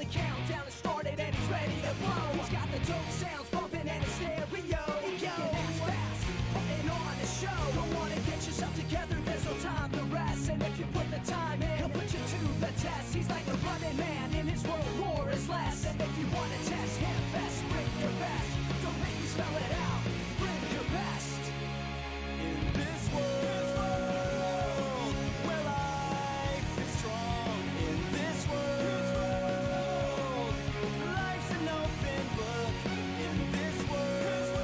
the countdown has started and he's ready to blow. He's got the dope sounds bumping and his stereo. That's fast, putting on a show. Don't wanna get yourself together, there's no time to rest. And if you put the time in, he'll put you to the test. He's like a running man in his world, war is less. And if you wanna test him best, bring your best. Don't make me spell it out, bring your best. In this world, where life is strong. In this world, life's an open book. In this world,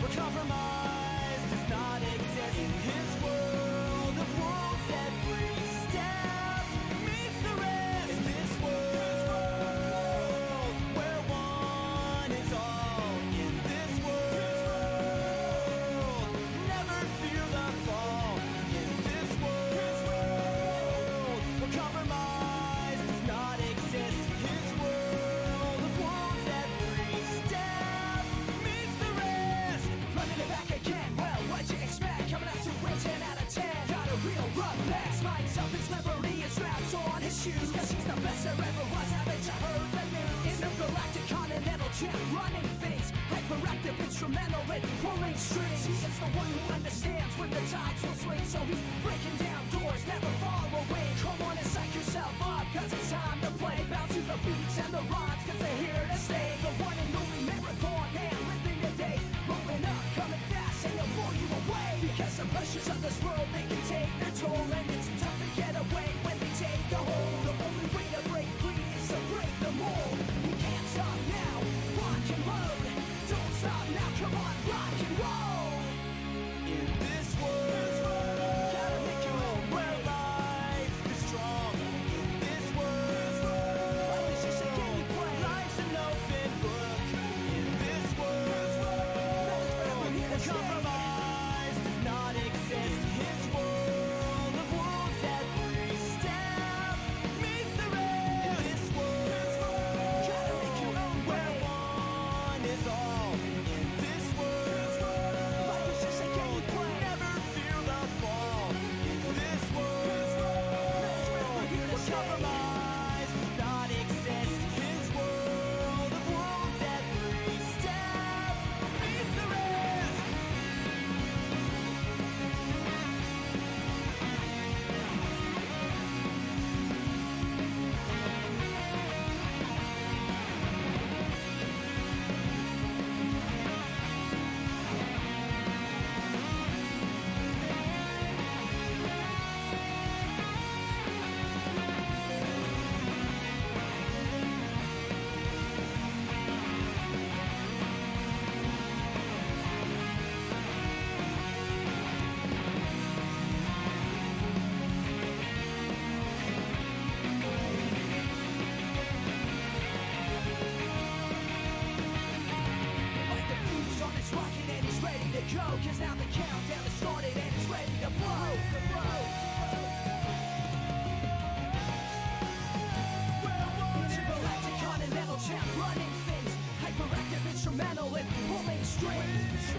where compromise does not exist. In his world of rules, every step meets the rest. In this world, where one is all. In this world, never fear the fall. In this world, where compromise does not exist. His world of wolves, every step meets the rest. Running it back again, well, what'd you expect? Coming out to win 10 out of 10. Got a real rough pass. Minds up his liberty and straps on his shoes. Cause he's the best there ever was, haven't you heard the news? Intergalactic continental champ, running things. Hyperactive, instrumental in pulling strings. He is the one who understands when the tides will swing. So he's breaking down doors, never far away. Come on and psych yourself up, cause it's time to play. Bounce to the beats and the rhymes, cause they're here to stay. The one and only marathon man, living the day. Rolling up, coming fast, and he'll blow you away. Because the pressures of this world, they can take their toll. And it's tough to get away when they take a hold. The only way to break free is to break the mold. You can't stop now, rock and load. Don't stop now, come on, rock and roll. In this world, gotta make your own where life is strong. In this world, life is just a game you play. Life's an open book. In this world, where compromise does not exist. His world of wolves, every step meets the rest. In this world, gotta make your own where one is all. In this world, life is just a game you play. Never fear the fall. In this world, where compromise does not exist. His world of wolves, every step meets the rest. Like the fuse on his rocket and he's ready to go. Cause now the countdown has started and it's ready to blow. Intergalactic continental champ, running things. Hyperactive, instrumental in pulling strings.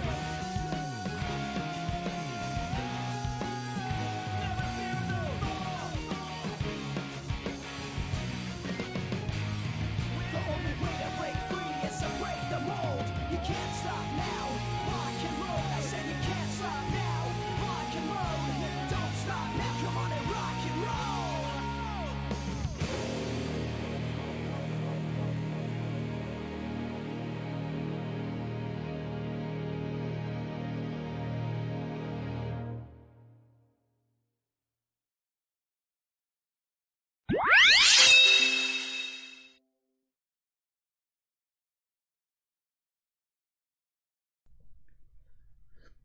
Never fear the fall. The only way to break free is to break the mold. You can't stop now, rock and roll. I said you can't stop now, rock and roll. Don't stop now, come on and rock and roll.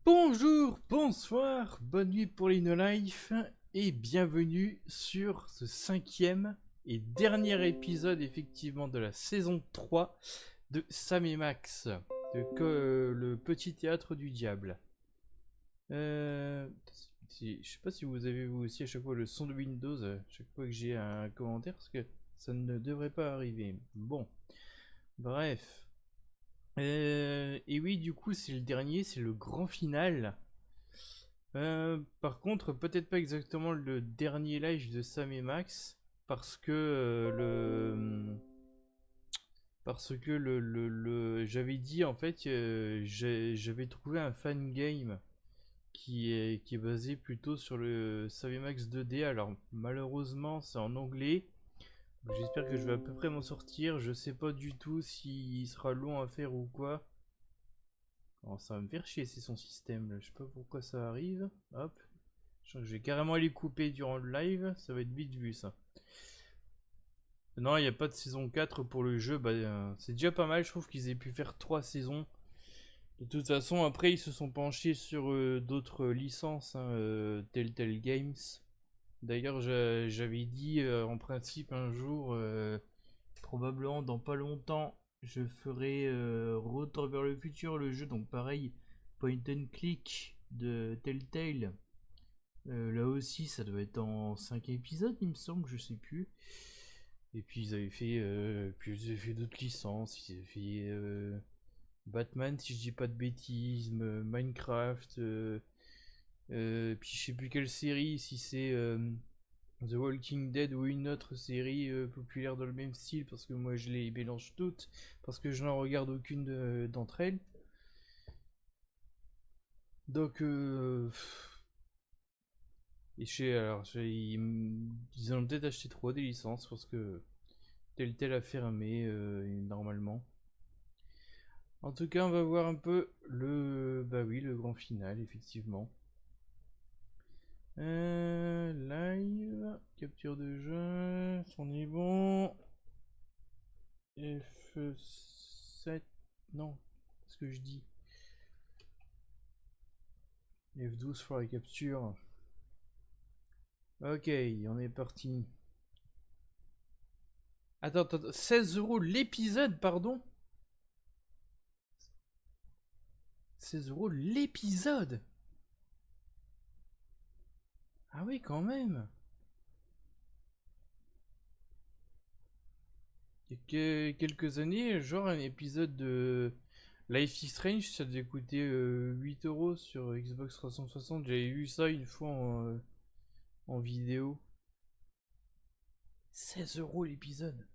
Bonjour, bonsoir, bonne nuit pour les no-life et bienvenue sur ce 5e et dernier épisode effectivement de la saison 3 de Sam et Max, le petit théâtre du diable. Je sais pas si vous avez vous aussi à chaque fois le son de Windows, chaque fois que j'ai un commentaire, parce que ça ne devrait pas arriver. Bon, bref. Et oui, du coup, c'est le dernier, c'est le grand final. Par contre, peut-être pas exactement le dernier live de Sam et Max, parce que j'avais dit en fait j'avais trouvé un fan game qui est basé plutôt sur le Max 2D. Alors malheureusement c'est en anglais. J'espère que je vais à peu près m'en sortir. Je sais pas du tout s'il sera long à faire ou quoi. Alors, ça va me faire chier, c'est son système là. Je sais pas pourquoi ça arrive. Hop. Je vais carrément les couper durant le live. Ça va être vite vu ça. Non, il n'y a pas de saison 4 pour le jeu. Bah, c'est déjà pas mal. Je trouve qu'ils aient pu faire 3 saisons. De toute façon, après, ils se sont penchés sur d'autres licences, hein, Telltale Games. D'ailleurs, j'avais dit en principe un jour, probablement dans pas longtemps, je ferai Retour vers le futur, le jeu. Donc pareil, point and click de Telltale. Là aussi, ça doit être en 5 épisodes, il me semble, je sais plus. Et puis ils avaient fait d'autres licences. Ils avaient fait Batman, si je dis pas de bêtises, Minecraft. Puis je sais plus quelle série, si c'est The Walking Dead ou une autre série populaire dans le même style, parce que moi je les mélange toutes, parce que je n'en regarde aucune d'entre elles. Donc ils ont peut-être acheté 3 des licences, parce que tel a fermé normalement. En tout cas, on va voir un peu le grand final, effectivement. Live, capture de jeu, on est bon. F7, non, ce que je dis. F12 pour la capture. Ok, on est parti. Attends, 16 € l'épisode, pardon. 16 € l'épisode. Ah oui, quand même. Il y a quelques années, genre un épisode de Life is Strange, ça devait coûter 8 € sur Xbox 360. J'avais vu ça une fois en vidéo. 16 € l'épisode.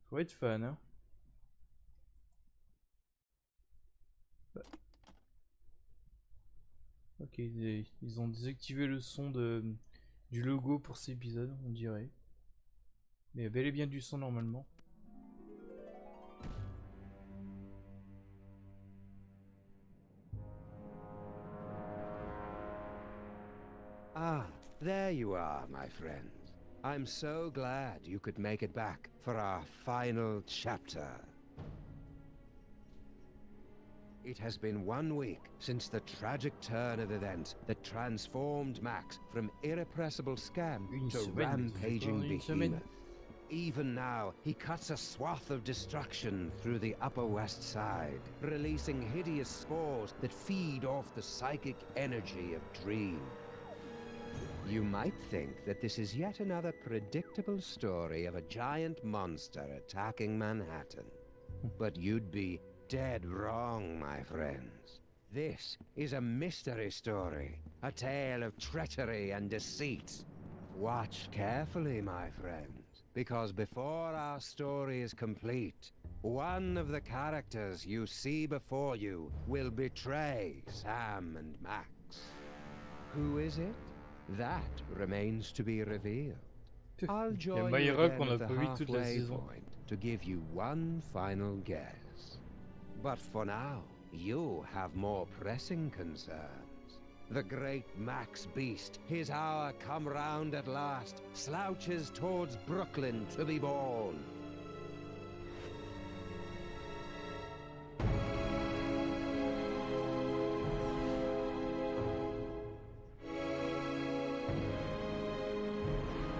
Faut être fan, hein. Ok, ils ont désactivé le son du logo pour cet épisode, on dirait. Mais il y a bel et bien du son normalement. Ah, there you are, my friends. I'm so glad you could make it back for our final chapter. It has been 1 week since the tragic turn of events that transformed Max from irrepressible scam to rampaging behemoth. Even now, he cuts a swath of destruction through the Upper West Side, releasing hideous spores that feed off the psychic energy of dreams. You might think that this is yet another predictable story of a giant monster attacking Manhattan. But you'd be dead wrong, my friends. This is a mystery story, a tale of treachery and deceit. Watch carefully, my friends, because before our story is complete, one of the characters you see before you will betray Sam and Max. Who is it? That remains to be revealed. I'll join you again at the halfway point to give you one final guess. But for now, you have more pressing concerns. The great Max Beast, his hour come round at last, slouches towards Brooklyn to be born.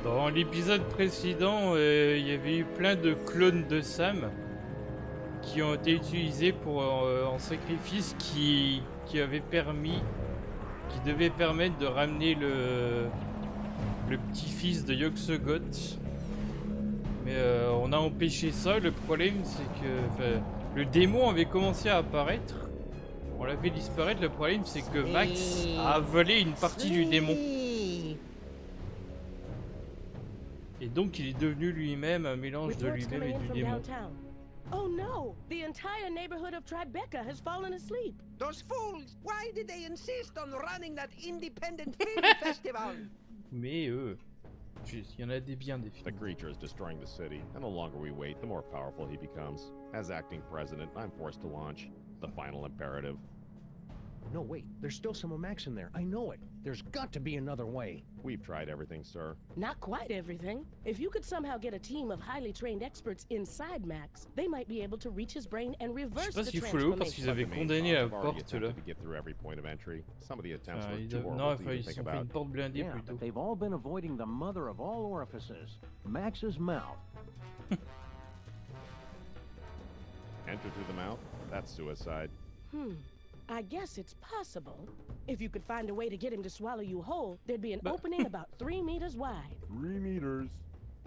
Dans l'épisode précédent, il y avait eu plein de clones de Sam qui ont été utilisés pour en sacrifice qui devait permettre de ramener le petit-fils de Yogg-Sothoth. Mais on a empêché ça. Le problème, c'est que Le démon avait commencé à apparaître. On l'a fait disparaître. Le problème, c'est que Max a avalé une partie du démon. Et donc, il est devenu lui-même un mélange de lui-même et du démon. Oh no! The entire neighborhood of Tribeca has fallen asleep. Those fools! Why did they insist on running that independent film festival? Mais il y en a des biens des The films. creature is destroying the city, and the longer we wait, the more powerful he becomes. As acting president, I'm forced to launch the final imperative. No, wait. There's still some of Max in there. I know it. There's got to be another way. We've tried everything, sir. Not quite everything. If you could somehow get a team of highly trained experts inside Max, they might be able to reach his brain and Je reverse sais pas the s'il faut le haut parce qu'ils transformation. avaient condamné la I've already porte là. attempted to get through every point of entry. Some of the attempts Enfin, were too non, horrible to enfin, even ils se think sont fait une about. porte blindée Yeah, plutôt. but they've all been avoiding the mother of all orifices, Max's mouth. Enter through the mouth? That's suicide. I guess it's possible. If you could find a way to get him to swallow you whole, there'd be an opening about 3 meters wide. 3 meters.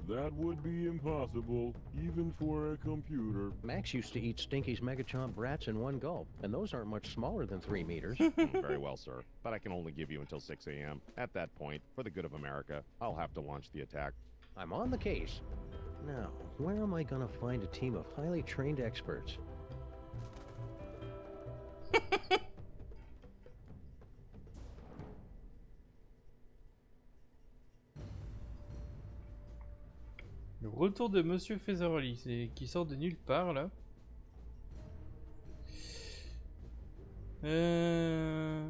That would be impossible, even for a computer. Max used to eat Stinky's Megachomp brats in one gulp, and those aren't much smaller than 3 meters. Very well, sir. But I can only give you until 6 a.m. At that point, for the good of America, I'll have to launch the attack. I'm on the case. Now, where am I gonna find a team of highly trained experts? Le retour de Monsieur Featherly, c'est qui sort de nulle part là. Ah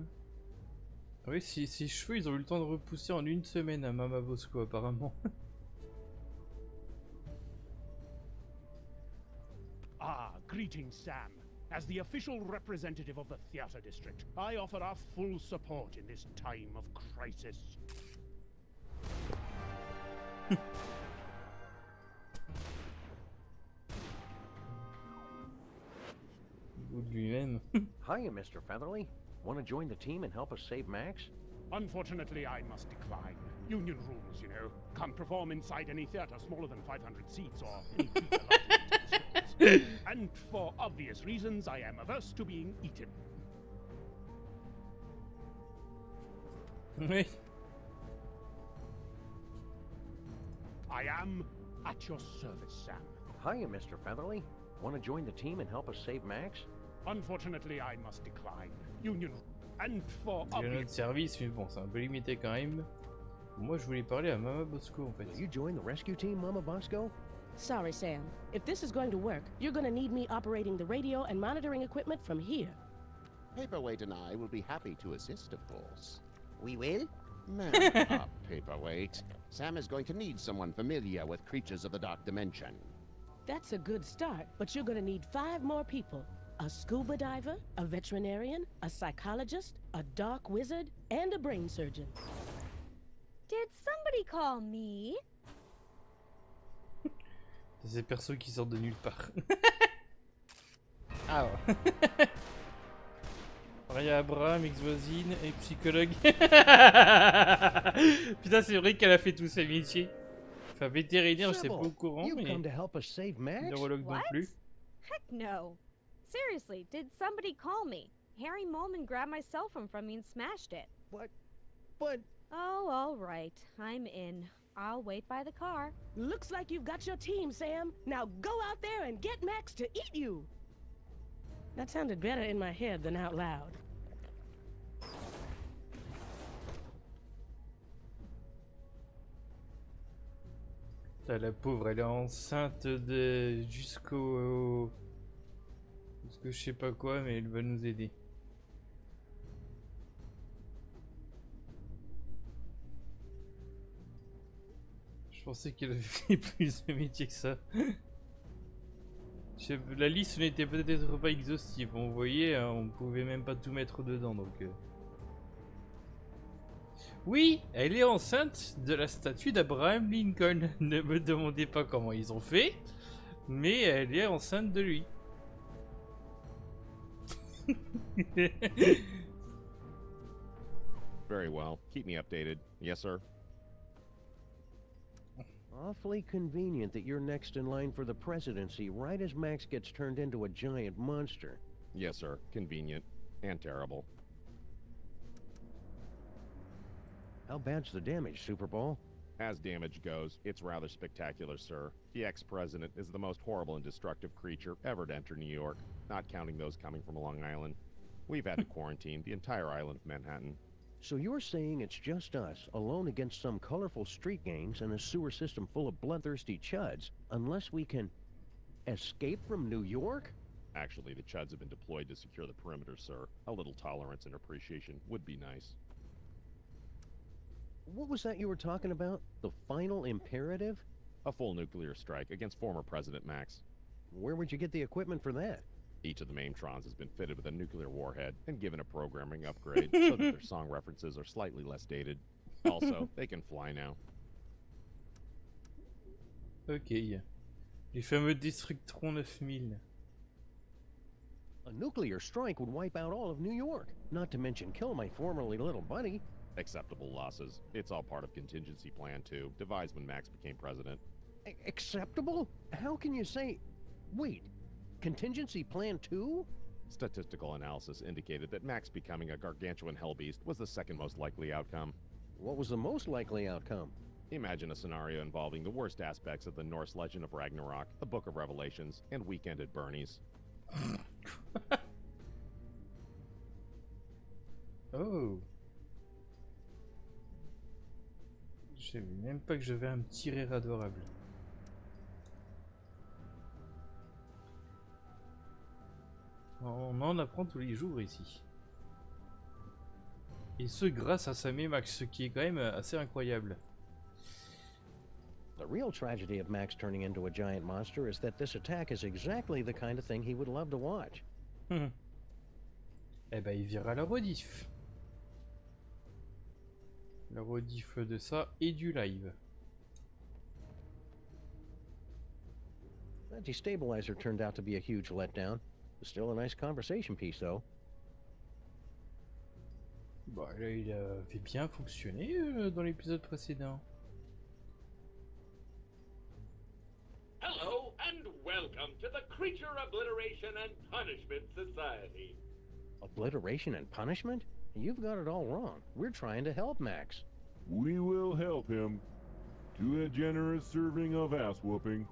oui, ses cheveux, ils ont eu le temps de repousser en 1 semaine à Mama Bosco apparemment. Ah, greetings, Sam. As the official representative of the theatre district, I offer our full support in this time of crisis. Ou de lui-même. Hiya, Mr. Featherly. Want to join the team and help us save Max? Unfortunately, I must decline. Union rules, you know. Can't perform inside any theatre smaller than 500 seats or any theatre larger than 10 squares. And for obvious reasons, I am averse to being eaten. Oui. I am at your service, Sam. Hiya, Mr. Featherly. Want to join the team and help us save Max? Unfortunately, I must decline. Union and for Il y a obvious notre service, mais bon, c'est un peu limité quand même. Moi, je voulais parler à Mama Bosco en fait. Will you join the rescue team, Mama Bosco? Sorry, Sam. If this is going to work, you're going to need me operating the radio and monitoring equipment from here. Paperweight and I will be happy to assist, of course. We will? Man up, Paperweight. Sam is going to need someone familiar with creatures of the dark dimension. That's a good start, but you're going to need 5 more people. A scuba diver, a veterinarian, a psychologist, a dark wizard, and a brain surgeon. Did somebody call me? C'est ces persos qui sortent de nulle part. Ah ouais. Maria Abraham, ex-voisine et psychologue. Putain, c'est vrai qu'elle a fait tous ses métiers. Enfin, vétérinaire, je sais pas au courant, You've mais come to help us save Max? neurologue non What? plus. Heck no. Seriously, did somebody call me? Harry Molman grabbed my cell phone from me and smashed it. What? But... Oh, all right. I'm in. I'll wait by the car. Looks like you've got your team, Sam. Now go out there and get Max to eat you. That sounded better in my head than out loud. Putain, la pauvre, elle est enceinte de jusqu'au je sais pas quoi, mais elle va nous aider. Je pensais qu'elle avait fait plus de métiers que ça. La liste n'était peut-être pas exhaustive. On voyait, on pouvait même pas tout mettre dedans, donc. Oui, elle est enceinte de la statue d'Abraham Lincoln. Ne me demandez pas comment ils ont fait, mais elle est enceinte de lui. Very well. Keep me updated. Yes, sir. Awfully convenient that you're next in line for the presidency right as Max gets turned into a giant monster. Yes, sir. Convenient. And terrible. How bad's the damage, Super Bowl? As damage goes, it's rather spectacular, sir. The ex-president is the most horrible and destructive creature ever to enter New York, not counting those coming from Long Island. We've had to quarantine the entire island of Manhattan. So you're saying it's just us, alone against some colorful street gangs and a sewer system full of bloodthirsty chuds, unless we can escape from New York? Actually, the chuds have been deployed to secure the perimeter, sir. A little tolerance and appreciation would be nice. What was that you were talking about? The final imperative? A full nuclear strike against former President Max. Where would you get the equipment for that? Each of the Maimtrons has been fitted with a nuclear warhead and given a programming upgrade so that their song references are slightly less dated. Also, they can fly now. Ok. Les fameux Destructron 9000. A nuclear strike would wipe out all of New York, not to mention kill my formerly little buddy. Acceptable losses. It's all part of contingency plan 2, devised when Max became president. Acceptable? How can you say... Wait, contingency plan 2? Statistical analysis indicated that Max becoming a gargantuan hellbeast was the second most likely outcome. What was the most likely outcome? Imagine a scenario involving the worst aspects of the Norse legend of Ragnarok, the Book of Revelations, and Weekend at Bernie's. Oh. Je savais même pas que j'avais un petit rire adorable. On en apprend tous les jours ici. Et ce grâce à Sam et Max, ce qui est quand même assez incroyable. The real tragedy of Max turning into a giant monster is that this attack is exactly the kind of thing he would love to watch. Eh ben il verra la rediff. La rediff de ça et du live. That destabilizer turned out to be a huge letdown. Still a nice conversation piece, though. Bah là il avait bien fonctionné dans l'épisode précédent. Hello and welcome to the Creature Obliteration and Punishment Society. Obliteration and punishment? You've got it all wrong. We're trying to help Max. We will help him to a generous serving of ass whooping.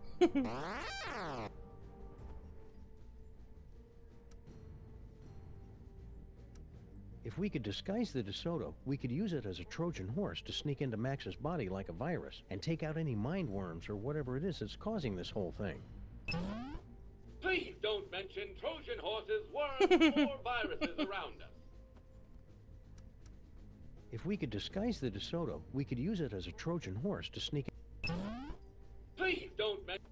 If we could disguise the DeSoto, we could use it as a Trojan horse to sneak into Max's body like a virus and take out any mind worms or whatever it is that's causing this whole thing. Please don't mention Trojan horses, worms, or viruses around us. If we could disguise the DeSoto, we could use it as a Trojan horse to sneak... Please don't mention...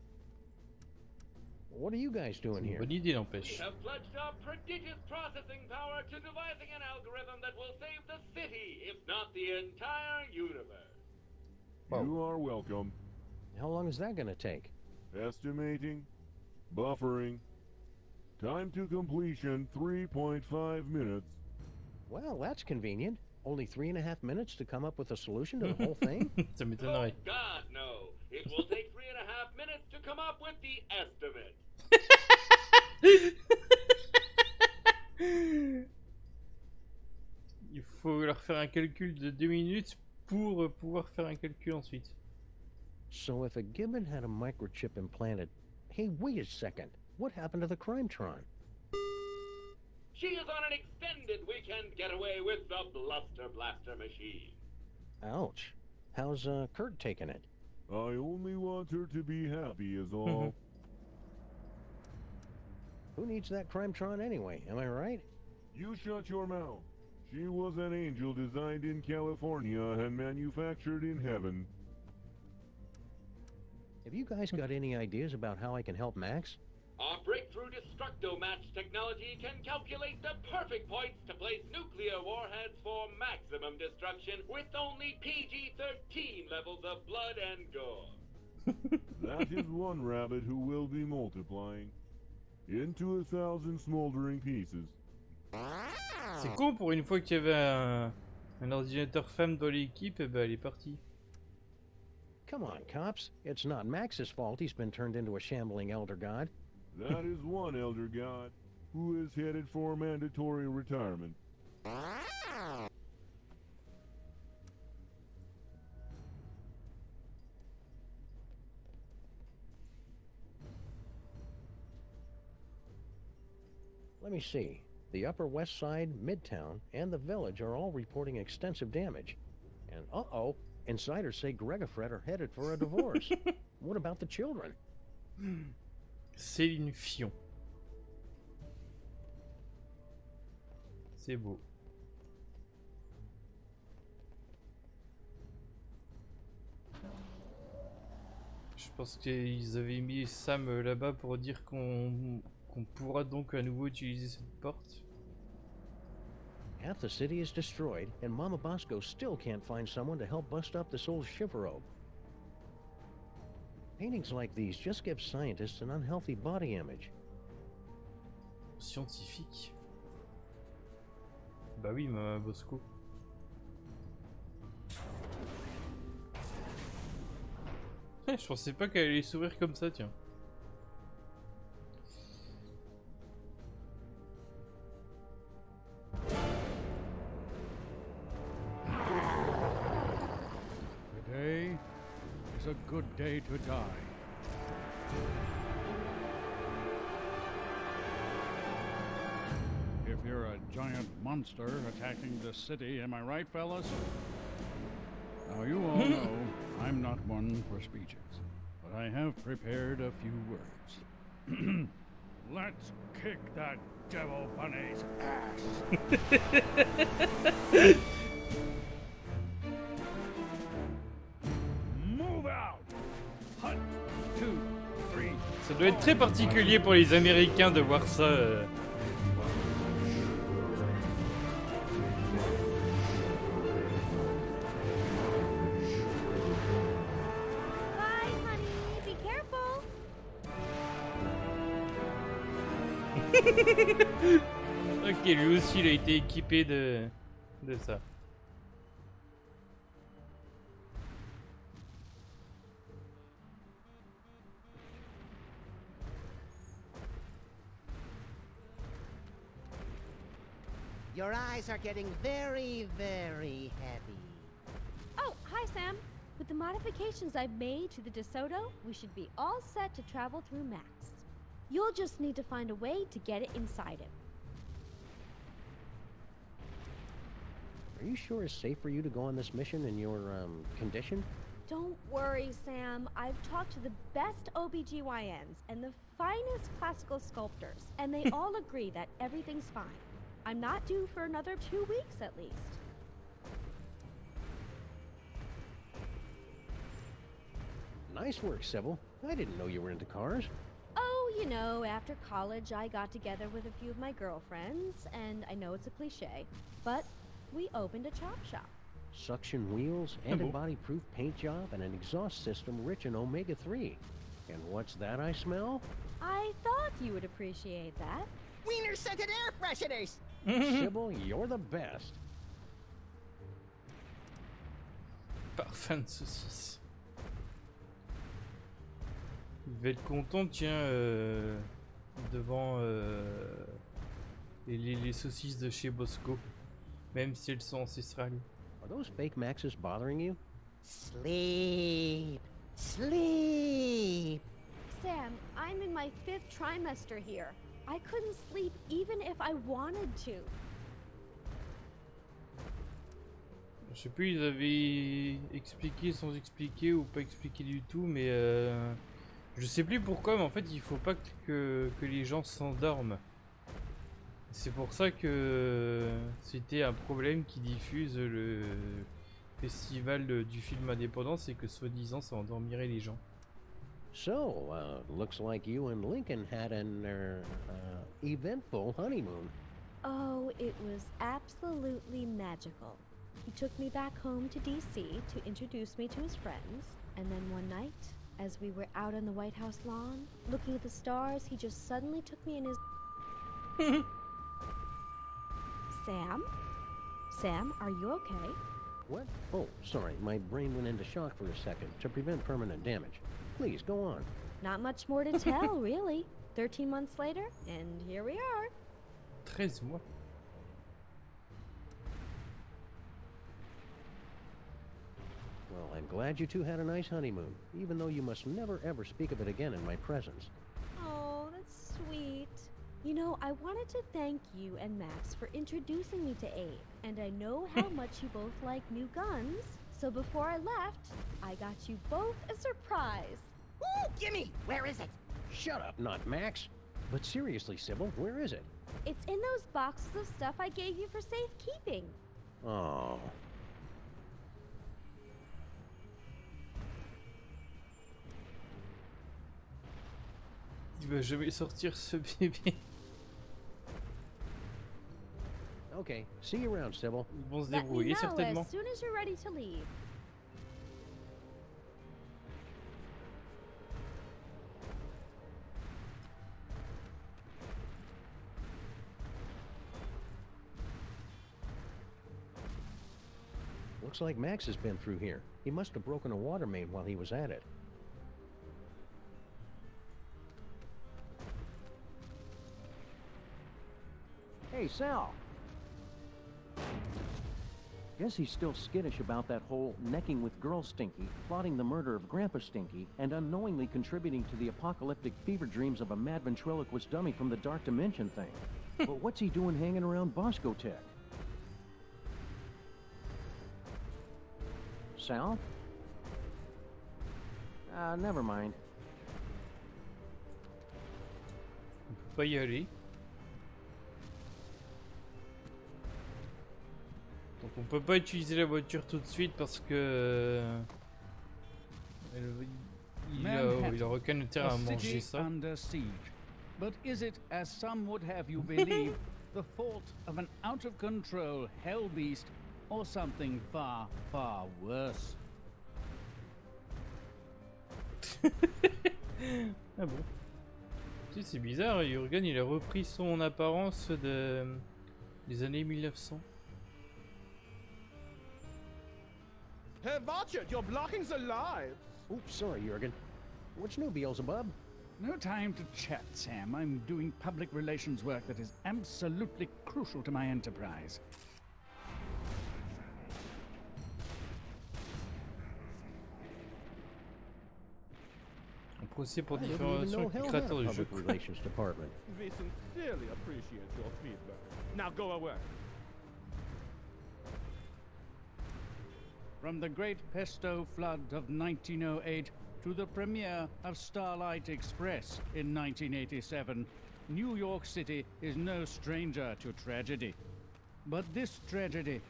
What are you guys doing here? Bonne idée n'empêche. We have pledged our prodigious processing power to devising an algorithm that will save the city, if not the entire universe. You are welcome. How long is that gonna take? Estimating. Buffering. Time to completion 3.5 minutes. Well, that's convenient. Only 3.5 minutes to come up with a solution to the whole thing? Ça m'étonnerait. Oh God, no. It will take 3.5 minutes to come up with the estimate. Il faut leur faire un calcul de 2 minutes pour pouvoir faire un calcul ensuite. So if a gibbon had a microchip implanted... Hey, wait a second. What happened to the Crimetron? She is on an extended weekend getaway with the Bluster Blaster machine. Ouch. How's Kurt taking it? I only want her to be happy is all. Who needs that Crimetron anyway, am I right? You shut your mouth. She was an angel designed in California and manufactured in heaven. Have you guys got any ideas about how I can help Max? Our breakthrough Destructo-Match technology can calculate the perfect points to place nuclear warheads for maximum destruction with only PG-13 levels of blood and gore. That is one rabbit who will be multiplying into 1,000 smoldering pieces. C'est con, pour une fois qu'il y avait un ordinateur femme dans l'équipe, et ben elle est partie. Come on, cops. It's not Max's fault he's been turned into a shambling elder god. That is one elder god who is headed for mandatory retirement. Let me see. The Upper West Side, Midtown, and the Village are all reporting extensive damage. And uh-oh, insiders say Greg and Fred are headed for a divorce. What about the children? Céline Fion. C'est beau. Je pense qu'ils avaient mis Sam là-bas pour dire qu'on pourra donc à nouveau utiliser cette porte. Half the city is destroyed, and Mama Bosco still can't find someone to help bust up this old chivalrobe. Paintings like these just give scientists an unhealthy body image. Scientifique. Bah oui, Mama Bosco. Je pensais pas qu'elle allait s'ouvrir comme ça, tiens. Today is a good day to die. If you're a giant monster attacking the city, am I right, fellas? Now you all know I'm not one for speeches, but I have prepared a few words. Let's kick that devil bunny's ass. Move out. 1, 2, 3. Ça doit être très particulier pour les Américains de voir ça. Bye, honey. Be careful. Ok, lui aussi il a été équipé de ça. Your eyes are getting very, very heavy. Oh, hi, Sam. With the modifications I've made to the DeSoto, we should be all set to travel through Max. You'll just need to find a way to get it inside him. Are you sure it's safe for you to go on this mission in your, condition? Don't worry, Sam. I've talked to the best OBGYNs and the finest classical sculptors, and they all agree that everything's fine. I'm not due for another 2 weeks at least. Nice work, Sybil. I didn't know you were into cars. Oh, you know, after college I got together with a few of my girlfriends, and I know it's a cliche, but we opened a chop shop. Suction wheels, antibody-proof paint job, and an exhaust system rich in omega-3. And what's that I smell? I thought you would appreciate that. Wiener-scented air fresheners! Sybil, you're the best. Parfum de saucisse. Il va être content, tiens, devant les saucisses de chez Bosco, même si elles sont ancestrales. Are those fake Maxes bothering you? Sleep. Sleep. Sam, I'm in my 5th trimester here. I couldn't sleep even if I wanted to. Je sais plus, ils avaient expliqué sans expliquer ou pas expliqué du tout, mais je sais plus pourquoi, mais en fait il faut pas que les gens s'endorment. C'est pour ça que c'était un problème qui diffuse le festival du film indépendant, c'est que soi-disant ça endormirait les gens. So, looks like you and Lincoln had an, eventful honeymoon. Oh, it was absolutely magical. He took me back home to DC to introduce me to his friends, and then one night, as we were out on the White House lawn, looking at the stars, he just suddenly took me in his... Sam? Sam, are you okay? What? Oh, sorry. My brain went into shock for a second to prevent permanent damage. Please, go on. Not much more to tell, really. 13 months later, and here we are. 13 mois. Well, I'm glad you two had a nice honeymoon, even though you must never ever speak of it again in my presence. Oh, that's sweet. You know, I wanted to thank you and Max for introducing me to Abe, and I know how much you both like new guns, so before I left, I got you both a surprise. Ooh, gimme! Where is it? Shut up, not Max. But seriously, Sybil, where is it? It's in those boxes of stuff I gave you for safekeeping. Oh. Il va jamais sortir ce bébé. Okay, see you around, Sybil. Ils vont se Let me débrouiller know certainement. as soon as you're ready to leave. Looks like Max has been through here. He must have broken a water main while he was at it. Hey, Sal. Guess he's still skittish about that whole necking with Girl Stinky, plotting the murder of Grandpa Stinky, and unknowingly contributing to the apocalyptic fever dreams of a mad ventriloquist dummy from the Dark Dimension thing. But what's he doing hanging around Bosco Tech? Sal? Never mind. On peut pas y aller. Donc on peut pas utiliser la voiture tout de suite parce que il a aucun intérêt à manger ça. Under siege. But is it, as some would have you believe, the fault of an out-of-control hell beast or something far, far worse? Ah bon? Tu sais, c'est bizarre, Jürgen il a repris son apparence des années 1900. Herr Varchert, you're blocking the live! Oops, sorry, Jürgen. What's new, Beelzebub? No time to chat, Sam. I'm doing public relations work that is absolutely crucial to my enterprise. Un procès pour I didn't even diffamation know avec le hell had a créateur du jeu. public relations department. We sincerely appreciate your feedback. Now go away. From the great pesto flood of 1908 to the premiere of Starlight Express in 1987, New York City is no stranger to tragedy. But this tragedy...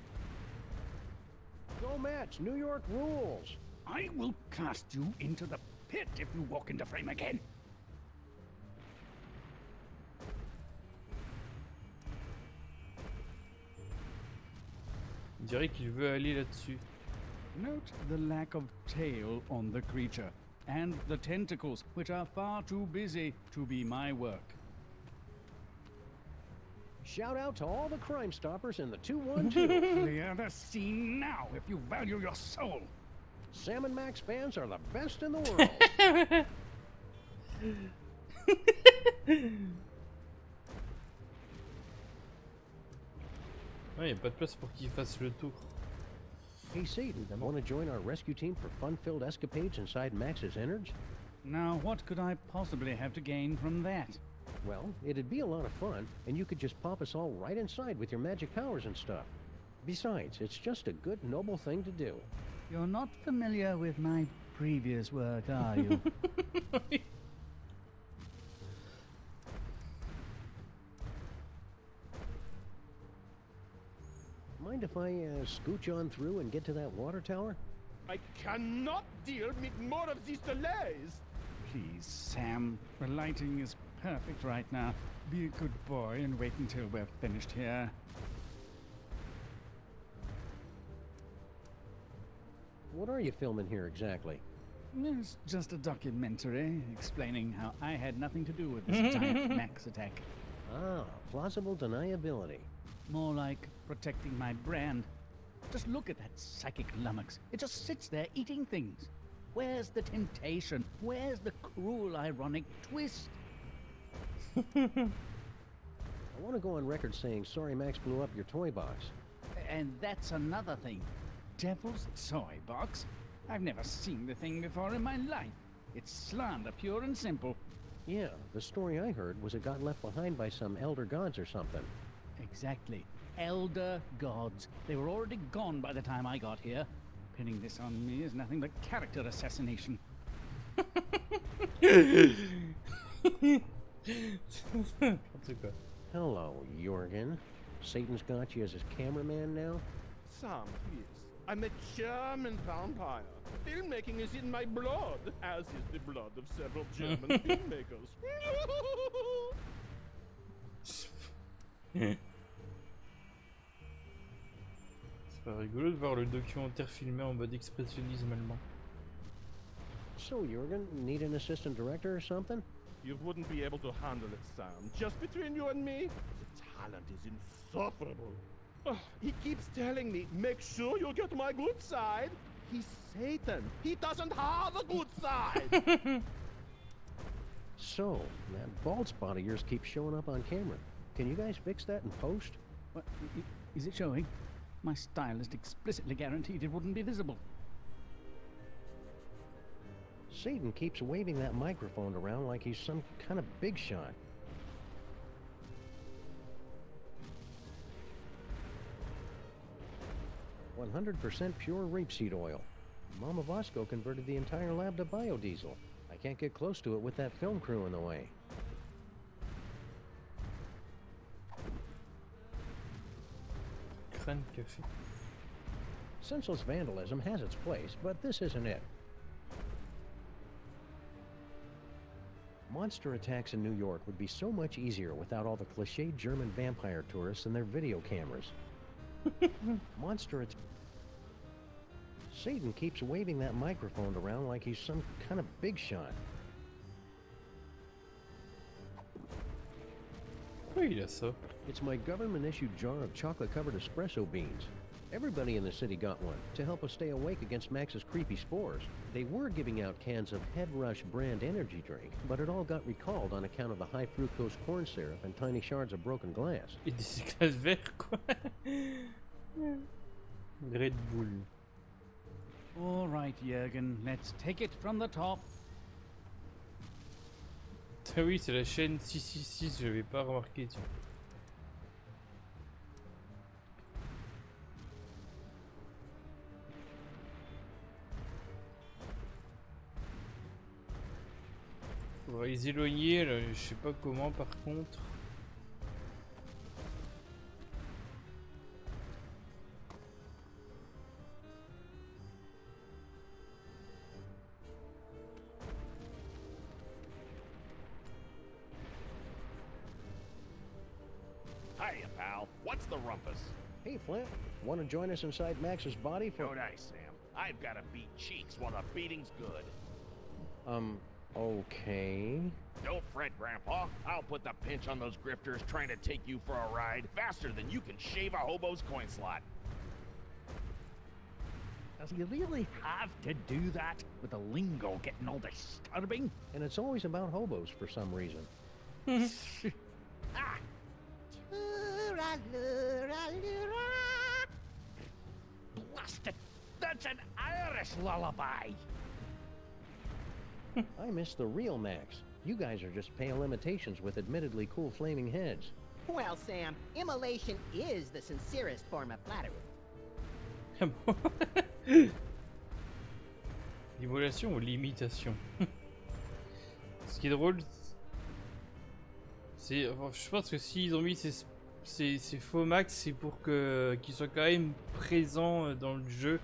Go Mets, New York rules! I will cast you into the pit if you walk into frame again. On dirait qu'il veut aller là-dessus. Note the lack of tail on the creature, and the tentacles, which are far too busy to be my work. Shout out to all the Crime Stoppers in the 212. Clear the scene now if you value your soul. Sam and Max fans are the best in the world. Ouais, y a pas de place pour qu'il fasse le tour. Hey, Seed, want to join our rescue team for fun-filled escapades inside Max's innards? Now, what could I possibly have to gain from that? Well, it'd be a lot of fun, and you could just pop us all right inside with your magic powers and stuff. Besides, it's just a good, noble thing to do. You're not familiar with my previous work, are you? Mind if I scooch on through and get to that water tower? I cannot deal with more of these delays! Please, Sam. The lighting is perfect right now. Be a good boy and wait until we're finished here. What are you filming here exactly? It's just a documentary explaining how I had nothing to do with this giant Max attack. Ah, plausible deniability. More like protecting my brand. Just look at that psychic lummox. It just sits there eating things. Where's the temptation? Where's the cruel, ironic twist? I want to go on record saying sorry Max blew up your toy box. And that's another thing. Devil's toy box? I've never seen the thing before in my life. It's slander, pure and simple. Yeah, the story I heard was it got left behind by some elder gods or something. Exactly. Elder gods. They were already gone by the time I got here. Pinning this on me is nothing but character assassination. Hello, Jorgen. Satan's got you as his cameraman now? Sam, please. I'm a German vampire. Filmmaking is in my blood, as is the blood of several German filmmakers. C'est pas rigolo de voir le documentaire filmé en mode expressionnisme allemand. So, Jorgen, need an assistant director or something? You wouldn't be able to handle it, Sam. Just between you and me, the talent is insufferable. Oh, he keeps telling me, make sure you get my good side. He's Satan. He doesn't have a good side. So, that bald spot of yours keeps showing up on camera. Can you guys fix that in post? What? Is it showing? My stylist explicitly guaranteed it wouldn't be visible. Satan keeps waving that microphone around like he's some kind of big shot. "100% pure rapeseed oil. Mama Vasco converted the entire lab to biodiesel. I can't get close to it with that film crew in the way." Crâne café. Senseless vandalism has its place, but this isn't it. Monster attacks in New York would be so much easier without all the cliched German vampire tourists and their video cameras. Satan keeps waving that microphone around like he's some kind of big shot. Pourquoi il a ça? It's my government-issued jar of chocolate-covered espresso beans. Everybody in the city got one to help us stay awake against Max's creepy spores. They were giving out cans of Head Rush brand energy drink, but it all got recalled on account of the high fructose corn syrup and tiny shards of broken glass. Et des éclats verts, quoi. Red Bull. All right, Jürgen, let's take it from the top. Ah oui, c'est la chaîne 666, je l'avais pas remarqué, tiens. Faudra les éloigner, là, je sais pas comment par contre. Hiya, pal. What's the rumpus? Hey, Flint, want to join us inside Max's body for... Don't I, Sam? I've got to beat cheeks while the beating's good. Okay. Don't fret, Grandpa. I'll put the pinch on those grifters trying to take you for a ride faster than you can shave a hobo's coin slot. Does he really have to do that? With the lingo getting all disturbing? And it's always about hobos for some reason. Ah! Blast it! That's an Irish lullaby! I miss the real Max. You guys are just pale imitations with admittedly cool flaming heads. Well, Sam, immolation is the sincerest form of flattery. L'immolation ou l'imitation? Ce qui est drôle, c'est, enfin, je pense que s'ils ont mis ces faux Max, c'est pour qu'il soit quand même présent dans le jeu,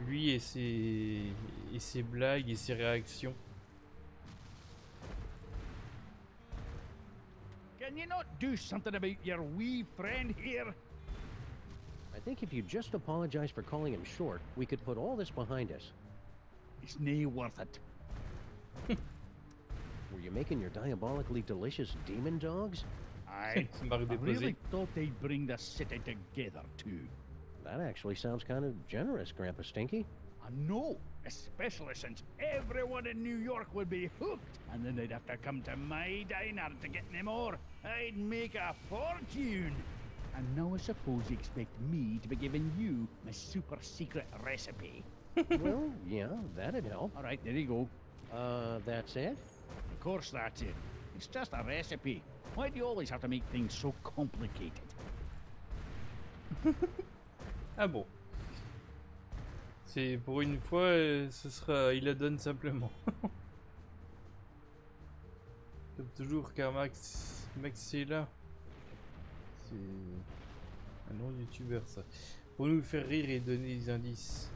lui et ses blagues et ses réactions. Can you not do something about your wee friend here? I think if you just apologize for calling him short, we could put all this behind us. It's nae worth it. Were you making your diabolically delicious demon dogs? I really thought they'd bring the city together too. That actually sounds kind of generous, Grandpa Stinky. I know, especially since everyone in New York would be hooked, and then they'd have to come to my diner to get any more. I'd make a fortune. And now I suppose you expect me to be giving you my super secret recipe. Well, yeah, that'd help. All right, there you go. That's it? Of course that's it. It's just a recipe. Why do you always have to make things so complicated? Ah bon. C'est pour une fois, ce sera, il la donne simplement. Comme toujours, car Max est là. C'est un nom youtubeur ça. Pour nous faire rire et donner des indices.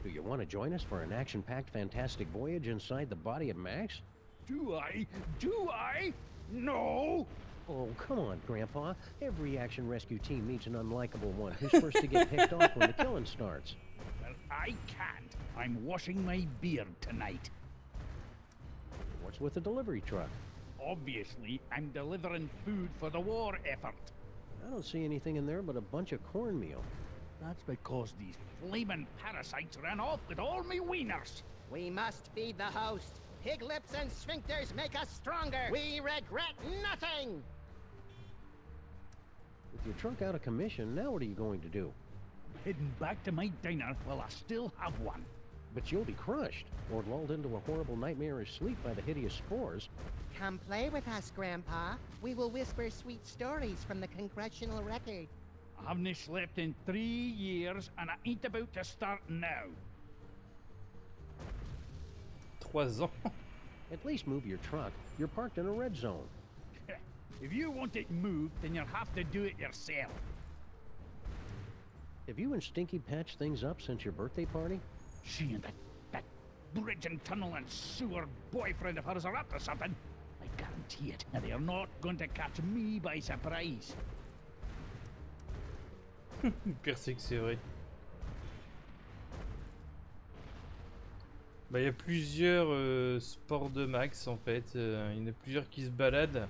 Do you want to join us for an action-packed fantastic voyage inside the body of Max? Do I? Do I? No! Oh, come on, Grandpa. Every action rescue team meets an unlikable one who's first to get picked off when the killing starts. Well, I can't. I'm washing my beard tonight. What's with the delivery truck? Obviously, I'm delivering food for the war effort. I don't see anything in there but a bunch of cornmeal. That's because these flaming parasites ran off with all my wieners. We must feed the host. Pig lips and sphincters make us stronger. We regret nothing. With your truck out of commission, now what are you going to do? I'm heading back to my diner while I still have one. But you'll be crushed, or lulled into a horrible nightmarish sleep by the hideous spores. Come play with us, Grandpa. We will whisper sweet stories from the congressional record. I haven't slept in 3 years, and I ain't about to start now. 3 ans. At least move your truck. You're parked in a red zone. If you want it moved, then you'll have to do it yourself. Have you and Stinky patched things up since your birthday party? She and that bridge and tunnel and sewer boyfriend of hers are up to something. I guarantee it. And they're not going to catch me by surprise. Pire c'est que c'est vrai. Bah, il y a plusieurs sports de Max en fait. Il y en a plusieurs qui se baladent,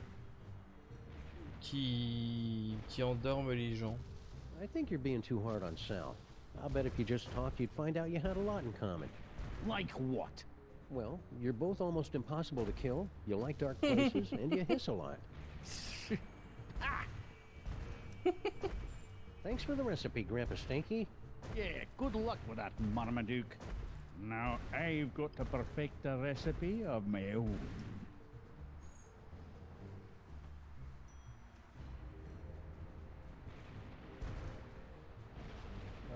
qui endorment les gens. I think you're being too hard on Sal. I'll bet if you just talked, you'd find out you had a lot in common. Like what? Well, you're both almost impossible to kill, you like dark places, and you hiss a lot. Ah! Thanks for the recipe, Grandpa Stinky. Yeah, good luck with that, Marmaduke. Now I've got to perfect a recipe of my own.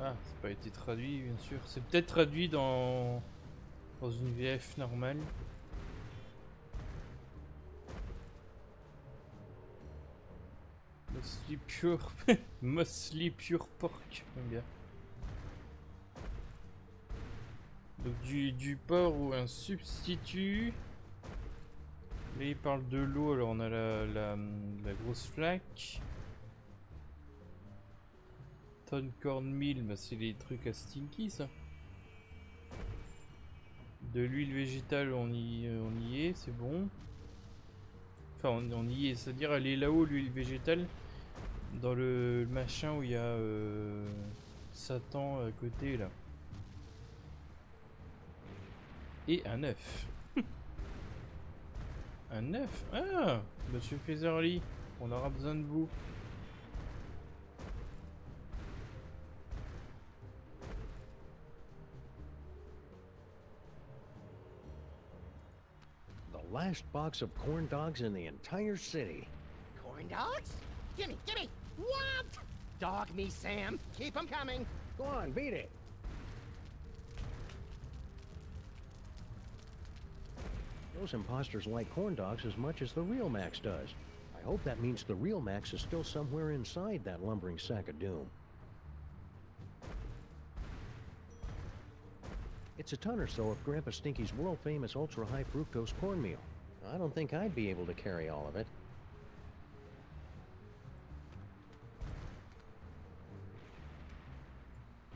Ah, c'est pas été traduit bien sûr. C'est peut-être traduit dans une VF normale. Mostly pure pork, mon gars. Donc du porc ou un substitut. Là il parle de l'eau, alors on a la grosse flaque. Ton cornmeal, bah c'est les trucs à stinky ça. De l'huile végétale on y est, c'est bon. Enfin on y est, c'est-à-dire elle est là-haut l'huile végétale. Dans le machin où il y a Satan à côté là. Et un œuf. Un œuf. Ah, Monsieur Featherly, on aura besoin de vous. The last box of corn dogs in the entire city. Corn dogs? Gimme, gimme! What? Dog me, Sam. Keep 'em coming. Go on, beat it. Those imposters like corn dogs as much as the real Max does. I hope that means the real Max is still somewhere inside that lumbering sack of doom. It's a ton or so of Grandpa Stinky's world-famous ultra-high fructose cornmeal. I don't think I'd be able to carry all of it.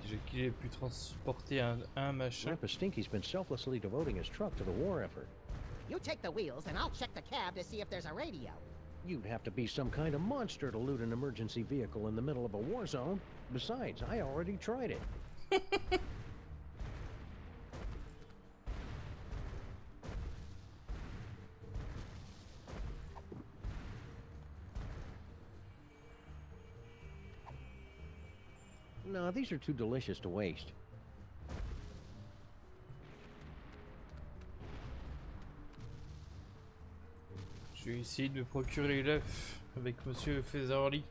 Déjà qu'il ait pu transporter un machin. Grandpa Stinky's been selflessly devoting his truck to the war effort. You take the wheels, and I'll check the cab to see if there's a radio. You'd have to be some kind of monster to loot an emergency vehicle in the middle of a war zone. Besides, I already tried it. No, these are too delicious to waste. Je vais essayer de me procurer l'œuf avec Monsieur Featherly.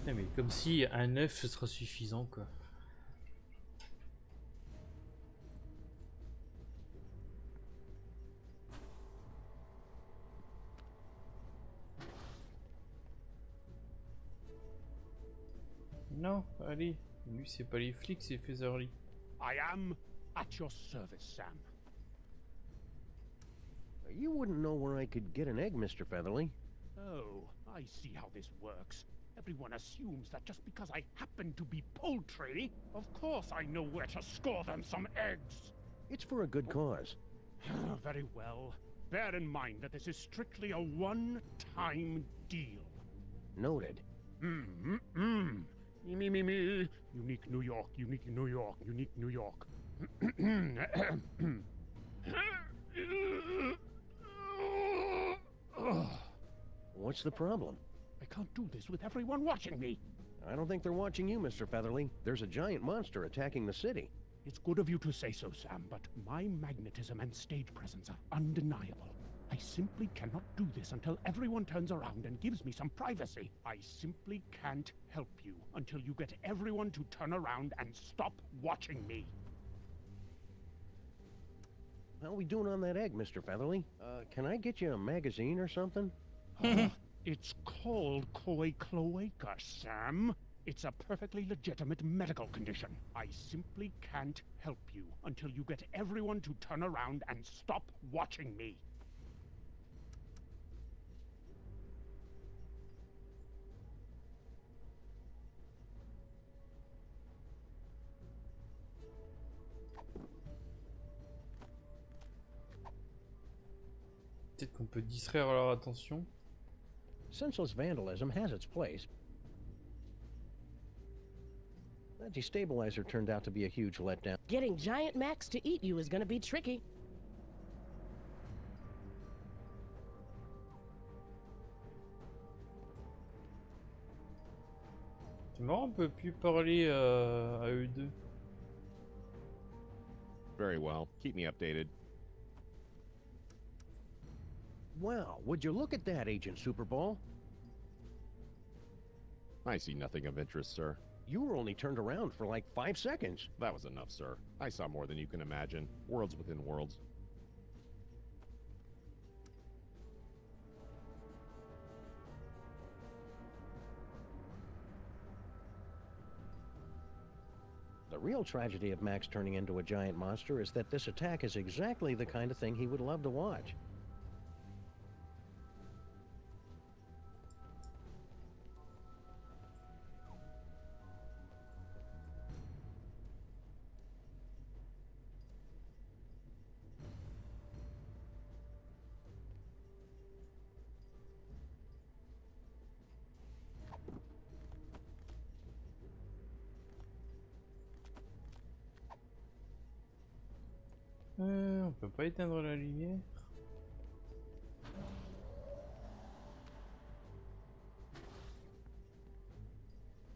Mais comme si un œuf ce sera suffisant quoi. Non, allez, lui c'est pas les flics, c'est Featherly. I am at your service, Sam. You wouldn't know where I could get an egg, Mr. Featherly. Oh, I see how this works. Everyone assumes that just because I happen to be poultry, of course I know where to score them some eggs. It's for a good cause. Very well. Bear in mind that this is strictly a one-time deal. Noted. Me. Unique New York, unique New York, unique New York. What's the problem? I can't do this with everyone watching me. I don't think they're watching you, Mr. Featherly. There's a giant monster attacking the city. It's good of you to say so, Sam, but my magnetism and stage presence are undeniable. I simply cannot do this until everyone turns around and gives me some privacy. I simply can't help you until you get everyone to turn around and stop watching me. How are we doing on that egg, Mr. Featherly? Can I get you a magazine or something? It's called koi cloaca, Sam. It's a perfectly legitimate medical condition. I simply can't help you until you get everyone to turn around and stop watching me. Peut-être qu'on peut distraire leur attention. Senseless vandalism has its place. That destabilizer turned out to be a huge letdown. Getting Giant Max to eat you is gonna be tricky. C'est marrant, on peut plus parler à eux deux. Very well. Keep me updated. Wow, would you look at that, Agent Superball? I see nothing of interest, sir. You were only turned around for like 5 seconds. That was enough, sir. I saw more than you can imagine. Worlds within worlds. The real tragedy of Max turning into a giant monster is that this attack is exactly the kind of thing he would love to watch. On peut pas éteindre la lumière.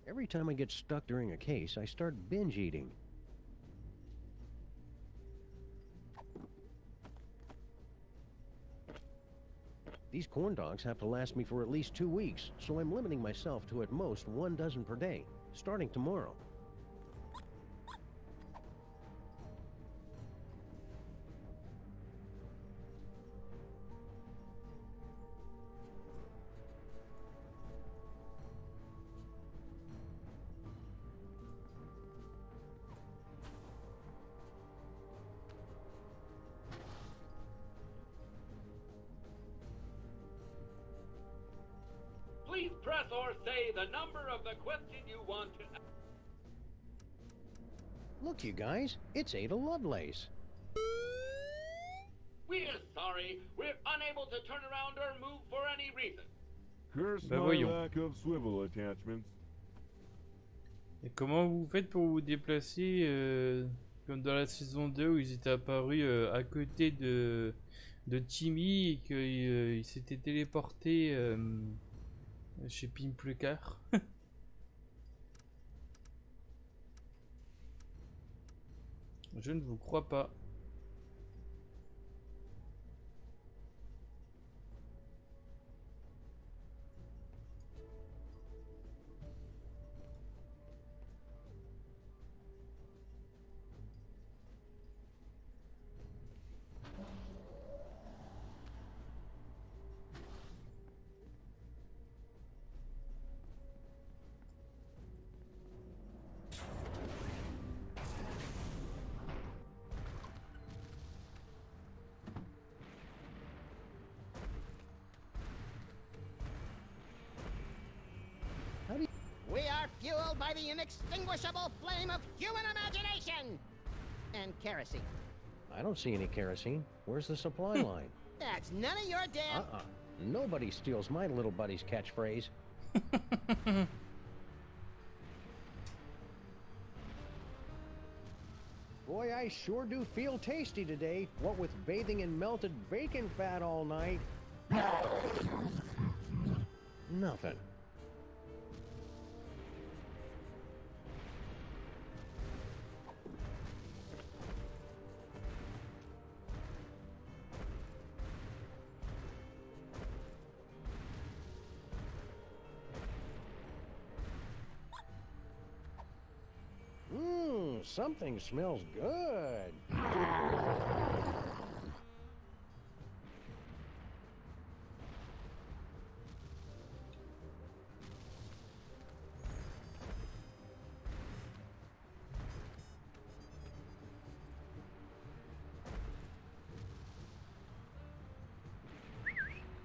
Every time I get stuck during a case, I start binge eating. These corn dogs have to last me for at least 2 weeks, so I'm limiting myself to at most 1 dozen per day, starting tomorrow. Please press or say the number of the question you want to ask. Look, you guys, it's Ada Lovelace. We're sorry. We're unable to turn around or move for any reason. Curse Bah my voyons. lack of swivel attachments. Et comment vous faites pour vous déplacer comme dans la saison 2 où ils étaient apparus à côté de Timmy et qu'il s'était téléporté chez Pimplecart. Je ne vous crois pas. We are fueled by the inextinguishable flame of human imagination! And kerosene. I don't see any kerosene. Where's the supply line? That's none of your damn... Nobody steals my little buddy's catchphrase. Boy, I sure do feel tasty today, what with bathing in melted bacon fat all night. Nothing. Something smells good.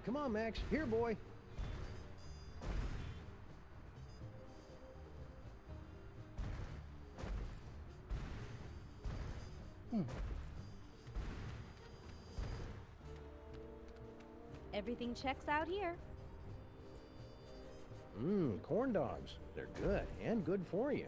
Come on, Max. Here, boy. Everything checks out here. Corn dogs. They're good and good for you.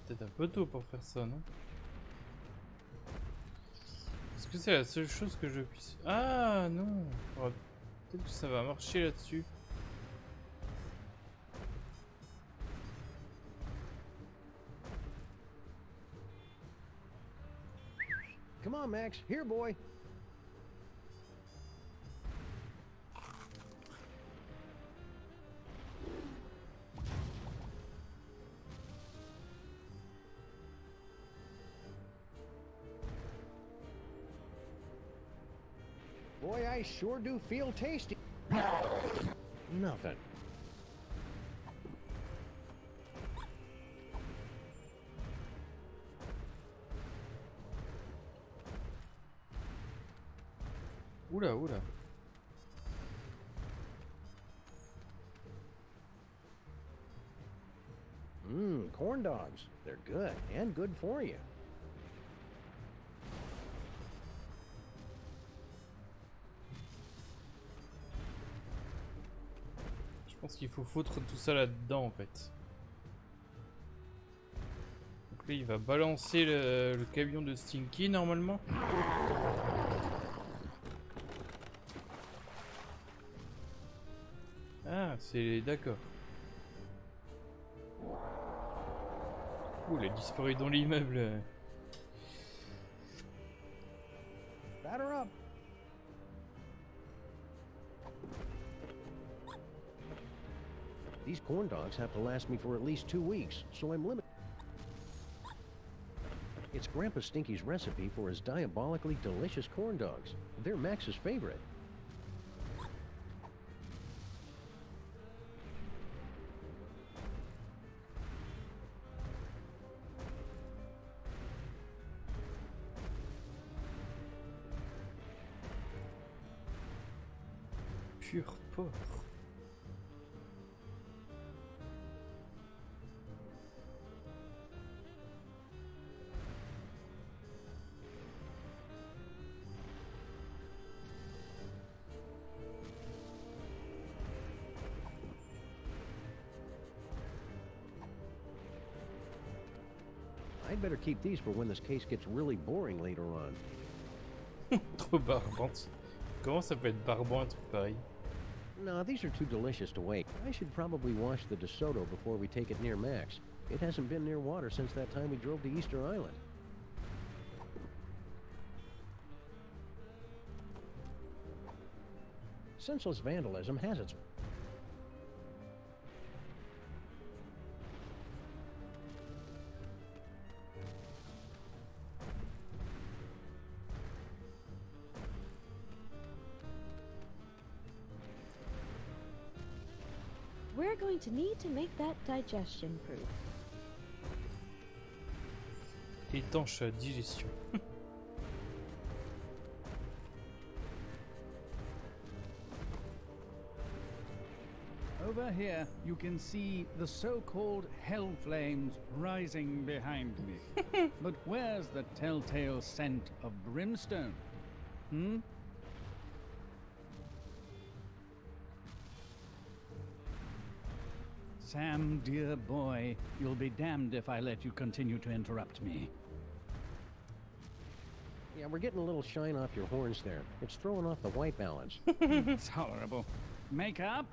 Peut-être un peu tôt pour faire ça, non? Est-ce que c'est la seule chose que je puisse... Ah non! Oh, peut-être que ça va marcher là-dessus. Come on, Max. Here, boy. Boy, I sure do feel tasty. Nothing. Oula, oula. Corn dogs. They're good and good for you. Je pense qu'il faut foutre tout ça là-dedans en fait. Donc là il va balancer le camion de Stinky normalement. Ah c'est d'accord. Ouh, il a disparu dans l'immeuble. Batter up. These corn dogs have to last me for at least 2 weeks, so I'm limited. It's Grandpa Stinky's recipe for his diabolically delicious corn dogs. They're Max's favorite. Pur porc. I'd better keep these for when this case gets really boring later on. Trop barbante. Comment ça peut être barbant un truc pareil? No, these are too delicious to wait. I should probably wash the DeSoto before we take it near Max. It hasn't been near water since that time we drove to Easter Island. Senseless vandalism has its... We're going to need to make that digestion proof. Étanche à digestion. Over here, you can see the so-called hell flames rising behind me. But where's the telltale scent of brimstone? Hmm? Sam, dear boy, you'll be damned if I let you continue to interrupt me. Yeah, we're getting a little shine off your horns there. It's throwing off the white balance. Tolerable. Makeup?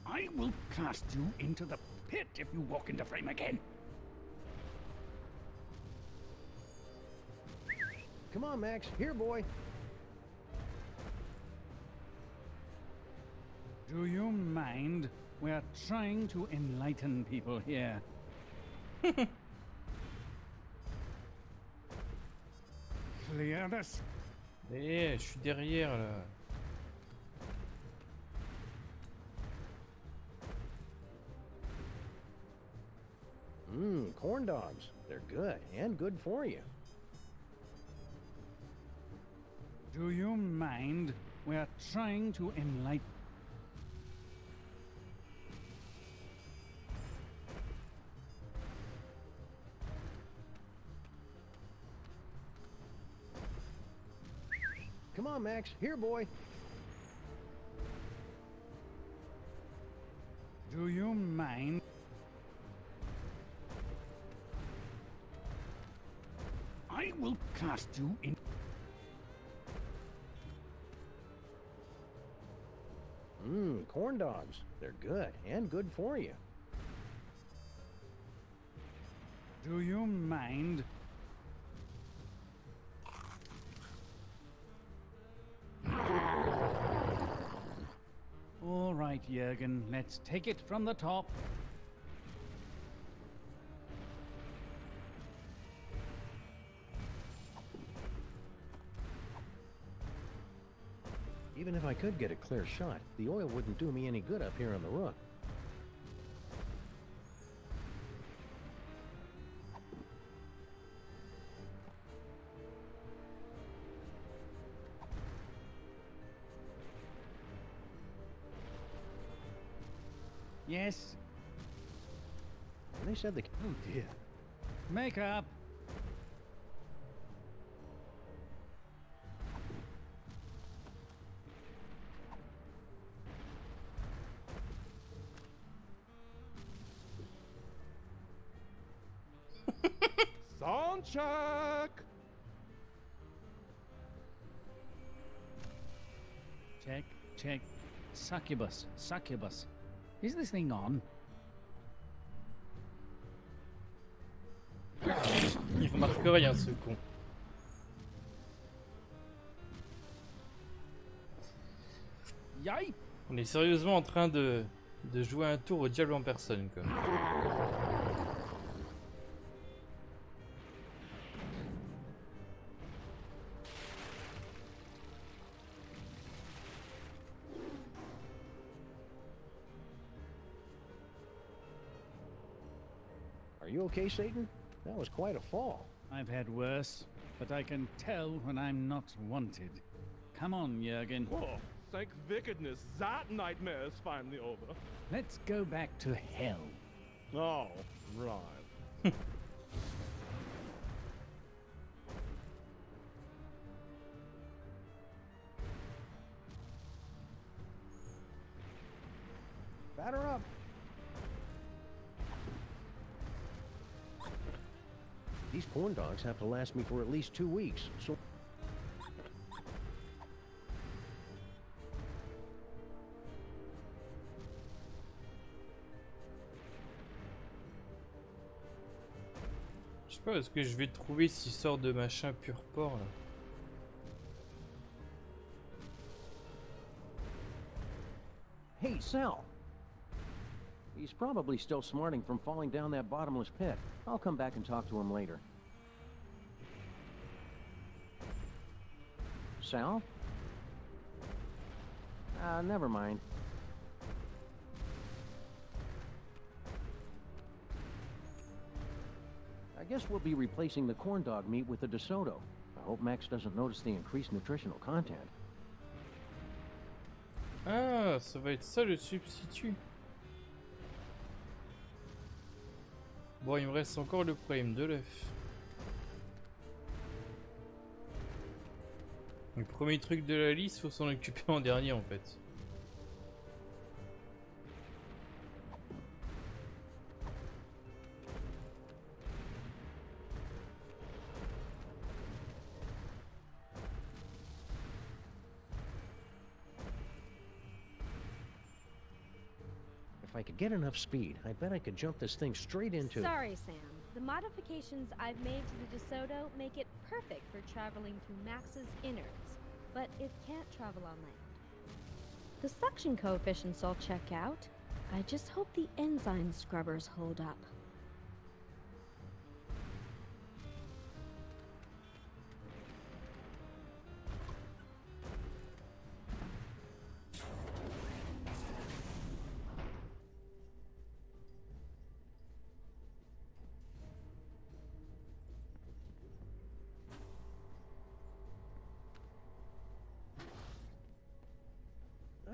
I will cast you into the pit if you walk into frame again. Come on, Max. Here, boy. Do you mind? We're trying to enlighten people here. Clear this. Eh, je suis derrière là. Corn dogs. They're good, and good for you. Do you mind? We're trying to enlighten... Come on, Max. Here, boy. Do you mind? I will cast you in. Corn dogs. They're good, and good for you. Do you mind? All right, Jürgen, let's take it from the top. Even if I could get a clear shot, the oil wouldn't do me any good up here on the roof. Yes? They said the... Oh dear. Makeup! Sound check! Check, check. Succubus, succubus. Is this thing on? Il remarque rien ce con. Hiei! On est sérieusement en train de jouer un tour au diable en personne quoi. Are you okay, Satan? That was quite a fall. I've had worse, but I can tell when I'm not wanted. Come on, Jürgen. Oh, thank wickedness, that nightmare is finally over. Let's go back to hell. Oh, right. Batter up. These corn dogs have to last me for at least 2 weeks, so... Je sais pas, est-ce que je vais trouver s'il sort de machin pur porc là? Hey, Sal! He's probably still smarting from falling down that bottomless pit. I'll come back and talk to him later. Sal? Never mind. I guess we'll be replacing the corn dog meat with the DeSoto. I hope Max doesn't notice the increased nutritional content. Ah, ça va être ça le substitut. Bon, il me reste encore le problème de l'œuf. Le premier truc de la liste, faut s'en occuper en dernier en fait. If I could get enough speed, I bet I could jump this thing straight into... Sorry, Sam. The modifications I've made to the DeSoto make it perfect for traveling through Max's innards, but it can't travel on land. The suction coefficients all check out. I just hope the enzyme scrubbers hold up.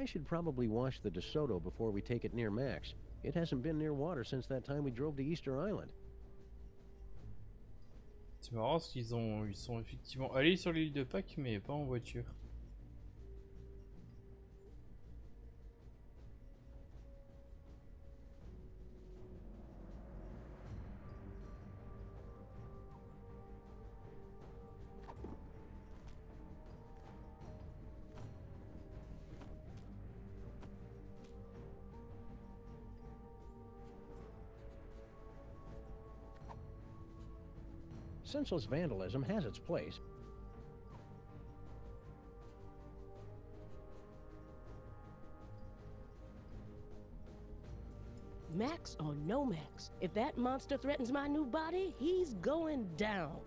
I should probably wash the DeSoto before we take it near Max. It hasn't been near water since that time we drove to Easter Island. C'est marrant parce qu'ils sont effectivement allés sur l'île de Pâques mais pas en voiture. Senseless vandalism has its place. Max or no Max, if that monster threatens my new body, he's going down.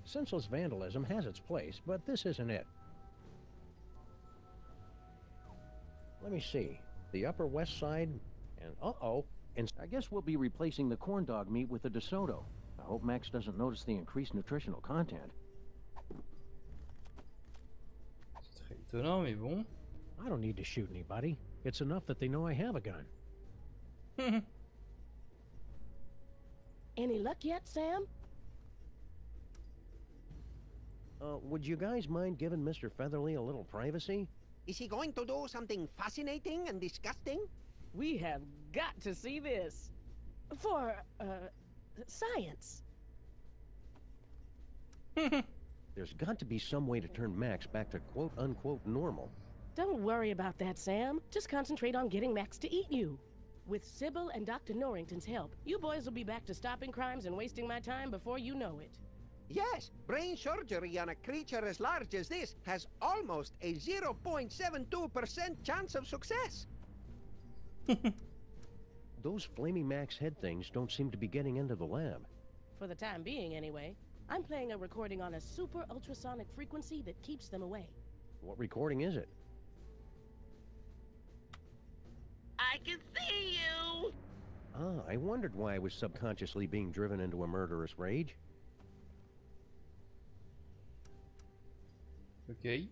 Senseless vandalism has its place, but this isn't it. Let me see. The Upper West Side, and and I guess we'll be replacing the corn dog meat with the DeSoto. I hope Max doesn't notice the increased nutritional content. C'est très étonnant, mais bon. I don't need to shoot anybody. It's enough that they know I have a gun. Any luck yet, Sam? Would you guys mind giving Mr. Featherly a little privacy? Is he going to do something fascinating and disgusting? We have got to see this. For, science. There's got to be some way to turn Max back to quote-unquote normal. Don't worry about that, Sam. Just concentrate on getting Max to eat you. With Sybil and Dr. Norrington's help, you boys will be back to stopping crimes and wasting my time before you know it. Yes, brain surgery on a creature as large as this has almost a 0.72% chance of success. Those Flaming Max head things don't seem to be getting into the lab. For the time being, anyway. I'm playing a recording on a super ultrasonic frequency that keeps them away. What recording is it? I can see you! Ah, I wondered why I was subconsciously being driven into a murderous rage. Ok.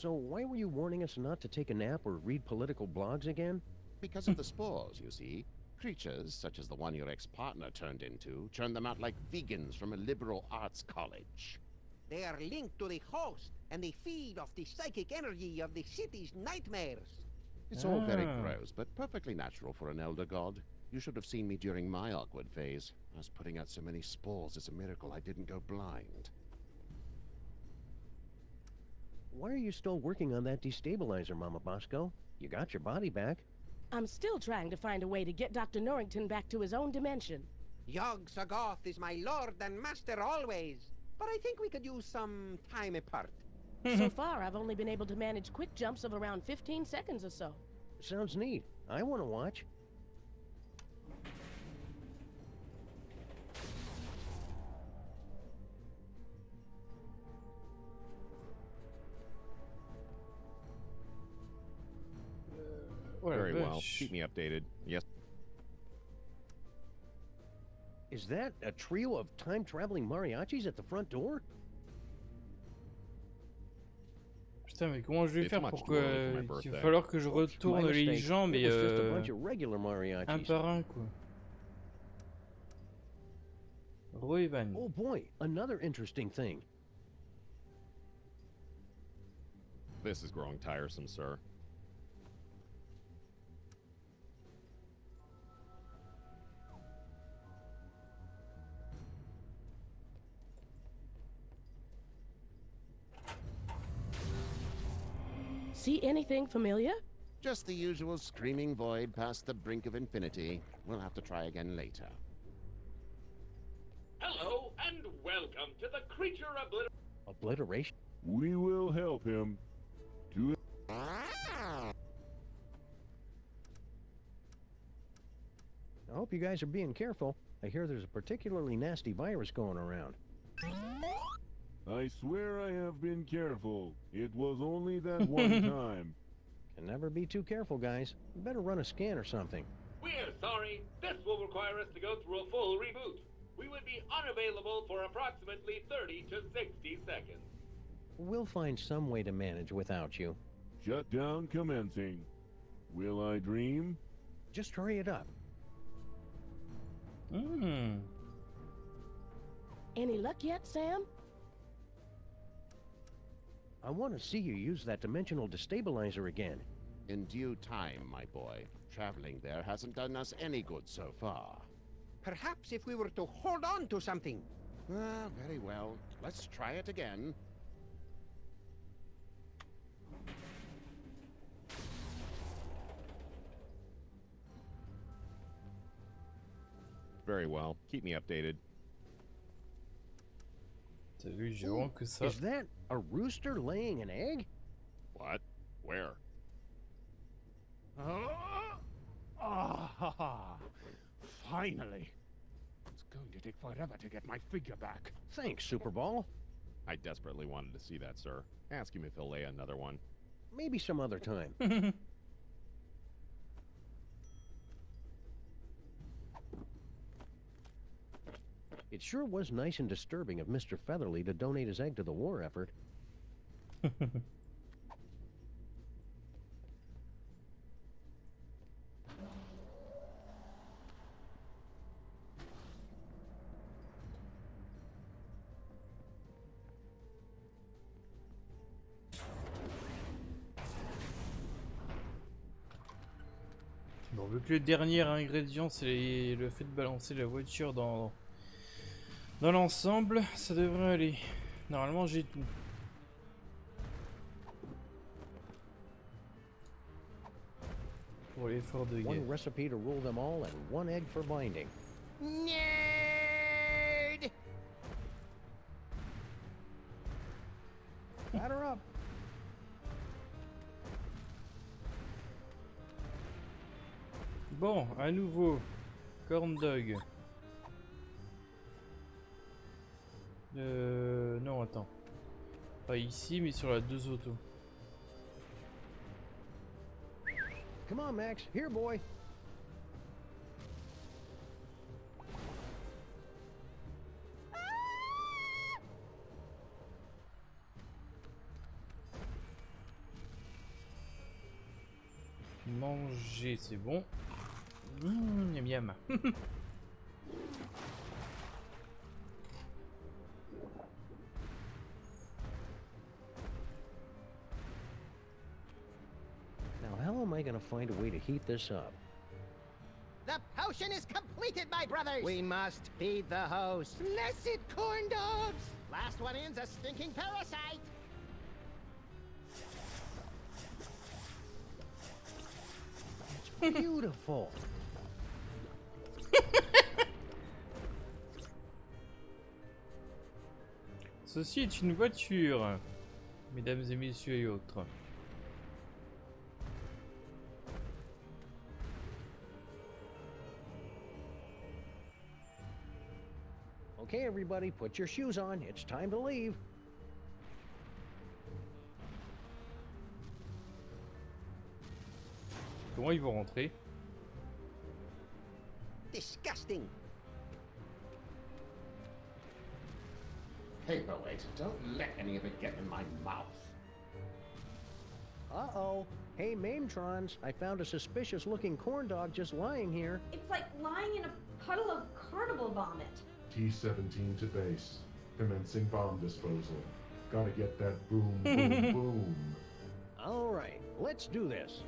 So why were you warning us not to take a nap or read political blogs again? Because of the spores, you see. Creatures, such as the one your ex-partner turned into, churn them out like vegans from a liberal arts college. They are linked to the host, and they feed off the psychic energy of the city's nightmares. It's all very gross, but perfectly natural for an elder god. You should have seen me during my awkward phase. I was putting out so many spores, it's a miracle I didn't go blind. Why are you still working on that destabilizer, Mama Bosco? You got your body back. I'm still trying to find a way to get Dr. Norrington back to his own dimension. Yog Sagoth is my lord and master always, but I think we could use some time apart. So far, I've only been able to manage quick jumps of around 15 seconds or so. Sounds neat. I want to watch. Very well. Keep me updated. Yes. Is that a trio of time-traveling mariachis at the front door? Putain, mais comment je vais faire pour que... Il va falloir que je retourne les gens, mais un par un, quoi. Roevan. Oh boy, another interesting thing. This is growing tiresome, sir. See anything familiar? Just the usual screaming void past the brink of infinity. We'll have to try again later. Hello, and welcome to the creature Obliteration? We will help him. To I hope you guys are being careful. I hear there's a particularly nasty virus going around. I swear I have been careful. It was only that one time. Can never be too careful, guys. You better run a scan or something. We're sorry. This will require us to go through a full reboot. We would be unavailable for approximately 30 to 60 seconds. We'll find some way to manage without you. Shutdown commencing. Will I dream? Just hurry it up. Any luck yet, Sam? I want to see you use that dimensional destabilizer again. In due time, my boy. Traveling there hasn't done us any good so far. Perhaps if we were to hold on to something. Ah, very well. Let's try it again. Very well. Keep me updated. T'as vu, j'ai vraiment que ça. Is that a rooster laying an egg? What? Where? Finally. It's going to take forever to get my figure back. Thanks, Superball. I desperately wanted to see that, sir. Ask him if he'll lay another one. Maybe some other time. It sure was nice and disturbing of Mr. Featherly to donate his egg to the war effort. Bon, vu que le dernier ingrédient c'est le fait de balancer la voiture dans l'ensemble, ça devrait aller. Normalement j'ai tout. Pour l'effort de guerre. One recipe to rule them all and one egg for binding. Nerd! Batter up. Bon, à nouveau, corn dog. Non, attends. Pas ici, mais sur la 2 autos. Come on, Max. Here, boy. Manger, c'est bon. Miam miam. Now, how am I going to find a way to heat this up? The potion is completed, my brothers! We must feed the host. Blessed corn dogs! Last one in's a stinking parasite! Beautiful. Ceci est une voiture, mesdames et messieurs et autres. Okay, everybody, put your shoes on. It's time to leave. Comment ils vont rentrer? Disgusting! Paperweight, don't let any of it get in my mouth. Uh-oh. Hey, Mametrons, I found a suspicious-looking corn dog just lying here. It's like lying in a puddle of carnival vomit. T-17 to base. Commencing bomb disposal. Gotta get that boom, boom, boom. All right, let's do this.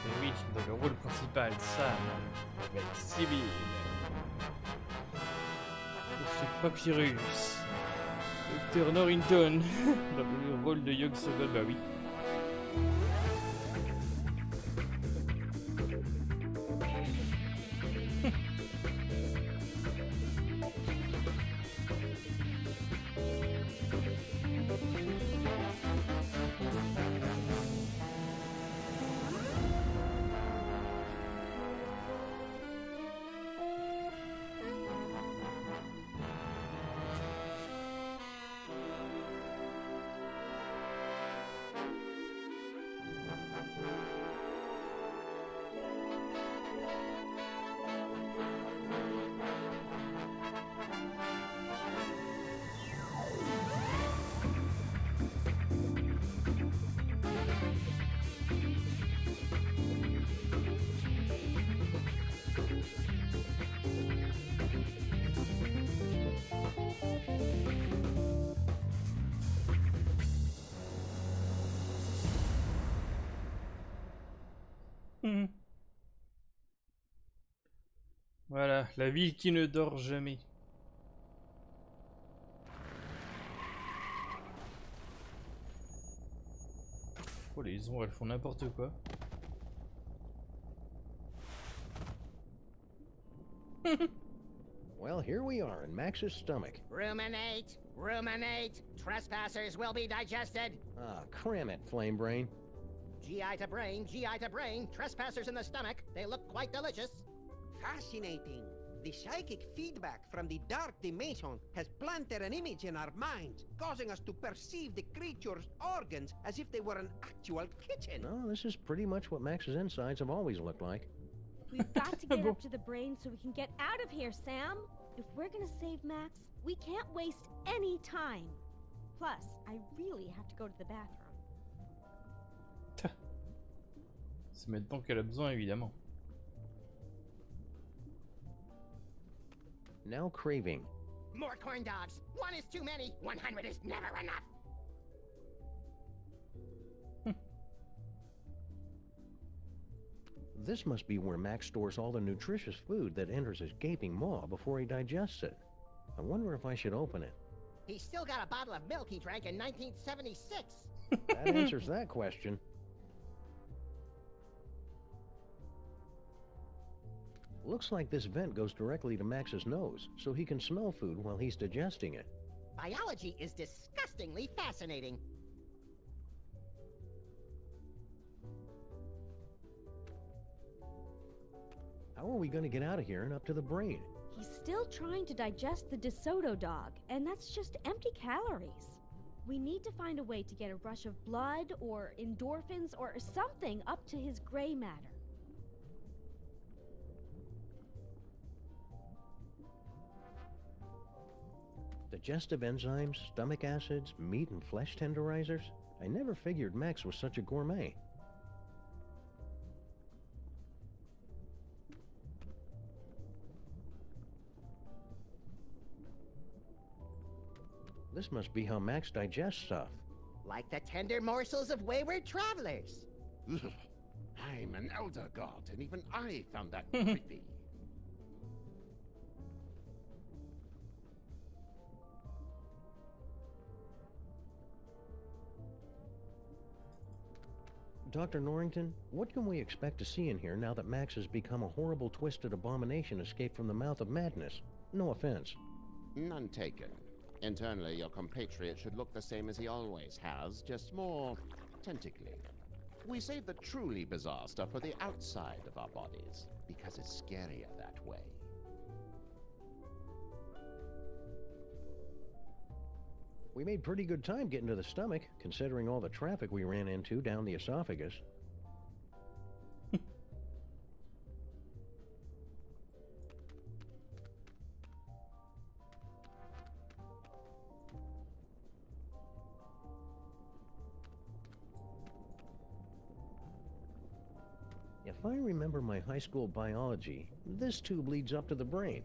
Mais oui, dans le rôle principal, Sam, avec civil. Monsieur Papyrus. Dr Norrington, dans le rôle de Young Sobel, bah oui. Voilà, la ville qui ne dort jamais. Oh, les ombres, elles font n'importe quoi. Well, here we are in Max's stomach. Ruminate! Ruminate! Trespassers will be digested! Ah, cram it, Flame Brain. GI to brain, trespassers in the stomach. They look quite delicious. Fascinating. The psychic feedback from the dark dimension has planted an image in our minds, causing us to perceive the creature's organs as if they were an actual kitchen. No, this is pretty much what Max's insides have always looked like. We've got to get up to the brain so we can get out of here, Sam. If we're gonna save Max, we can't waste any time. Plus, I really have to go to the bathroom. C'est maintenant qu'elle a besoin, évidemment. Now craving. More corn dogs. One is too many. 100 is never enough. This must be where Max stores all the nutritious food that enters his gaping maw before he digests it. I wonder if I should open it. He's still got a bottle of milk he drank in 1976. That answers that question. Looks like this vent goes directly to Max's nose, so he can smell food while he's digesting it. Biology is disgustingly fascinating. How are we going to get out of here and up to the brain? He's still trying to digest the DeSoto dog, and that's just empty calories. We need to find a way to get a rush of blood or endorphins or something up to his gray matter. Digestive enzymes, stomach acids, meat and flesh tenderizers? I never figured Max was such a gourmet. This must be how Max digests stuff. Like the tender morsels of wayward travelers. I'm an elder god, and even I found that creepy. Dr. Norrington, what can we expect to see in here now that Max has become a horrible, twisted abomination escaped from the mouth of madness? No offense. None taken. Internally, your compatriot should look the same as he always has, just more tentacly. We save the truly bizarre stuff for the outside of our bodies, because it's scarier that way. We made pretty good time getting to the stomach, considering all the traffic we ran into down the esophagus. If I remember my high school biology, this tube leads up to the brain.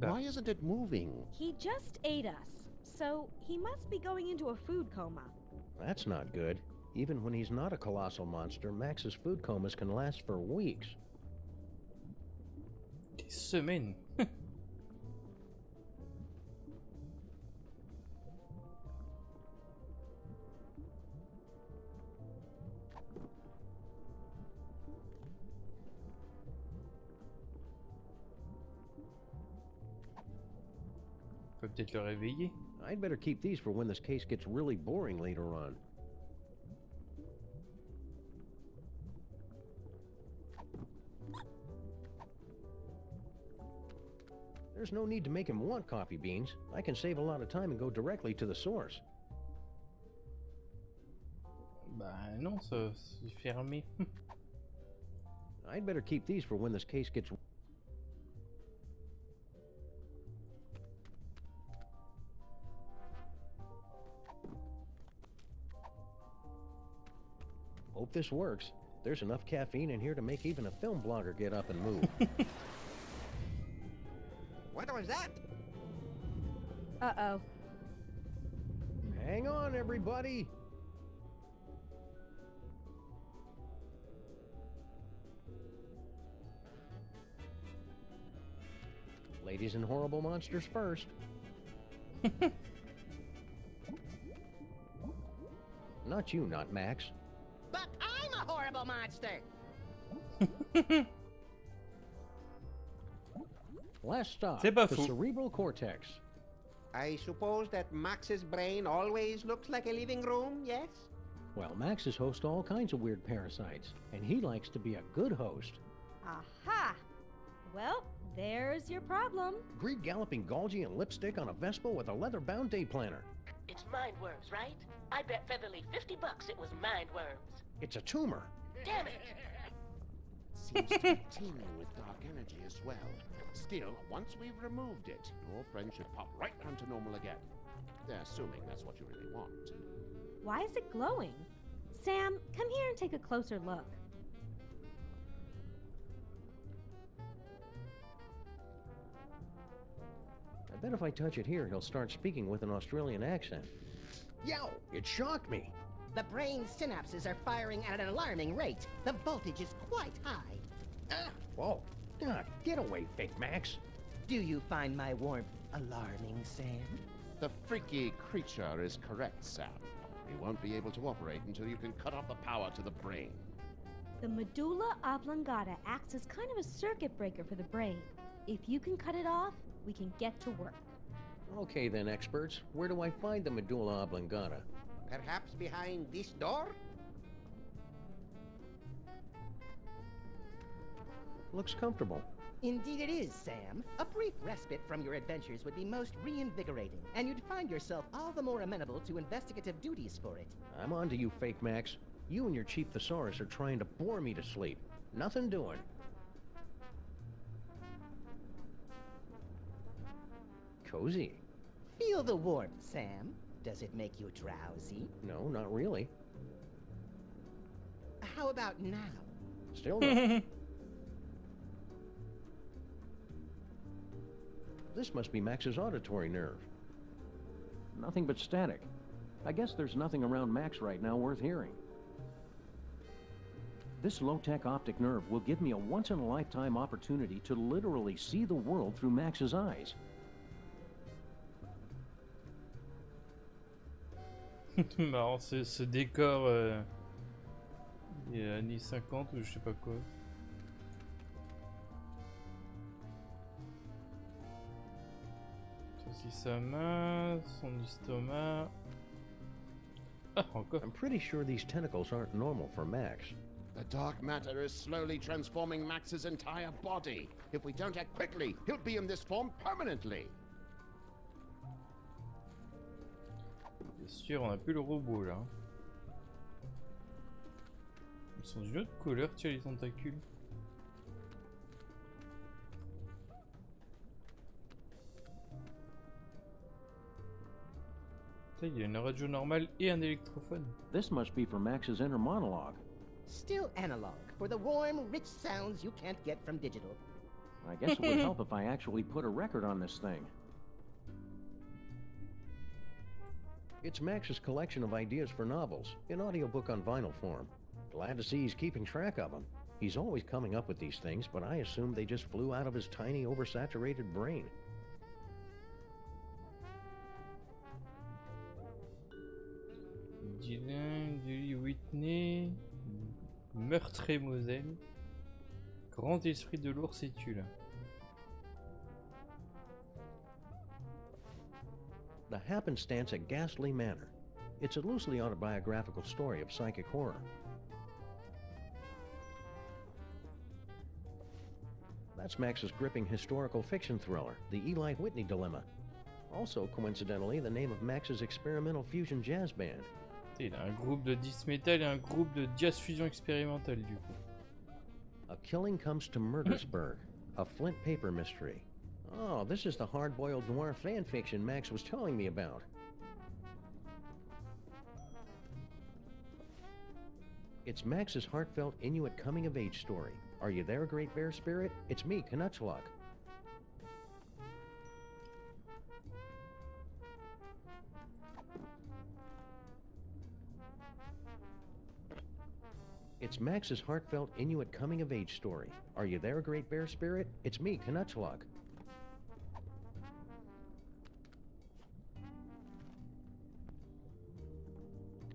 Why isn't it moving? He just ate us, so he must be going into a food coma. That's not good. Even when he's not a colossal monster, Max's food comas can last for weeks. Des semaines. Peut peut-être le réveiller. I'd better keep these for when this case gets really boring later on. There's no need to make him want coffee beans. I can save a lot of time and go directly to the source. Bah non, c'est fermé. I'd better keep these for when this case gets... Hope this works. There's enough caffeine in here to make even a film blogger get up and move. What was that? Uh-oh. Hang on, everybody! Ladies and horrible monsters first. Not you, not Max. But I'm a horrible monster! Last stop, C'est pas the fou. cerebral cortex. I suppose that Max's brain always looks like a living room, yes? Well, Max is host to all kinds of weird parasites, and he likes to be a good host. Aha! Well, there's your problem. Greed galloping Golgi lipstick on a Vespa with a leather-bound day planner. It's mind worms, right? I bet Featherly $50 it was mind worms. It's a tumor. Damn it! Seems to be teeming with dark energy as well. Still, once we've removed it, your friend should pop right down to normal again. Assuming that's what you really want. Why is it glowing? Sam, come here and take a closer look. I bet if I touch it here, he'll start speaking with an Australian accent. Yow! It shocked me! The brain's synapses are firing at an alarming rate. The voltage is quite high. Whoa! Ah, get away, fake Max! Do you find my warmth alarming, Sam? The freaky creature is correct, Sam. We won't be able to operate until you can cut off the power to the brain. The medulla oblongata acts as kind of a circuit breaker for the brain. If you can cut it off, we can get to work. Okay then, experts. Where do I find the medulla oblongata? Perhaps behind this door? Looks comfortable. Indeed it is, Sam. A brief respite from your adventures would be most reinvigorating, and you'd find yourself all the more amenable to investigative duties for it. I'm on to you, fake Max. You and your cheap thesaurus are trying to bore me to sleep. Nothing doing. Cozy. Feel Feel the warmth, Sam. Does it make you drowsy? No, not really. How about now? Still no. This must be Max's auditory nerve. Nothing but static. I guess there's nothing around Max right now worth hearing. This low-tech optic nerve will give me a once-in-a-lifetime opportunity to literally see the world through Max's eyes. Marrant, ce décor des années 50 ou je sais pas quoi. Ça c'est sa main, son estomac. Ah, encore. I'm pretty sure these tentacles aren't normal for Max. The dark matter is slowly transforming Max's entire body. If we don't act quickly, he'll be in this form permanently. Bien sûr, on a plus le robot là. Ils sont d'une autre couleur, tiens, les tentacules. Ça, il y a une radio normale et un électrophone. This must be for Max's inner monologue. Still analog, for the warm, rich sounds you can't get from digital. I guess it would help if I actually put a record on this thing. It's Max's collection of ideas for novels, in audiobook on vinyl form. Glad to see he's keeping track of them. He's always coming up with these things, but I assume they just flew out of his tiny, oversaturated brain. Dylan, Julie Whitney, Meurtre et Moselle, Grand esprit de l'ours et tu là. The Happenstance at Ghastly Manor. It's a loosely autobiographical story of psychic horror. That's Max's gripping historical fiction thriller, The Eli Whitney Dilemma. Also, coincidentally, the name of Max's experimental fusion jazz band. Il a un groupe de disc metal et un groupe de jazz fusion expérimental du coup. A Killing Comes to Murdersburg, a Flint paper mystery. Oh, this is the hard-boiled noir fan fiction Max was telling me about. It's Max's heartfelt Inuit coming-of-age story. Are you there, Great Bear Spirit? It's me, Canuchlok. It's Max's heartfelt Inuit coming-of-age story. Are you there, Great Bear Spirit? It's me, Canuchlok.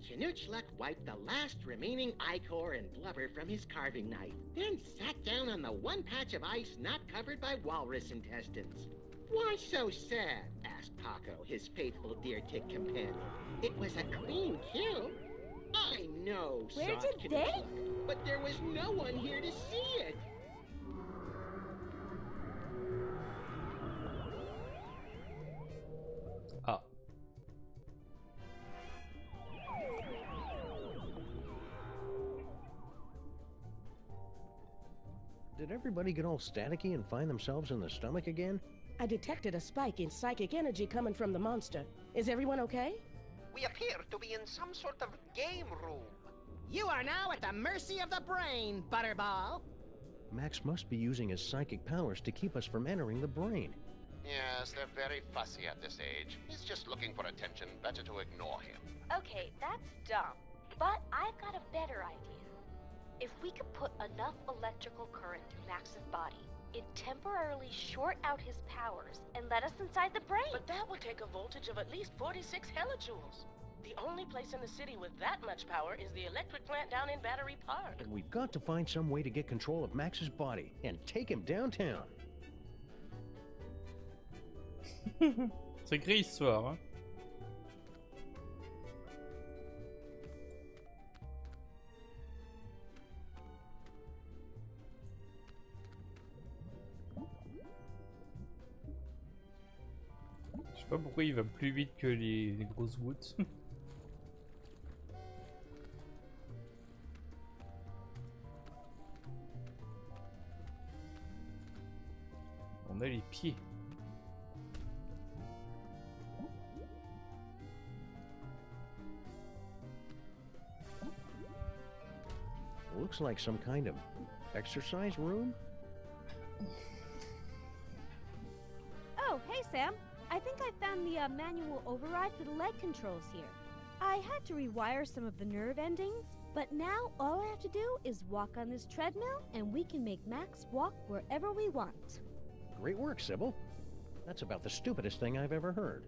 Canuchlok wiped the last remaining ichor and blubber from his carving knife, then sat down on the one patch of ice not covered by walrus intestines. Why so sad? Asked Paco, his faithful deer-tick companion. It was a clean kill. I know, Where soft did they? Canuchlok, but there was no one here to see it. Ah. Did everybody get all staticky and find themselves in the stomach again? I detected a spike in psychic energy coming from the monster. Is everyone okay? We appear to be in some sort of game room. You are now at the mercy of the brain, Butterball. Max must be using his psychic powers to keep us from entering the brain. Yes, they're very fussy at this age. He's just looking for attention. Better to ignore him. Okay, that's dumb. But I've got a better idea. If we could put enough electrical current through Max's body, it'd temporarily short out his powers and let us inside the brain. But that would take a voltage of at least 46 hellijoules. The only place in the city with that much power is the electric plant down in Battery Park. And we've got to find some way to get control of Max's body and take him downtown. Sacrée histoire, hein. Je sais pas pourquoi il va plus vite que les grosses gouttes. On a les pieds. looks like some kind of exercise room. Oh, hey Sam. I think I found the manual override for the leg controls here. I had to rewire some of the nerve endings, but now all I have to do is walk on this treadmill and we can make Max walk wherever we want. Great work, Sybil. That's about the stupidest thing I've ever heard.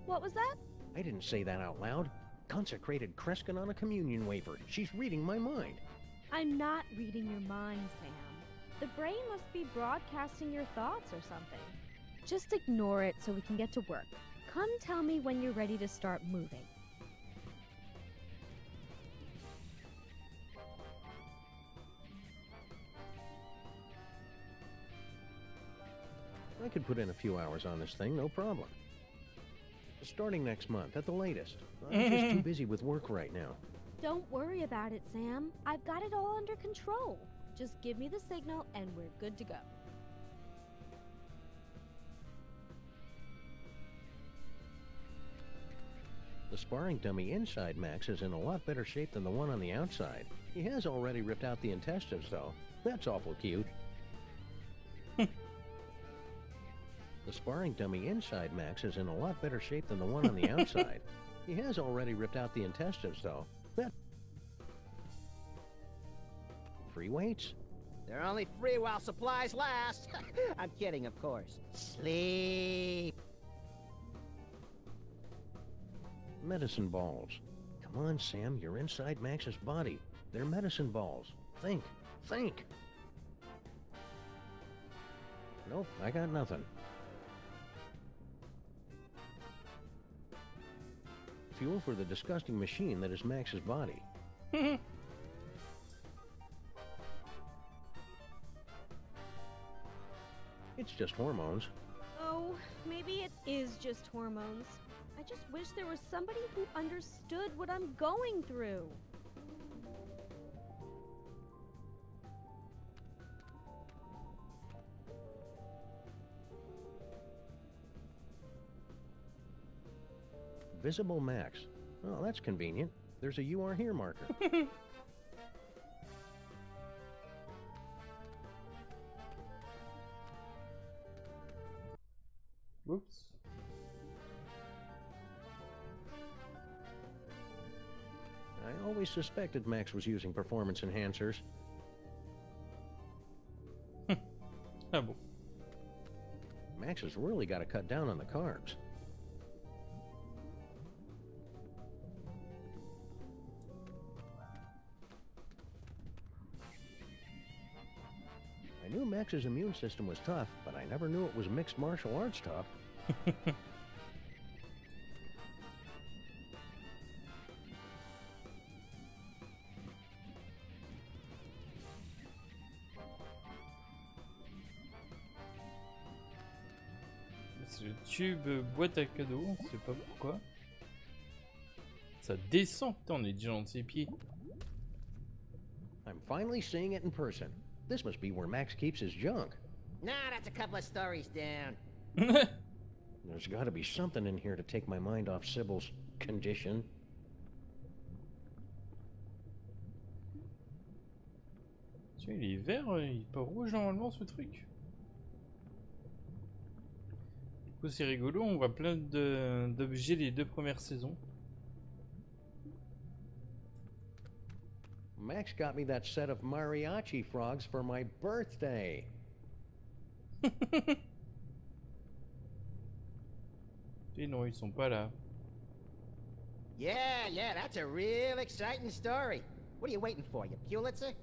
What was that? I didn't say that out loud. Consecrated Kreskin on a communion wafer. She's reading my mind. I'm not reading your mind, Sam. The brain must be broadcasting your thoughts or something. Just ignore it so we can get to work. Come tell me when you're ready to start moving. I could put in a few hours on this thing, no problem. Starting next month, at the latest. I'm just too busy with work right now. Don't worry about it, Sam. I've got it all under control. Just give me the signal and we're good to go. The sparring dummy inside Max is in a lot better shape than the one on the outside. He has already ripped out the intestines, though. That's awful cute. The sparring dummy inside Max is in a lot better shape than the one on the outside. He has already ripped out the intestines, though. That... Free weights? They're only free while supplies last. I'm kidding, of course. Sleep. Medicine balls. Come on, Sam, you're inside Max's body. They're medicine balls. Think. Think. Nope, I got nothing. Fuel for the disgusting machine that is Max's body. It's just hormones. Oh, maybe it is just hormones. I just wish there was somebody who understood what I'm going through. Visible Max. Oh, that's convenient. There's a "You Are Here" marker. Whoops. I always suspected Max was using performance enhancers. Ah bon. Max has really got to cut down on the carbs. I knew Max's immune system was tough, but I never knew it was mixed martial arts tough. C'est le tube boîte à cadeaux, on sait pas pourquoi. Ça descend, putain, on est déjà dans ses pieds. I'm finally seeing it in person. This must be where Max keeps his junk. Nah, that's a couple of stories down. There's got to be something in here to take my mind off Sybil's condition. Tu vois, il est vert, il est pas rouge normalement ce truc. Du coup c'est rigolo, on voit plein d'objets des 2 premières saisons. Max got me that set of mariachi frogs for my birthday. Et non, ils sont pas là. Yeah, that's a real exciting story. What are you waiting for, you Pulitzer?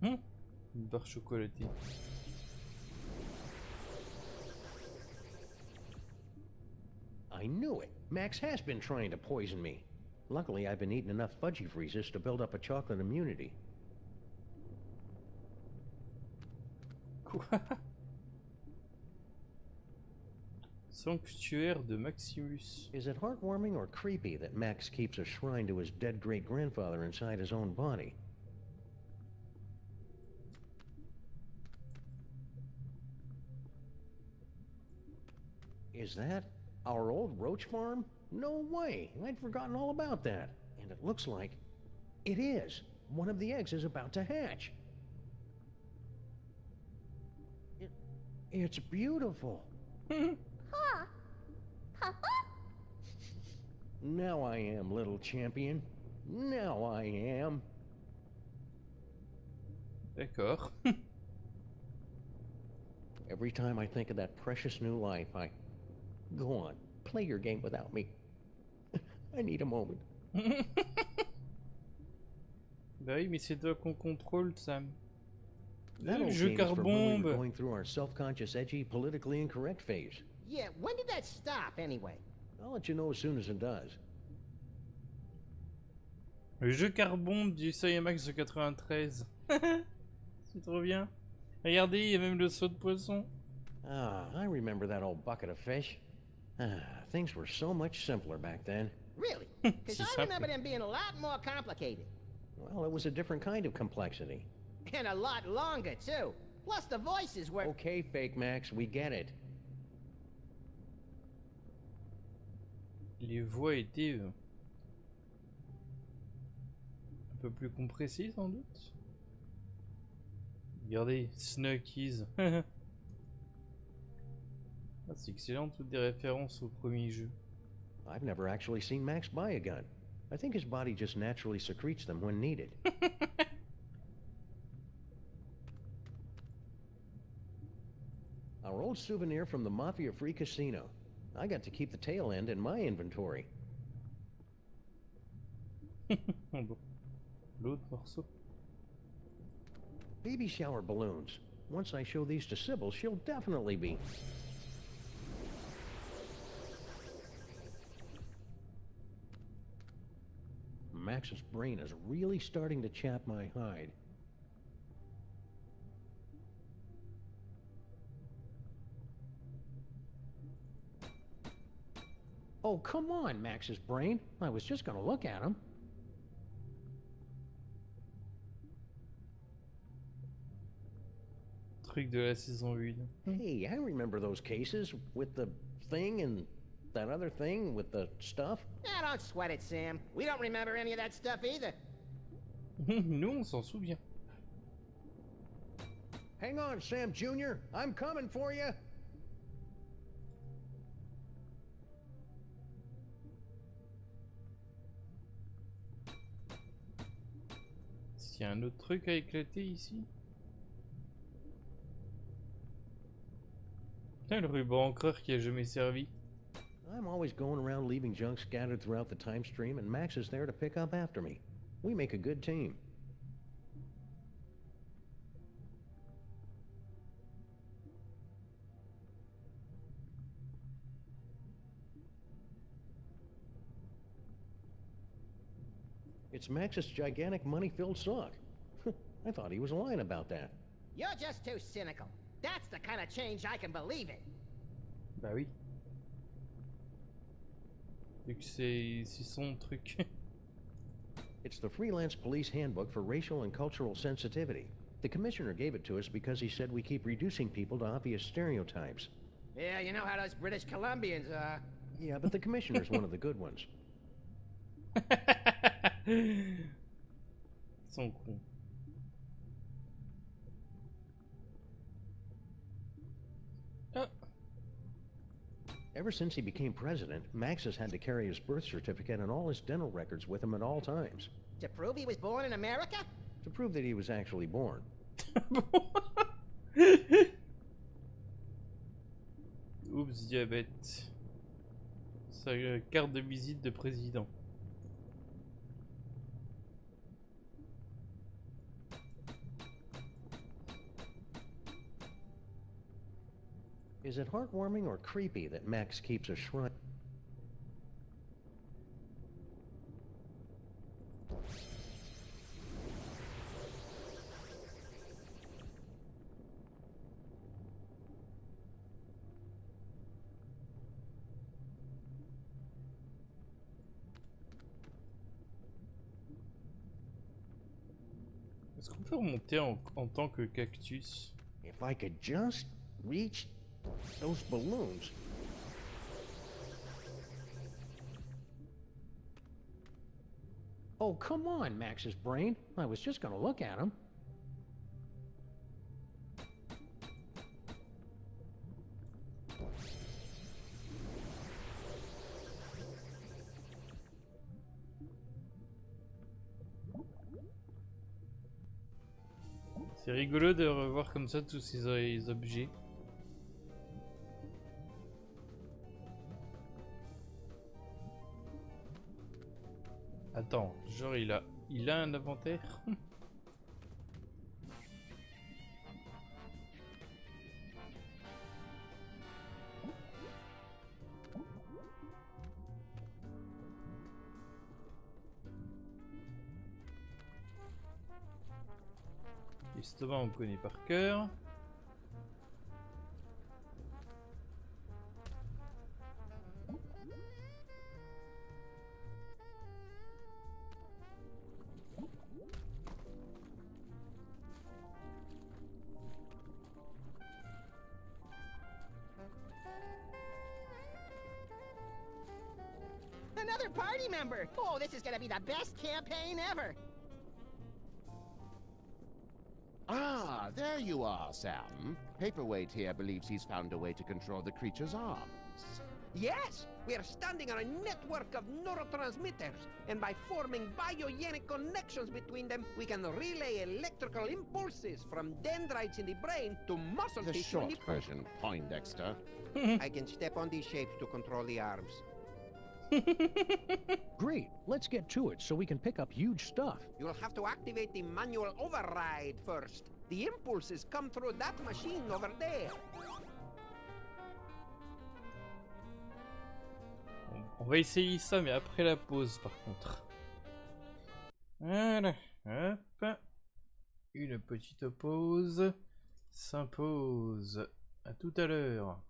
Une barre chocolatée. I knew it. Max has been trying to poison me. Luckily, I've been eating enough fudgy freezes to build up a chocolate immunity. Quoi? Sanctuaire de Maximus. Is it heartwarming or creepy that Max keeps a shrine to his dead great-grandfather inside his own body? Is that Our old roach farm? No way. I'd forgotten all about that. And it looks like it is. One of the eggs is about to hatch. It's beautiful. Huh? Now I am, little champion. Now I am. D'accord. Every time I think of that precious new life, I... Go on, play your game without me. I need a moment. Bah oui, mais c'est toi qu'on contrôle, Sam. That Le old jeu game is from when we carbombe. were going through our self-conscious, edgy, politically incorrect phase. Yeah, when did that stop, anyway? I'll let you know as soon as it does. Le jeu carbombe du seuil max de 93. C'est trop bien. Regardez, il y a même le saut de poisson. Ah, I remember that old bucket of fish. Ah, things were so much simpler back then. Really? Because I remember them being a lot more complicated. Well, it was a different kind of complexity. And a lot longer, too. Plus the voices were... Okay, Fake Max, we get it. Les voix étaient un peu plus compressées, sans doute. Regardez, Snuckies. Ah, c'est excellent, toutes des références au premier jeu. I've never actually seen Max buy a gun. I think his body just naturally secretes them when needed. Our old souvenir from the mafia-free casino. I got to keep the tail end in my inventory. Bon. L'autre morceau. Baby shower balloons. Once I show these to Sybil, she'll definitely be... Max's brain is really starting to chap my hide. Oh, come on, Max's brain. I was just gonna look at him. Truc de la saison 1. Hey, I remember those cases with the thing and that other thing with the stuff. Yeah, don't sweat it, Sam. We don't remember any of that stuff either. Nous, on s'en souvient. Hang on, Sam Jr. I'm coming for you. Est-ce qu'il y a un autre truc à éclater ici? Putain, le ruban encreur qui a jamais servi. I'm always going around leaving junk scattered throughout the time stream, and Max is there to pick up after me. We make a good team. It's Max's gigantic money-filled sock. I thought he was lying about that. You're just too cynical. That's the kind of change I can believe in. Bah oui. Vu que c'est son truc. It's the Freelance Police Handbook for Racial and Cultural Sensitivity. The commissioner gave it to us because he said we keep reducing people to obvious stereotypes. Yeah, you know how those British Columbians are. Yeah, but the commissioner's one of the good ones. Ils sont cons. Oh. Ever since he became president, Max has had to carry his birth certificate and all his dental records with him at all times. To prove he was born in America? To prove that he was actually born. Oups, diabète. Sa carte de visite de président. Is it heartwarming or creepy that Max keeps a shrine? Est-ce qu'on peut remonter en tant que cactus? If I could just reach those balloons. Oh, come on, Max's brain. I was just gonna look at him. C'est rigolo de revoir comme ça tous ces objets. Attends, genre il a un inventaire? L'estomac on connaît par cœur. Another party member! Oh, this is gonna be the best campaign ever! Ah, there you are, Sam. Paperweight here believes he's found a way to control the creature's arms. Yes! We are standing on a network of neurotransmitters, and by forming biogenic connections between them, we can relay electrical impulses from dendrites in the brain to muscle The tissue in short the foot. version, Poindexter. I can step on these shapes to control the arms. Great, let's get to it so we can pick up huge stuff. You'll have to activate the manual override first. The impulses come through that machine over there. On va essayer ça, mais après la pause par contre. Voilà, hop. Une petite pause s'impose. À tout à l'heure.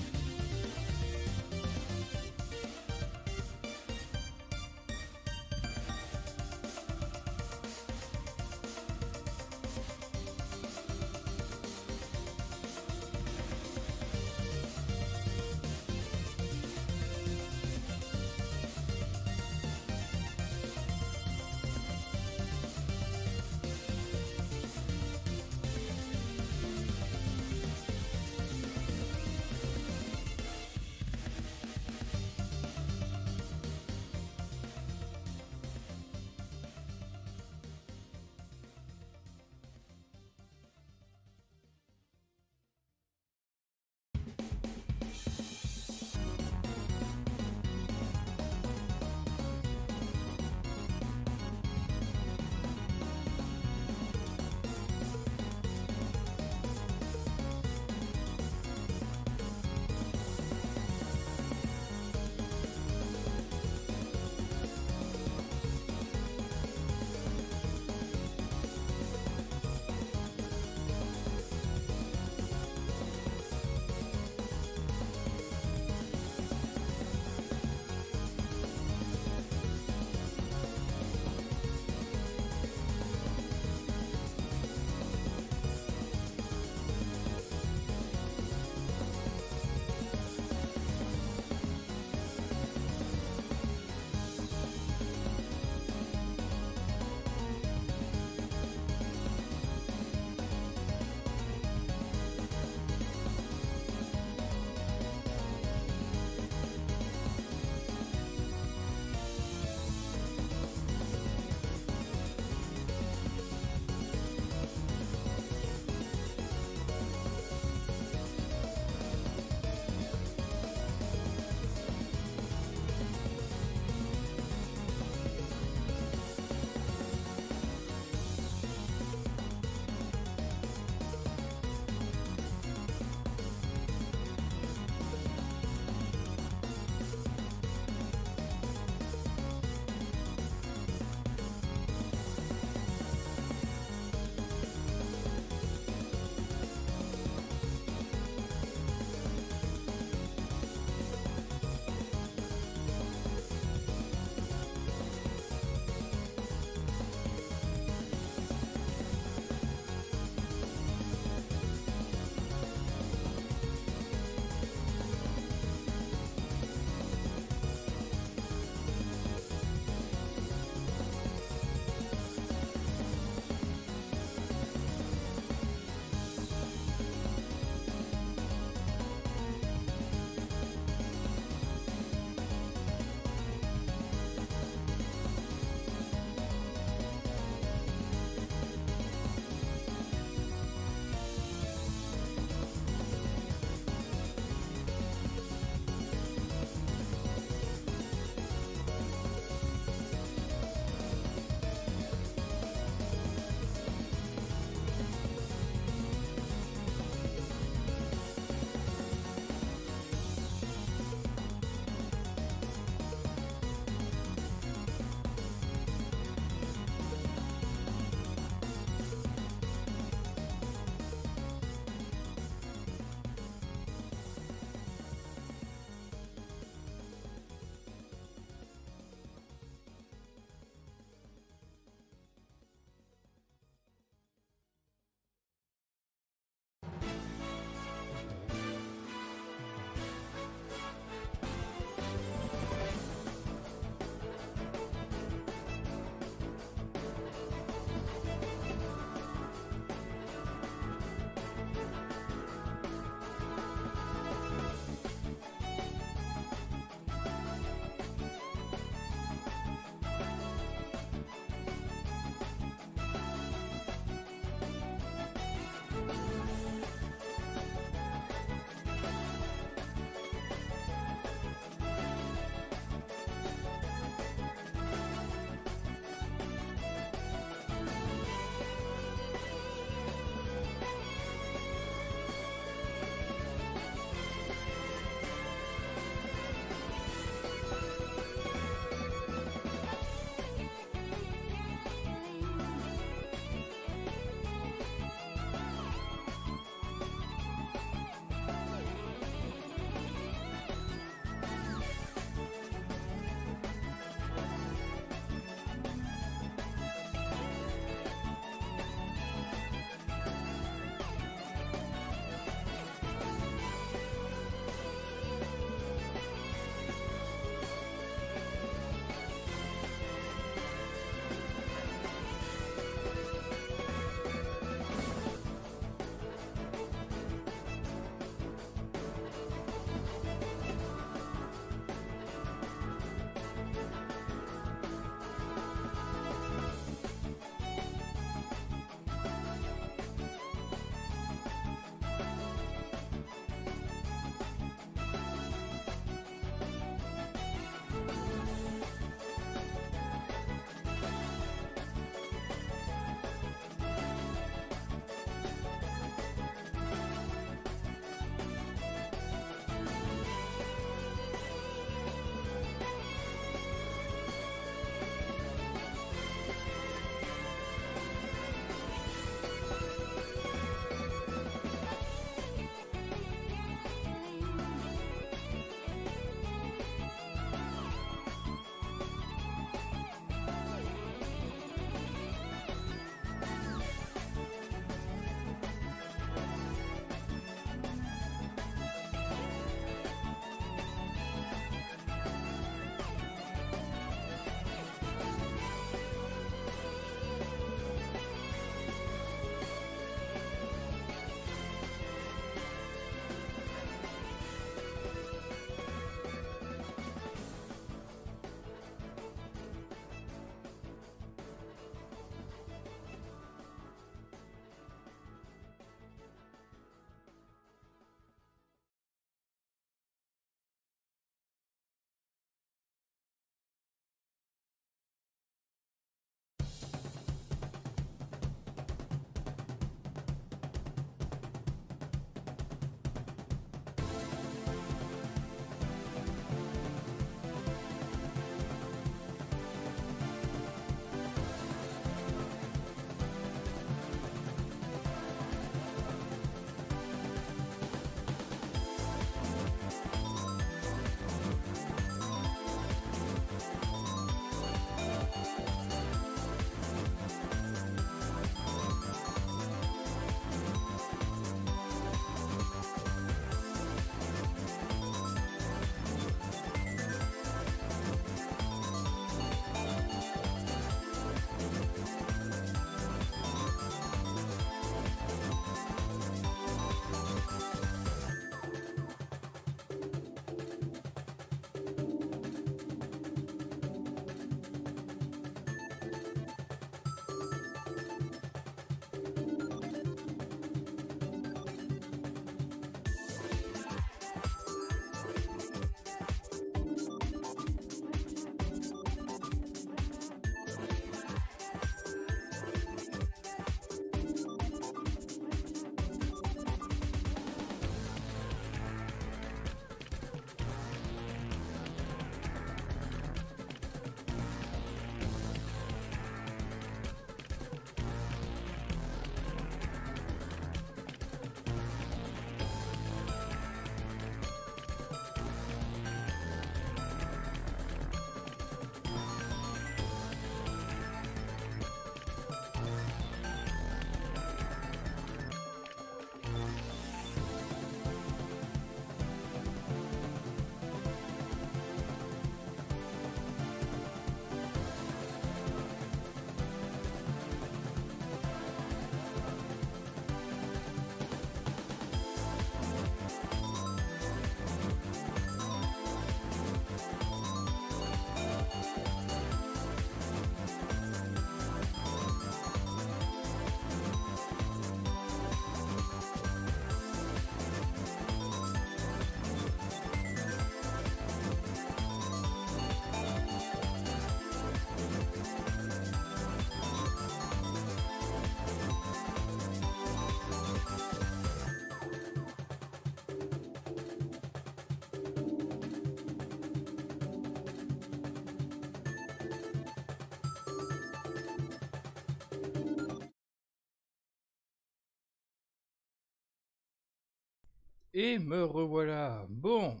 Et me revoilà. Bon,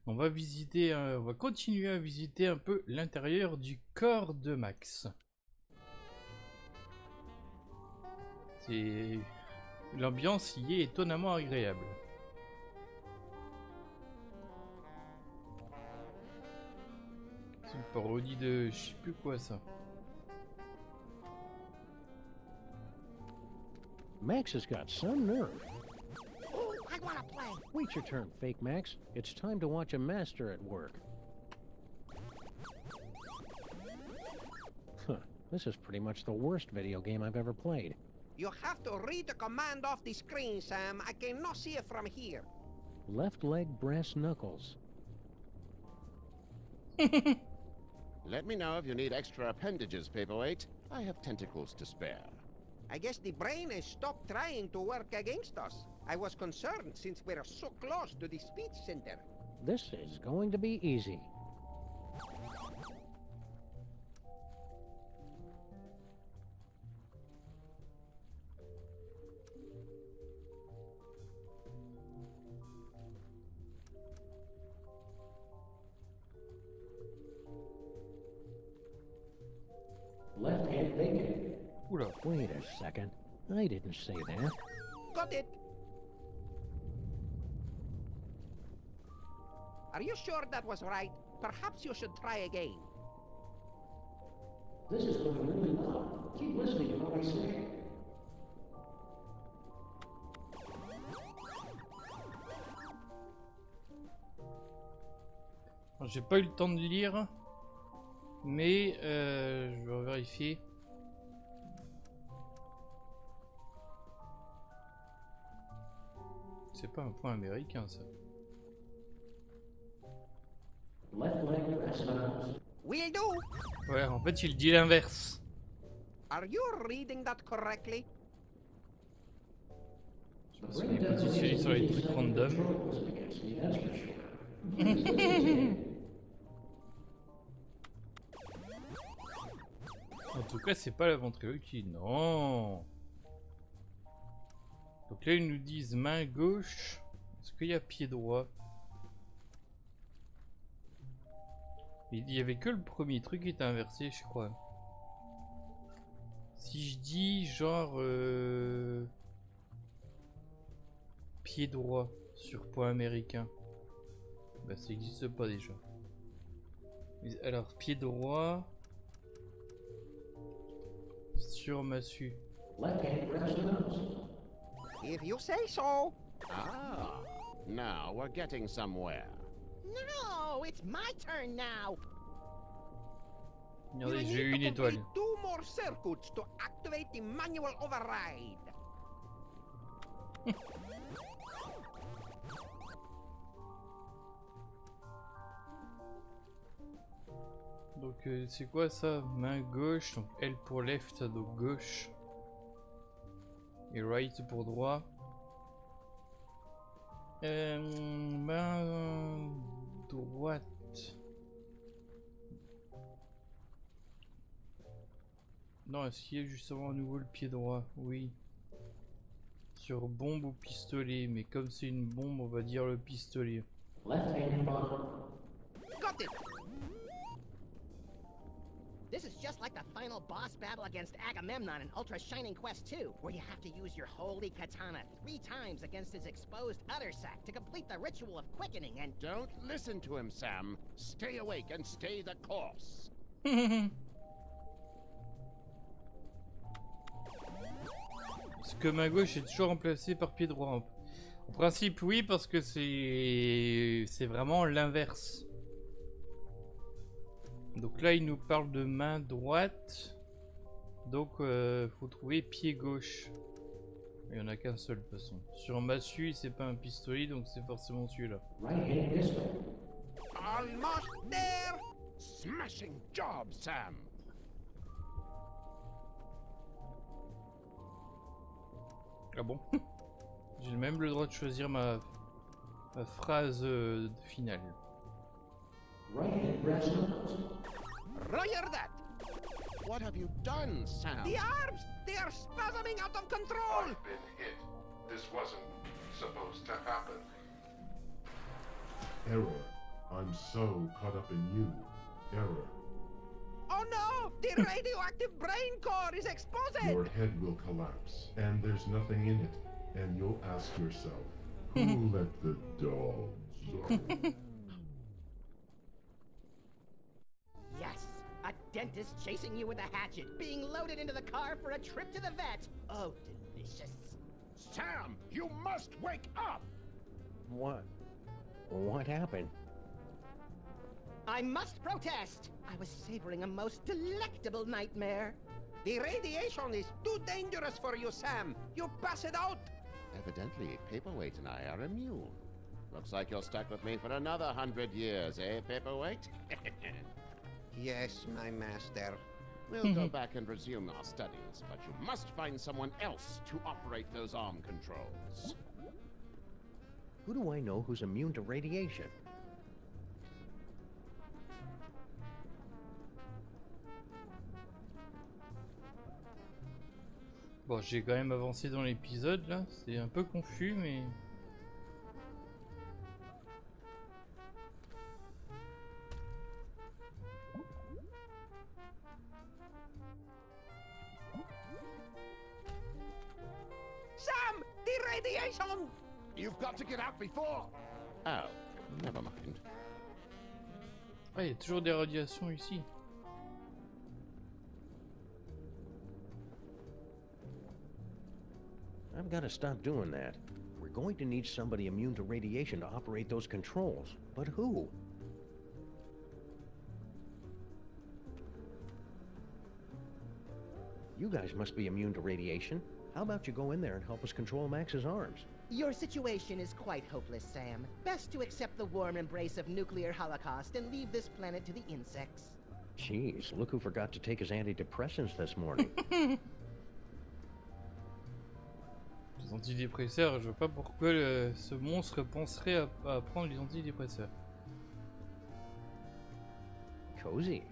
on va visiter, on va continuer à visiter un peu l'intérieur du corps de Max. L'ambiance y est étonnamment agréable. C'est une parodie de je sais plus quoi ça. Max has got some nerve. Oh, I wanna play. Wait your turn, fake Max. It's time to watch a master at work. Huh, this is pretty much the worst video game I've ever played. You have to read the command off the screen, Sam. I cannot see it from here. Left leg brass knuckles. Let me know if you need extra appendages, Paperweight. I have tentacles to spare. I guess the brain has stopped trying to work against us. I was concerned since we're so close to the speech center. This is going to be easy. Left hand vacant. Oula. Wait a second. I didn't say that. Got it. Are you sure that was right? Perhaps you should try again. This is going really well. Keep listening to what I say. J'ai pas eu le temps de lire, mais je vais vérifier. C'est pas un point américain ça. Will do. Ouais, en fait il dit l'inverse. Are you reading that correctly? Je pense qu'il est positionné sur les trucs random. En tout cas, c'est pas la ventriloquie, non. Donc là, ils nous disent main gauche. Est-ce qu'il y a pied droit? Il y avait que le premier truc qui était inversé, je crois. Si je dis genre pied droit sur point américain, bah ça n'existe pas déjà. Alors pied droit sur massue. If you say so. Ah, now we're getting somewhere. No, it's my turn now. Regardez, j'ai eu une étoile. Two more circuits to activate the manual override. Donc c'est quoi ça? Main gauche, donc L pour left, donc gauche. Et right pour droit. Main droite. Non, est-ce qu'il y a justement à nouveau le pied droit? Oui. Sur bombe ou pistolet, mais comme c'est une bombe, on va dire le pistolet. Got it. This is just like the final boss battle against Agamemnon in Ultra Shining Quest 2, where you have to use your holy katana 3 times against his exposed udder sac to complete the ritual of quickening and... Don't listen to him, Sam. Stay awake and stay the course. Parce que main gauche est toujours remplacée par pied droit. En principe, oui, parce que c'est vraiment l'inverse. Donc là, il nous parle de main droite. Donc, faut trouver pied gauche. Il n'y en a qu'un seul, de toute façon. Sur massue, c'est pas un pistolet, donc c'est forcément celui-là. Almost there. Smashing job, Sam. Ah bon? J'ai même le droit de choisir ma phrase finale. Roger that. What have you done, Sam? The arms, they are spasming out of control. I've been hit. This wasn't supposed to happen. Error. I'm so caught up in you. Error. Oh no! The radioactive brain core is exposed! Your head will collapse, and there's nothing in it. And you'll ask yourself, who let the dogs out? Yes! A dentist chasing you with a hatchet, being loaded into the car for a trip to the vet! Oh, delicious. Sam, you must wake up! What? What happened? I must protest! I was savoring a most delectable nightmare. The radiation is too dangerous for you, Sam. You pass it out. Evidently, Paperweight and I are immune. Looks like you're stuck with me for another 100 years, eh, Paperweight? Yes, my master. We'll go back and resume our studies, but you must find someone else to operate those arm controls. Who do I know who's immune to radiation? Bon, j'ai quand même avancé dans l'épisode là, c'est un peu confus mais... Sam! The radiation! You've got to get out before... Oh, never mind. Ah, il y a toujours des radiations ici. I've got to stop doing that. We're going to need somebody immune to radiation to operate those controls. But who? You guys must be immune to radiation. How about you go in there and help us control Max's arms? Your situation is quite hopeless, Sam. Best to accept the warm embrace of nuclear holocaust and leave this planet to the insects. Jeez, look who forgot to take his antidepressants this morning. Les antidépresseurs, je vois pas pourquoi ce monstre penserait à prendre les antidépresseurs. Cozy.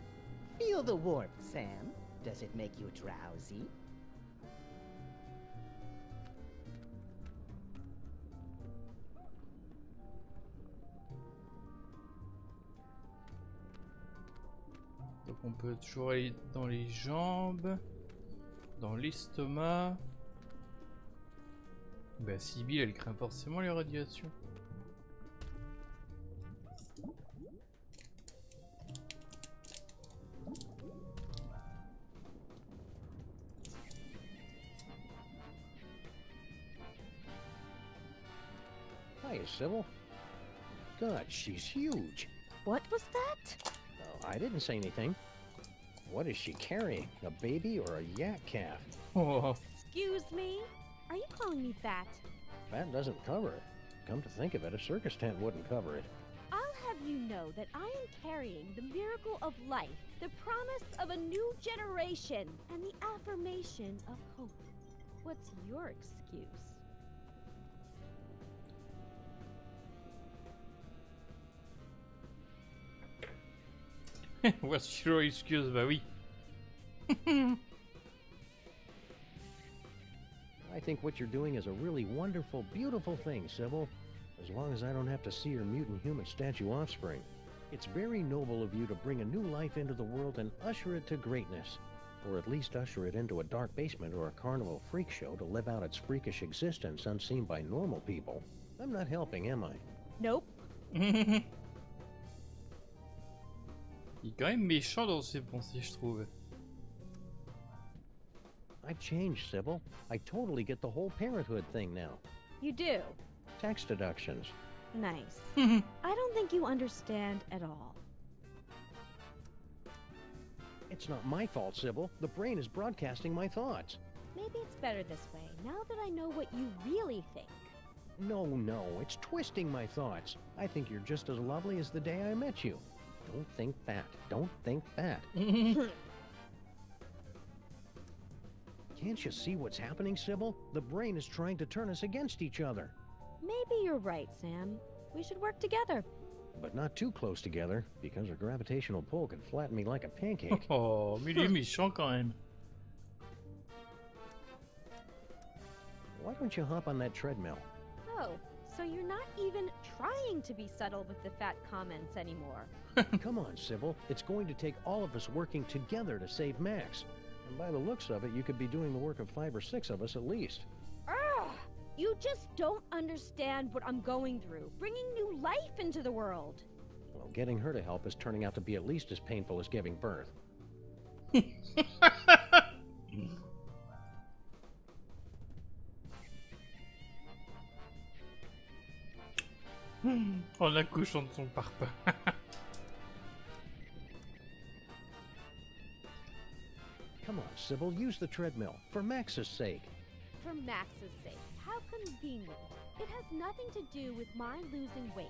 Feel the warmth, Sam. Does it make you drowsy? Donc on peut toujours aller dans les jambes, dans l'estomac. Bah Sibyl elle craint forcément les radiations. Hiya, Sybil. God, she's huge. What was that? Oh, I didn't say anything. What is she carrying? A baby or a yak calf? Oh. Excuse me? Are you calling me fat? Fat doesn't cover it. Come to think of it, a circus tent wouldn't cover it. I'll have you know that I am carrying the miracle of life, the promise of a new generation, and the affirmation of hope. What's your excuse? What's your excuse? Bah oui. I think what you're doing is a really wonderful, beautiful thing, Sybil. As long as I don't have to see your mutant human statue offspring. It's very noble of you to bring a new life into the world and usher it to greatness. Or at least usher it into a dark basement or a carnival freak show to live out its freakish existence unseen by normal people. I'm not helping, am I? Nope. Il est quand même méchant dans ses pensées, je trouve. I've changed, Sybil. I totally get the whole parenthood thing now. You do? Tax deductions. Nice. I don't think you understand at all. It's not my fault, Sybil. The brain is broadcasting my thoughts. Maybe it's better this way, now that I know what you really think. No, it's twisting my thoughts. I think you're just as lovely as the day I met you. Don't think fat. Don't think fat. Can't you see what's happening, Sybil? The brain is trying to turn us against each other. Maybe you're right, Sam. We should work together. But not too close together, because her gravitational pull could flatten me like a pancake. Oh, mais il est méchant quand même. Why don't you hop on that treadmill? Oh, so you're not even trying to be subtle with the fat comments anymore. Come on, Sybil. It's going to take all of us working together to save Max. And by the looks of it, you could be doing the work of 5 or 6 of us at least. Ugh! You just don't understand what I'm going through, bringing new life into the world. Well, getting her to help is turning out to be at least as painful as giving birth. En accouchant de son parpaing. Come on, Sybil, use the treadmill, for Max's sake. For Max's sake, how convenient. It has nothing to do with my losing weight.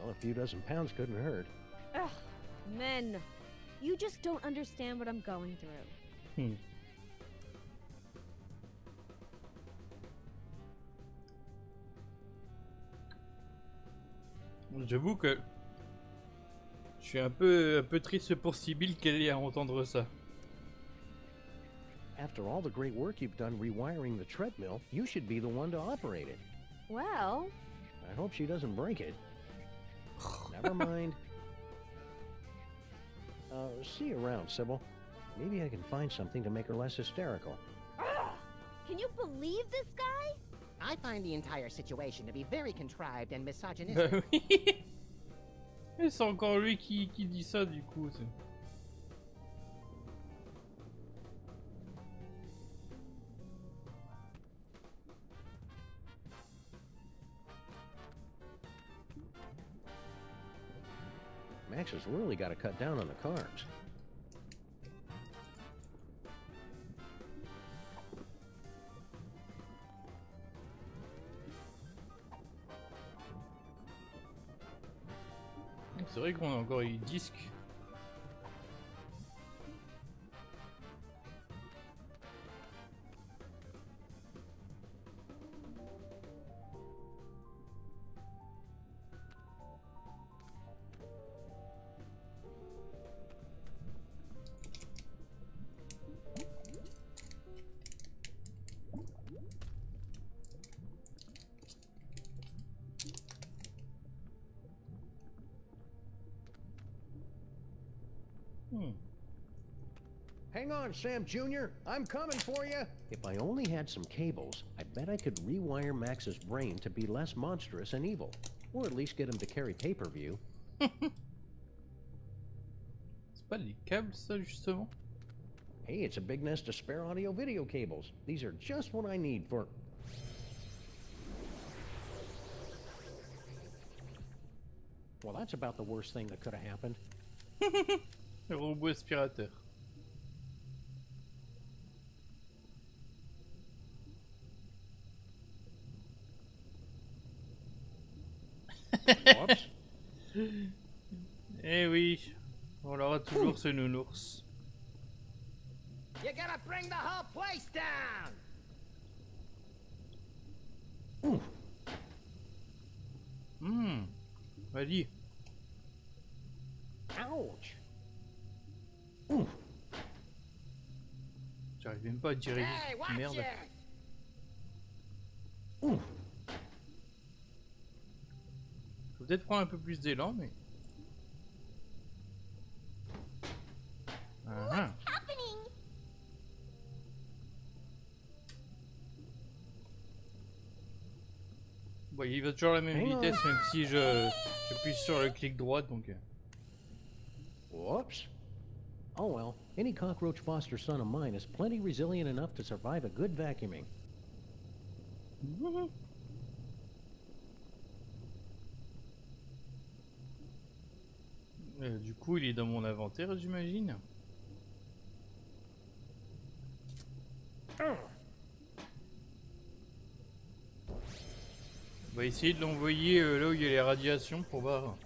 Well, a few dozen pounds couldn't hurt. Ugh, men. You just don't understand what I'm going through. J'avoue que je suis un peu triste pour Sibyl qu'elle ait à entendre ça. After all the great work you've done rewiring the treadmill, you should be the one to operate it. Well... I hope she doesn't break it. Never mind. See you around, Sybil. Maybe I can find something to make her less hysterical. Ugh! Can you believe this guy? I find the entire situation to be very contrived and misogynistic. Bah oui. Et c'est encore lui qui dit ça du coup. Max has really got to cut down on the carbs. C'est vrai qu'on a encore eu disque. Hang on, Sam Jr. I'm coming for you. If I only had some cables, I bet I could rewire Max's brain to be less monstrous and evil. Or at least get him to carry pay-per-view. C'est pas les câbles ça justement? Hey, it's a big nest of spare audio-video cables. These are just what I need for... Well, that's about the worst thing that could have happened. Le robot aspirateur. Whoops. Eh oui, on aura toujours ce nounours. You gotta bring the whole place down! Vas-y. Ouch. J'arrive même pas à dire Hey, merde. Faut peut-être prendre un peu plus d'élan, mais... Bon, il va toujours à la même vitesse, même si j'appuie sur le clic droit, donc... Whoops. Oh well, any cockroach foster son of mine is plenty resilient enough to survive a good vacuuming. Du coup, il est dans mon inventaire, j'imagine. On va essayer de l'envoyer là où il y a les radiations pour voir.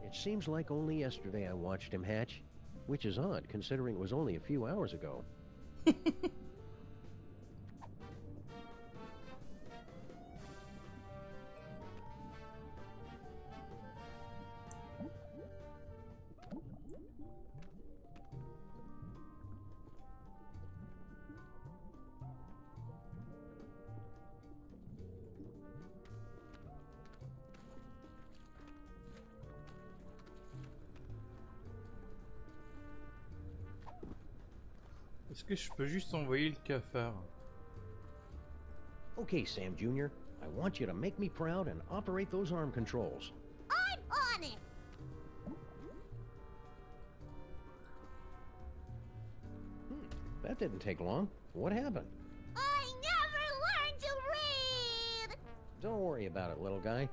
It seems like only yesterday I watched him hatch, which is odd considering it was only a few hours ago. Est-ce que je peux juste envoyer le cafard? Okay, Sam Jr., I want you to make me proud and operate those arm controls. I'm on it! That didn't take long. What happened? I never learned to read! Don't worry about it, little guy.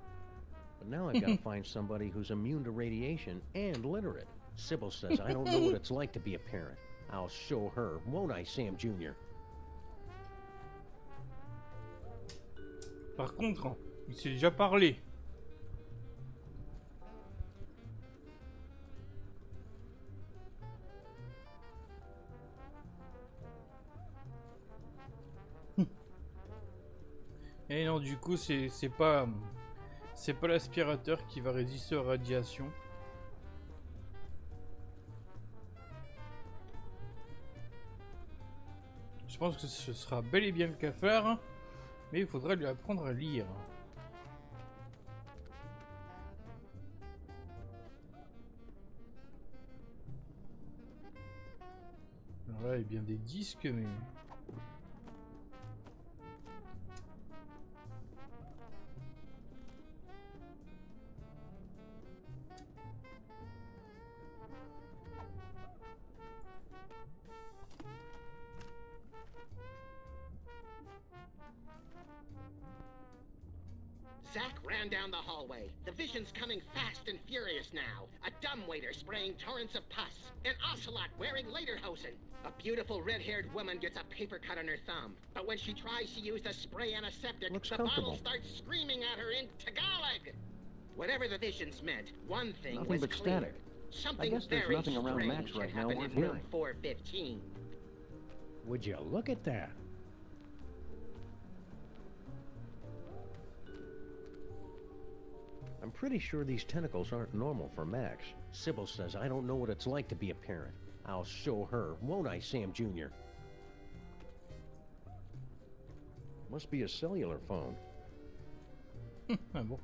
But now I've got to find somebody who's immune to radiation and literate. Sybil says I don't know what it's like to be a parent. I'll show her, won't I, Sam Jr.? Par contre, il s'est déjà parlé. Et non, du coup, c'est pas l'aspirateur qui va résister aux radiations. Je pense que ce sera bel et bien le cafard, mais il faudra lui apprendre à lire. Alors là, il y a bien des disques, mais... Zach ran down the hallway. The vision's coming fast and furious now. A dumbwaiter spraying torrents of pus. An ocelot wearing lederhosen. A beautiful red-haired woman gets a paper cut on her thumb. But when she tries to use the spray antiseptic, the bottle starts screaming at her in Tagalog. Whatever the visions meant, one thing Nothing was but clear. static. Something I guess there's very nothing around Max strange right had now happened worth in room hearing. 415. Would you look at that? I'm pretty sure these tentacles aren't normal for Max. Sybil says I don't know what it's like to be a parent. I'll show her, won't I, Sam Jr.? Must be a cellular phone. Ah bon.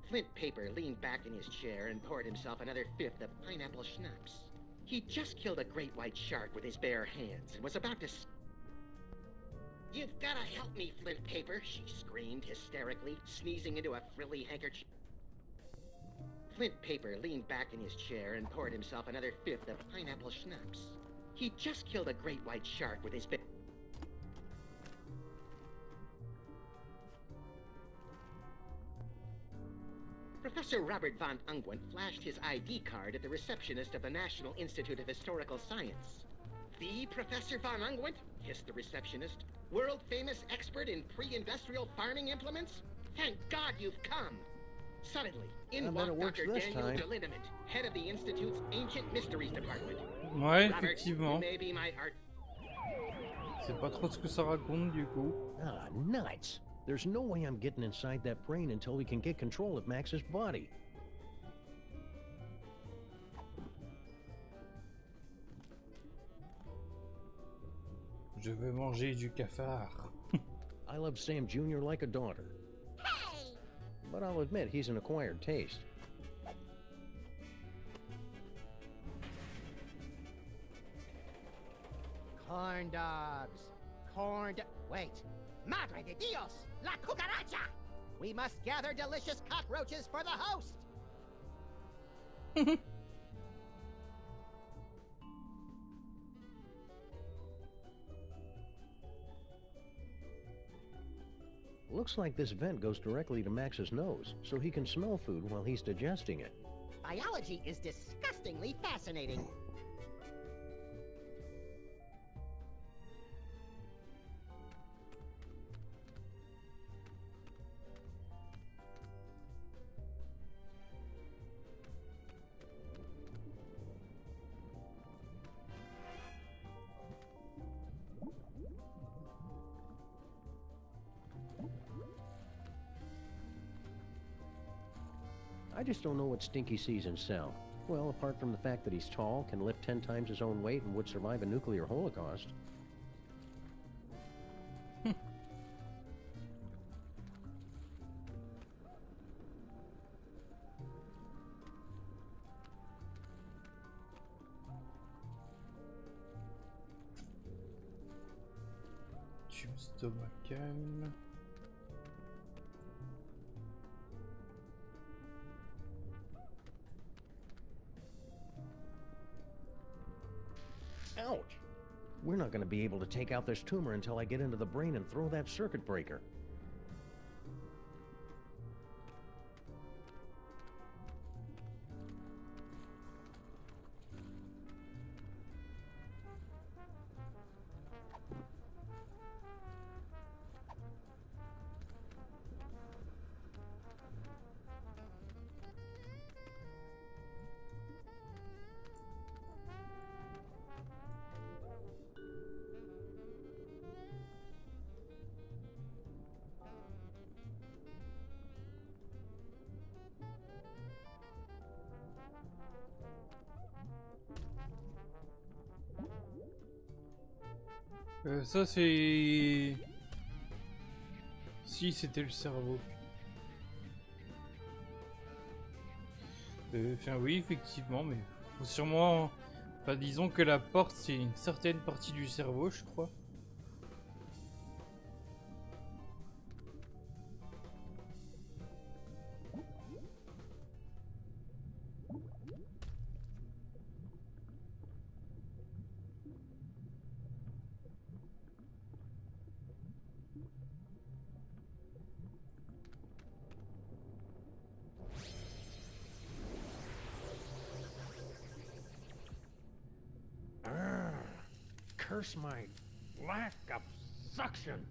Flint Paper leaned back in his chair and poured himself another fifth of pineapple schnapps. He'd just killed a great white shark with his bare hands and was about to... You've gotta help me, Flint Paper, she screamed hysterically, sneezing into a frilly handkerchief. Flint Paper leaned back in his chair and poured himself another fifth of pineapple schnapps. He'd just killed a great white shark with his bare... Professor Robert von Ungwent flashed his ID card at the receptionist of the National Institute of Historical Science. The Professor von Ungwent? Hissed the receptionist. World-famous expert in pre-industrial farming implements? Thank God you've come! Suddenly, in walked Dr. Daniel Deliniment, head of the Institute's Ancient Mysteries Department. Ouais, Robert, effectivement. you may be my art... C'est pas trop ce que ça raconte du coup. Ah, nuts! There's no way I'm getting inside that brain until we can get control of Max's body. Je veux manger du cafard. I love Sam Jr. like a daughter. Hey! But I'll admit he's an acquired taste. Corn dogs. Wait. Madre de Dios! La cucaracha! We must gather delicious cockroaches for the host! Looks like this vent goes directly to Max's nose, so he can smell food while he's digesting it. Biology is disgustingly fascinating. I just don't know what Stinky sees in Cell. Well, apart from the fact that he's tall, can lift 10 times his own weight, and would survive a nuclear holocaust. Tube stomacal. Ouch! We're not going to be able to take out this tumor until I get into the brain and throw that circuit breaker. Ça c'est... Si c'était le cerveau. Enfin oui effectivement mais faut sûrement... Enfin disons que la porte c'est une certaine partie du cerveau je crois. Curse my lack of suction.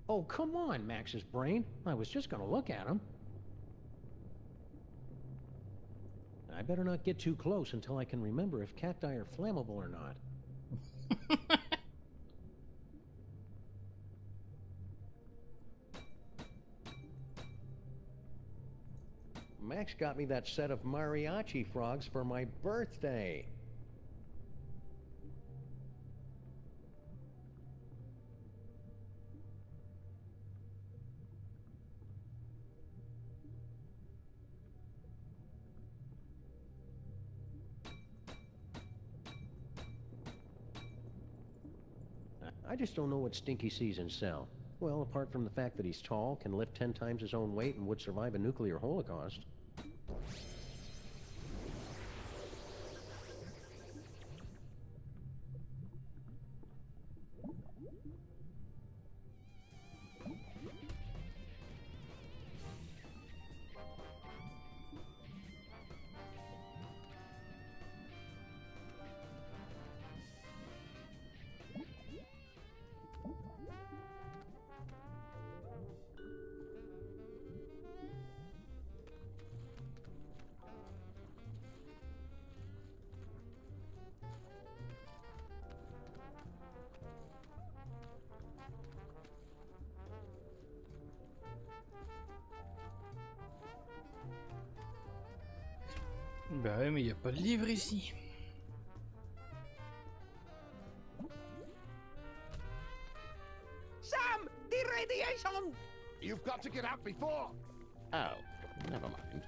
Oh, come on, Max's brain. I was just gonna look at him. I better not get too close until I can remember if cacti are flammable or not. Max got me that set of mariachi frogs for my birthday. I just don't know what Stinky sees in Cell. Well, apart from the fact that he's tall, can lift 10 times his own weight, and would survive a nuclear holocaust. Bah ouais mais y a pas de livre ici. Sam! The radiation! You've got to get out before... Oh, never mind.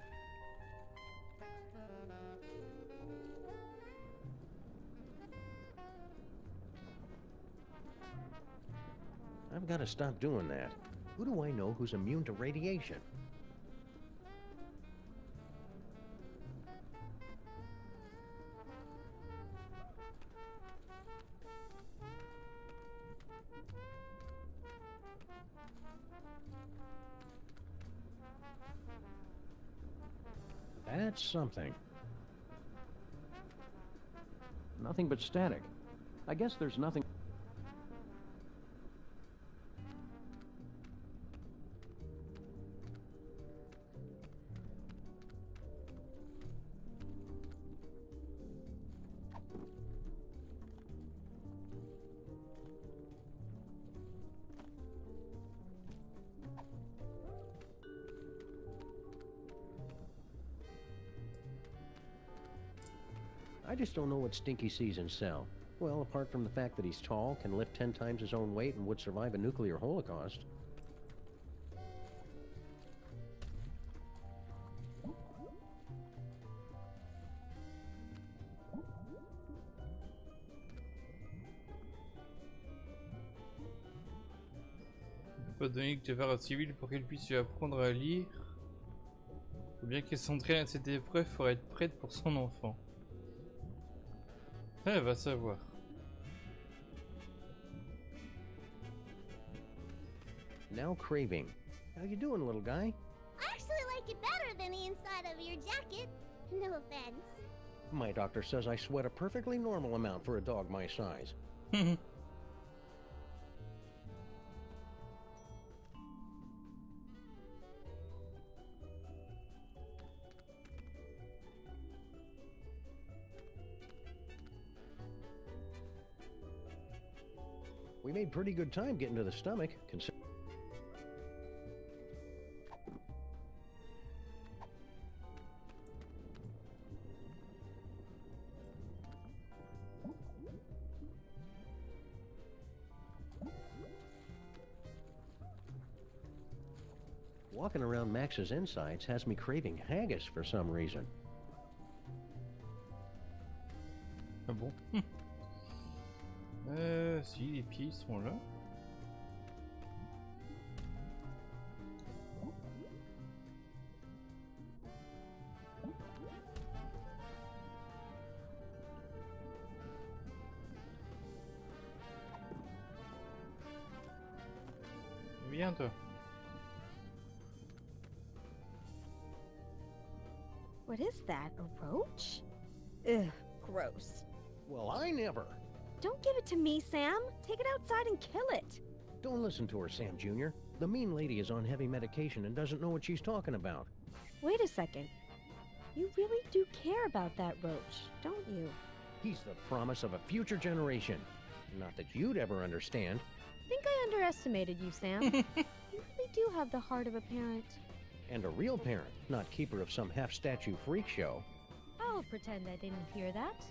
I've got to stop doing that. Who do I know who's immune to radiation? That's something. Nothing but static. I guess there's nothing... I just don't know what Stinky sees in Cell. Well, apart from the fact that he's tall, can lift 10 times his own weight, and would survive a nuclear holocaust. On peut donner que tu vas à civil pour qu'elle puisse lui apprendre à lire. Faut bien qu'elle s'entraîne à cette épreuve pour être prête pour son enfant. Elle va savoir. Now craving. How you doing, little guy? I actually like it better than the inside of your jacket. No offense. My doctor says I sweat a perfectly normal amount for a dog my size. We made pretty good time getting to the stomach, Walking around Max's insides has me craving haggis for some reason. Ah bon? Si, les pieds sont là. Viens toi. What is that? A roach? Ugh, gross. Well, I never. Don't give it to me, Sam. Take it outside and kill it. Don't listen to her, Sam Jr. The mean lady is on heavy medication and doesn't know what she's talking about. Wait a second. You really do care about that roach, don't you? He's the promise of a future generation. Not that you'd ever understand. I think I underestimated you, Sam. You really do have the heart of a parent. And a real parent, not keeper of some half-statue freak show. I'll pretend I didn't hear that.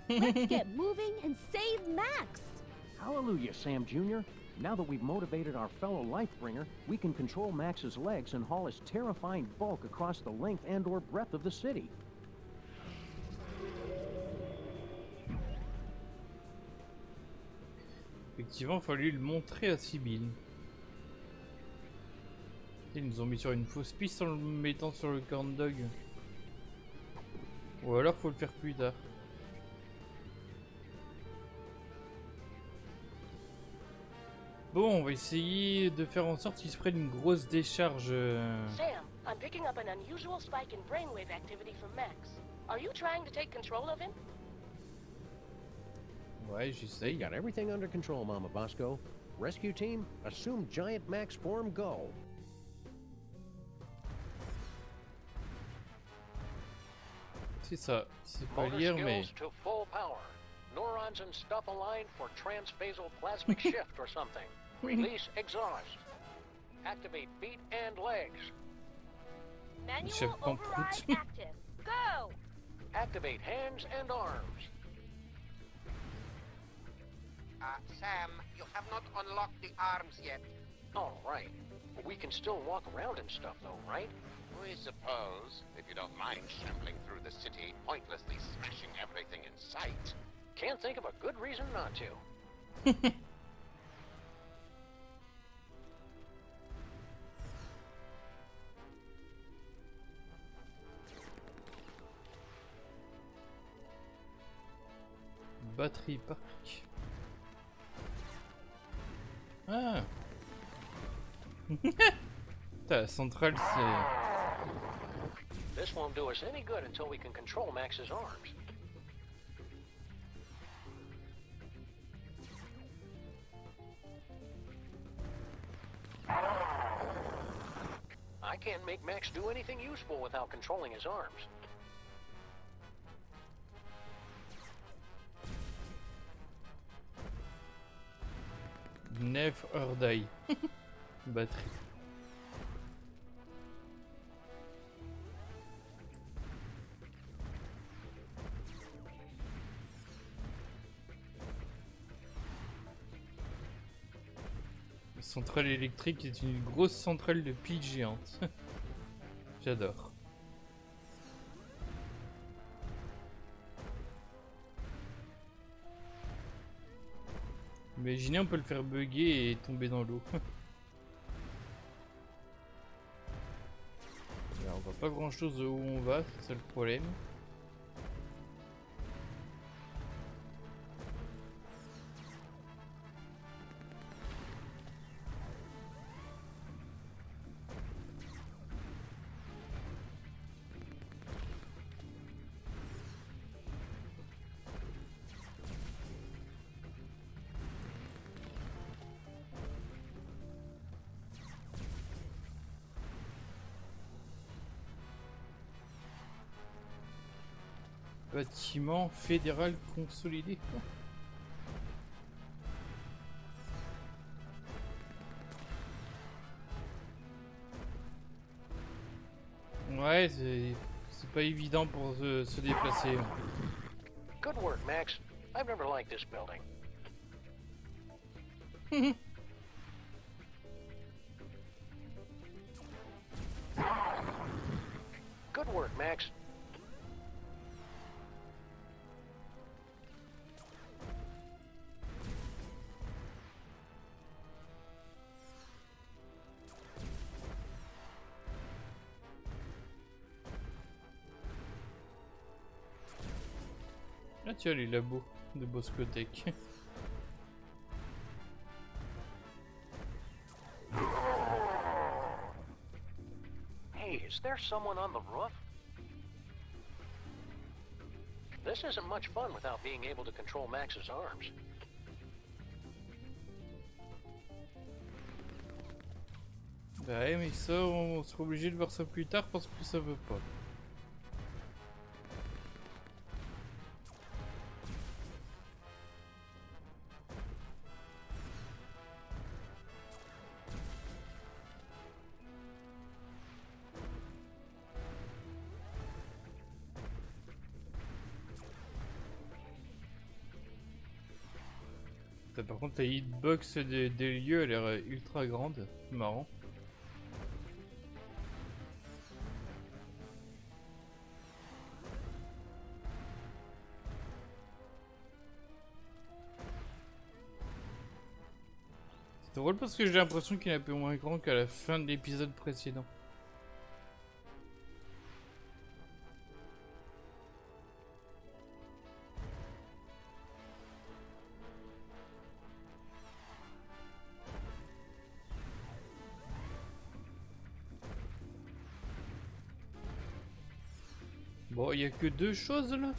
Let's get moving and save Max! Hallelujah, Sam Jr. Now that we've motivated our fellow Lifebringer, we can control Max's legs and haul his terrifying bulk across the length and/or breadth of the city. Effectivement, il fallu le montrer à Sibylle. Ils nous ont mis sur une fausse piste en le mettant sur le corn dog. Ou alors faut le faire plus tard. Bon, on va essayer de faire en sorte qu'il se prenne une grosse décharge. Sam, I'm picking up an unusual spike in brainwave activity from Max. Are you trying to take control of him? Ouais, j'essaye. Got everything under control, Mama Bosco. Rescue team, assume giant Max form, go. C'est ça, c'est pas lire mais... To full power. Neurons and stuff aligned for transphasal plasmic shift or something. Release exhaust. Activate feet and legs. Manual override active. Go! Activate hands and arms. Sam, you have not unlocked the arms yet. All right. We can still walk around and stuff though, right? We suppose, if you don't mind shambling through the city, pointlessly smashing everything in sight. Can't think of a good reason not to. Batterie park. Ah. La centrale c'est... This won't do us any good until we can control Max's arms. I can't make Max do anything useful without controlling his arms. Neuf heures d'ail. Batterie. La centrale électrique est une grosse centrale de piles géante. J'adore. Imaginez, on peut le faire bugger et tomber dans l'eau. Alors, on voit pas grand chose où on va, c'est ça le problème. Bâtiment fédéral consolidé. Ouais, c'est pas évident pour se déplacer. Good work, Max. I've never liked this building. Good work, Max. Ah tiens, les labos de Boscotech. Hey, is there someone on the roof? This isn't much fun without being able to control Max's arms. Bah ouais, mais ça, on sera obligé de voir ça plus tard parce que ça veut pas. Par contre, la hitbox des lieux a l'air ultra grande, marrant. C'est drôle parce que j'ai l'impression qu'il est un peu moins grand qu'à la fin de l'épisode précédent. Bon, il n'y a que deux choses là.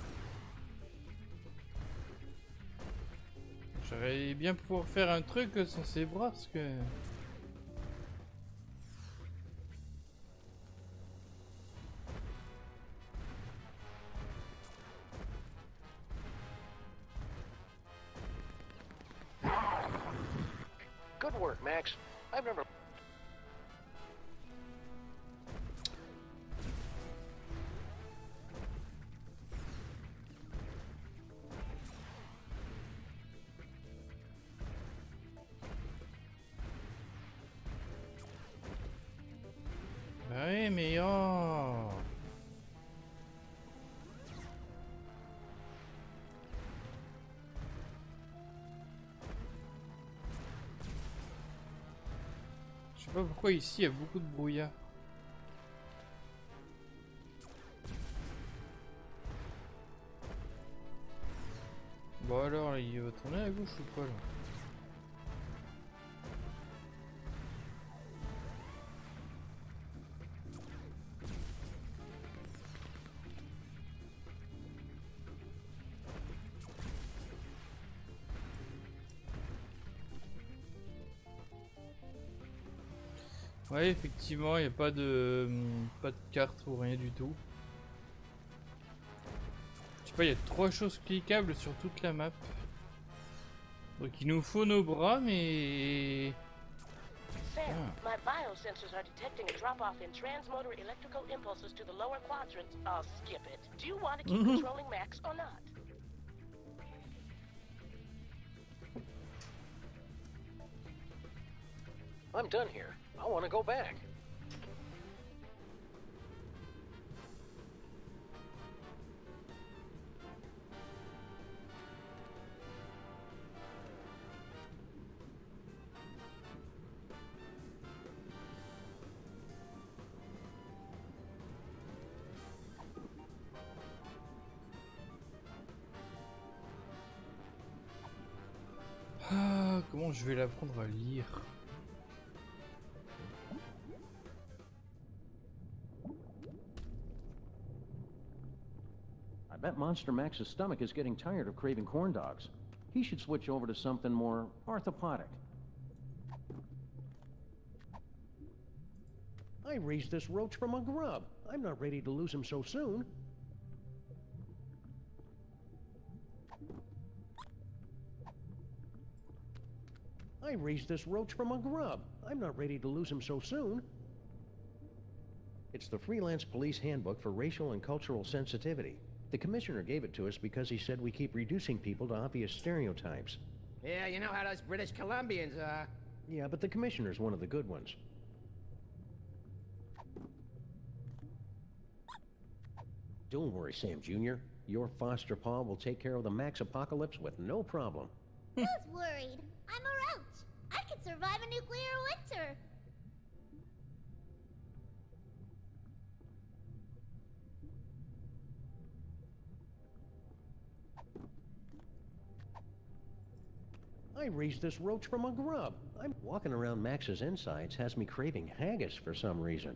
J'aurais bien pouvoir faire un truc sans ses bras parce que... Good work, Max. I've never... Ouais, mais oh... Je sais pas pourquoi ici il y a beaucoup de brouillard. Bon alors, il va tourner à gauche ou pas là? Ouais, effectivement, il n'y a pas de carte ou rien du tout. Je sais pas, il y a 3 choses cliquables sur toute la map. Donc il nous faut nos bras, mais... Sam, my biosensors are detecting a drop-off in transmotor electrical impulses to the lower quadrant. I'll skip it. Do you want to keep controlling Max or not? I'm done here. I want to go back. Ah, comment je vais l'apprendre à lire? I bet Monster Max's stomach is getting tired of craving corn dogs. He should switch over to something more orthopodic. I raised this roach from a grub. I'm not ready to lose him so soon. I raised this roach from a grub. I'm not ready to lose him so soon. It's the Freelance Police Handbook for Racial and Cultural Sensitivity. The commissioner gave it to us because he said we keep reducing people to obvious stereotypes. Yeah, you know how those British Columbians are. Yeah, but the commissioner's one of the good ones. Don't worry, Sam Jr. Your foster paw will take care of the Max apocalypse with no problem. Who's worried? I'm a roach. I could survive a nuclear winter. I raised this roach from a grub. I'm walking around Max's insides has me craving haggis for some reason.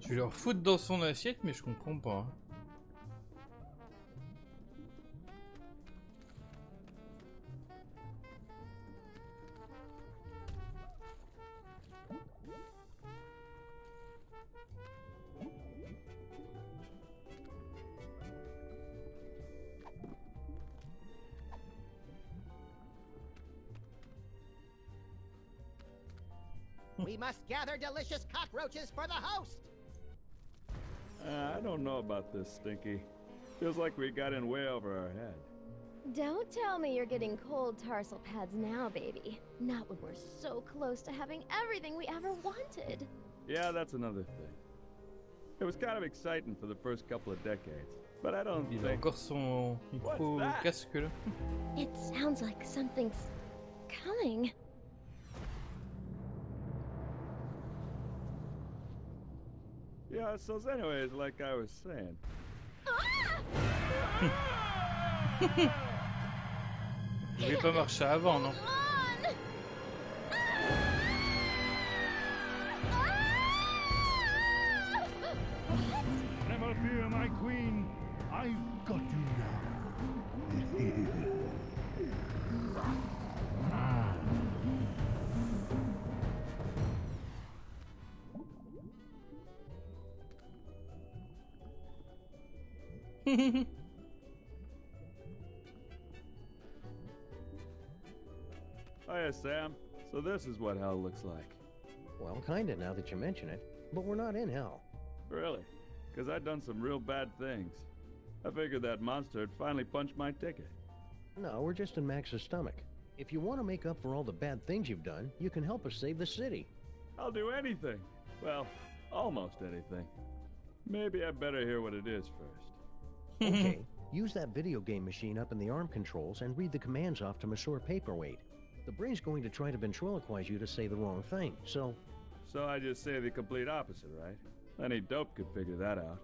Je vais leur foutre dans son assiette, mais je comprends pas. We must gather delicious cockroaches for the host. I don't know about this, Stinky. Feels like we got in way over our head. Don't tell me you're getting cold tarsal pads now, baby. Not when we're so close to having everything we ever wanted. Yeah, that's another thing. It was kind of exciting for the first couple of decades, but I don't Il a think... encore son micro casque là. It sounds like something's coming. Yeah, so anyways, like I was saying... Je vais pas marcher avant, non? Never fear, my queen. I've got you now. Hiya, Sam. So this is what hell looks like. Well, kinda now that you mention it, but we're not in hell. Really? Because I'd done some real bad things. I figured that monster had finally punched my ticket. No, we're just in Max's stomach. If you want to make up for all the bad things you've done, you can help us save the city. I'll do anything. Well, Almost anything. Maybe I better hear what it is first. Okay, use that video game machine up in the arm controls and read the commands off to Monsieur Paperweight. The brain's going to try to ventriloquize you to say the wrong thing, so... So I just say the complete opposite, right? Any dope could figure that out.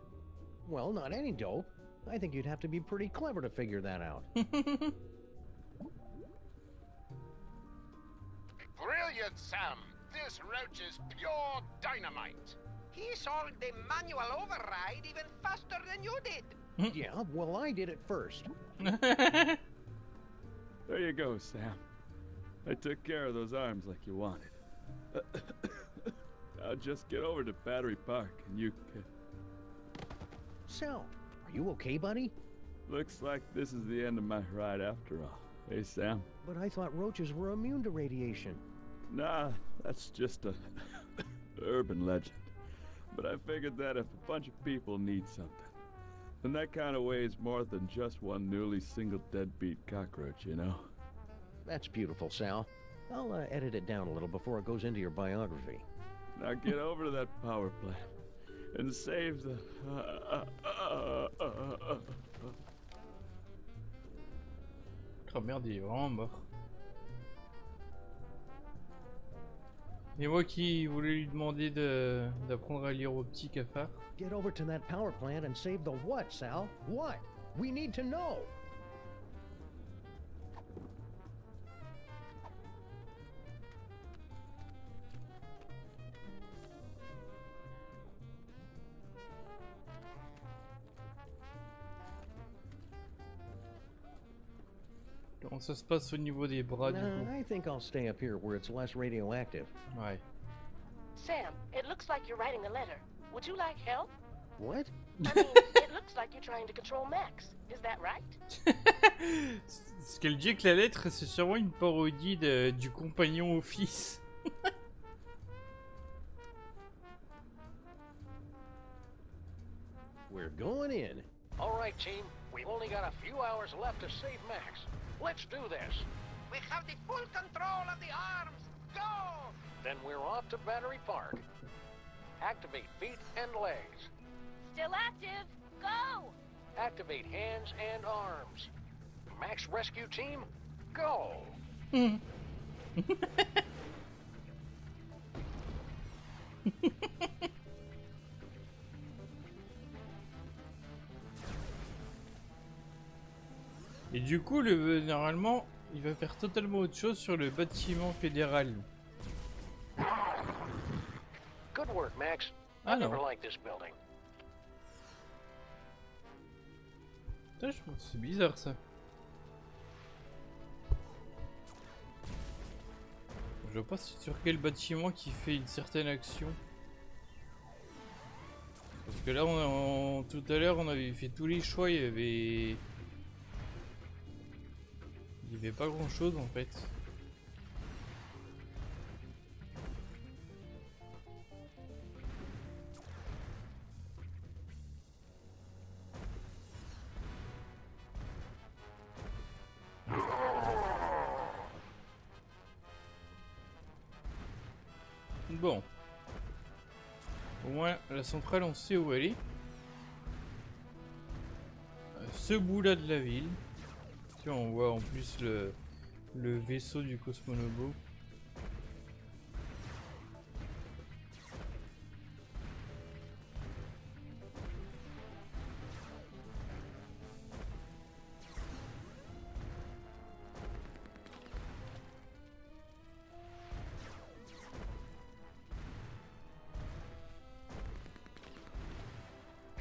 Well, not any dope. I think you'd have to be pretty clever to figure that out. Brilliant, Sam! This roach is pure dynamite! He solved the manual override even faster than you did. Yeah, well, I did it first. There you go, Sam. I took care of those arms like you wanted. Now just get over to Battery Park and you can... Sal, are you okay, buddy? Looks like this is the end of my ride after all. Hey, Sam? But I thought roaches were immune to radiation. Nah, that's just a urban legend. But I figured that if a bunch of people need something, then that kind of weighs more than just one newly single deadbeat cockroach, you know? That's beautiful, Sal. I'll edit it down a little before it goes into your biography. Now get over to that power plant and save the... Oh merde, il est vraiment mort. Et moi qui voulais lui demander d'apprendre à lire au petit cafard. Get over to that power plant and save the what, Sal? What? We need to know. Comment ça se passe au niveau des bras du coup? I think I'll stay up here where it's less radioactive. Ouais. Sam, it looks like you're writing a letter. Would you like help? What? I mean, it looks like you're trying to control Max. Is that right? Ce qu'elle dit que la lettre, c'est sûrement une parodie du compagnon office. We're going in. All right, team. We've only got a few hours left to save Max. Let's do this. We have the full control of the arms. Go! Then we're off to Battery Park. Activate feet and legs. Still active. Go! Activate hands and arms. Max Rescue Team, go! Et du coup, normalement, il va faire totalement autre chose sur le bâtiment fédéral. Good work, Max. Ah I never non. liked this building. Putain, je pense que c'est bizarre ça. Je vois pas sur quel bâtiment qui fait une certaine action. Parce que là, tout à l'heure, on avait fait tous les choix, il y avait pas grand chose en fait. Bon. Au moins, la centrale, on sait où elle est. Ce bout-là de la ville. Tiens, on voit en plus le vaisseau du Cosmonobo.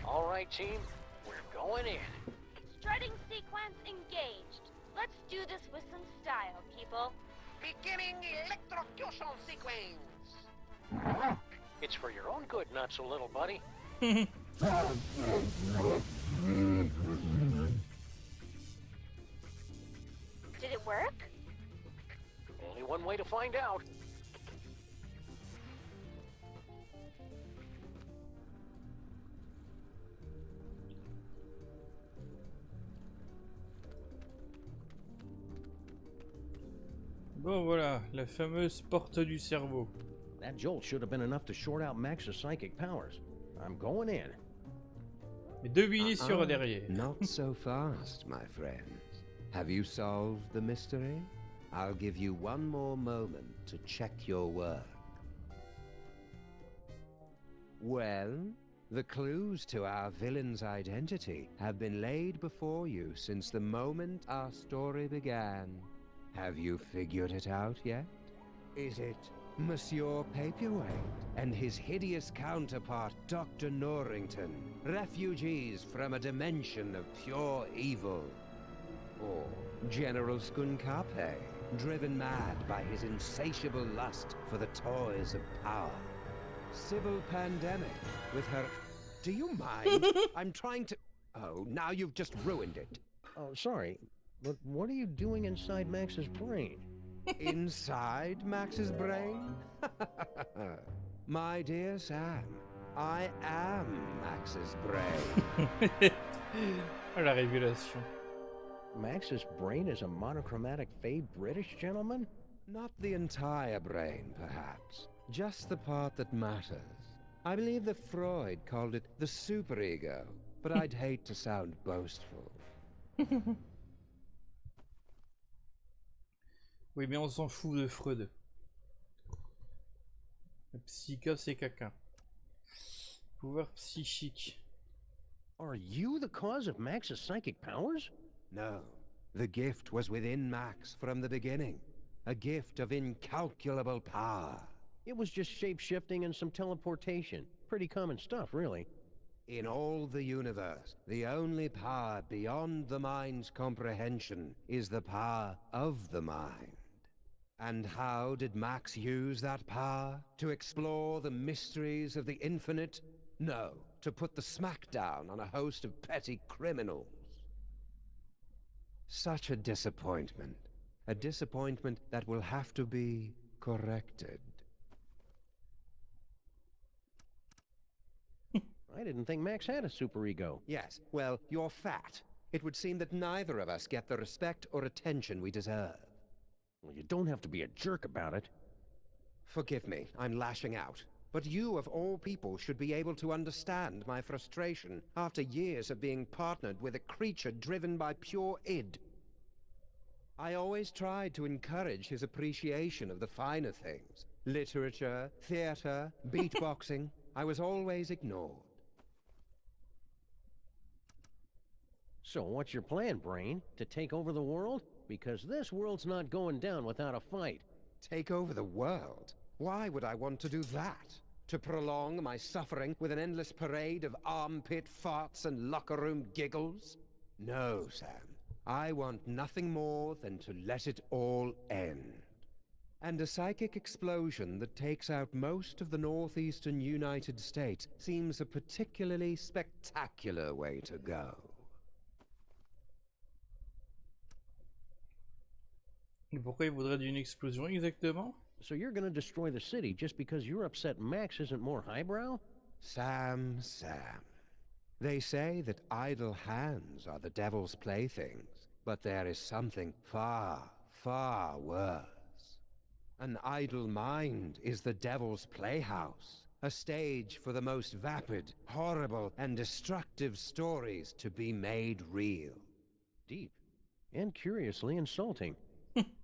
All right, team, we're going in. Strutting sequence engaged. Let's do this with some style, people. Beginning electrocution sequence. It's for your own good, not so little buddy. Did it work? Only one way to find out. Bon voilà, la fameuse porte du cerveau. That That jolt should have been enough to short out Max's psychic powers. I'm going in. Mais devinez sur derrière. Not so fast, my friends. Have you solved the mystery? I'll give you one more moment to check your work. Well, the clues to our villain's identity have been laid before you since the moment our story began. Have you figured it out yet? Is it Monsieur Paperweight and his hideous counterpart, Dr. Norrington, refugees from a dimension of pure evil? Or General Skunkape, driven mad by his insatiable lust for the toys of power? Civil Pandemic, with her... Do you mind? I'm trying to... Oh, now you've just ruined it. Oh, sorry, but what are you doing inside Max's brain? Inside Max's brain? My dear Sam, I am Max's brain. Oh, la révélation. Max's brain is a monochromatic fade British gentleman? Not the entire brain, perhaps. Just the part that matters. I believe that Freud called it the superego, but I'd hate to sound boastful. Oui, mais on s'en fout de Freud. Le psychose, c'est caca. Pouvoir psychique. Are you the cause of Max's psychic powers? No. The gift was within Max from the beginning. A gift of incalculable power. It was just shape-shifting and some teleportation. Pretty common stuff, really. In all the universe, the only power beyond the mind's comprehension is the power of the mind. And how did Max use that power? To explore the mysteries of the infinite? No, to put the smackdown on a host of petty criminals. Such a disappointment. A disappointment that will have to be corrected. I didn't think Max had a superego. Yes, well, you're fat. It would seem that neither of us get the respect or attention we deserve. Well, you don't have to be a jerk about it. Forgive me, I'm lashing out. But you, of all people, should be able to understand my frustration after years of being partnered with a creature driven by pure id. I always tried to encourage his appreciation of the finer things. Literature, theater, beatboxing. I was always ignored. So what's your plan, Brain? To take over the world? Because this world's not going down without a fight. Take over the world? Why would I want to do that? To prolong my suffering with an endless parade of armpit farts and locker room giggles? No, Sam. I want nothing more than to let it all end. And a psychic explosion that takes out most of the northeastern United States seems a particularly spectacular way to go. Et pourquoi il voudrait d'une explosion exactement? So you're gonna destroy the city just because you're upset Max isn't more highbrow? Sam. They say that idle hands are the devil's playthings, but there is something far, far worse. An idle mind is the devil's playhouse, a stage for the most vapid, horrible, and destructive stories to be made real. Deep. And curiously insulting.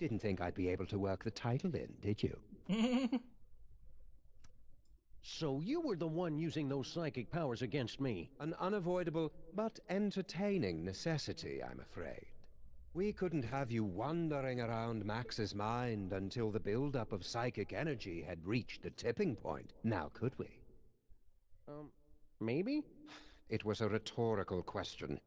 Didn't think I'd be able to work the title in, did you? So you were the one using those psychic powers against me? An unavoidable but entertaining necessity, I'm afraid. We couldn't have you wandering around Max's mind until the buildup of psychic energy had reached a tipping point, now could we? Maybe? It was a rhetorical question.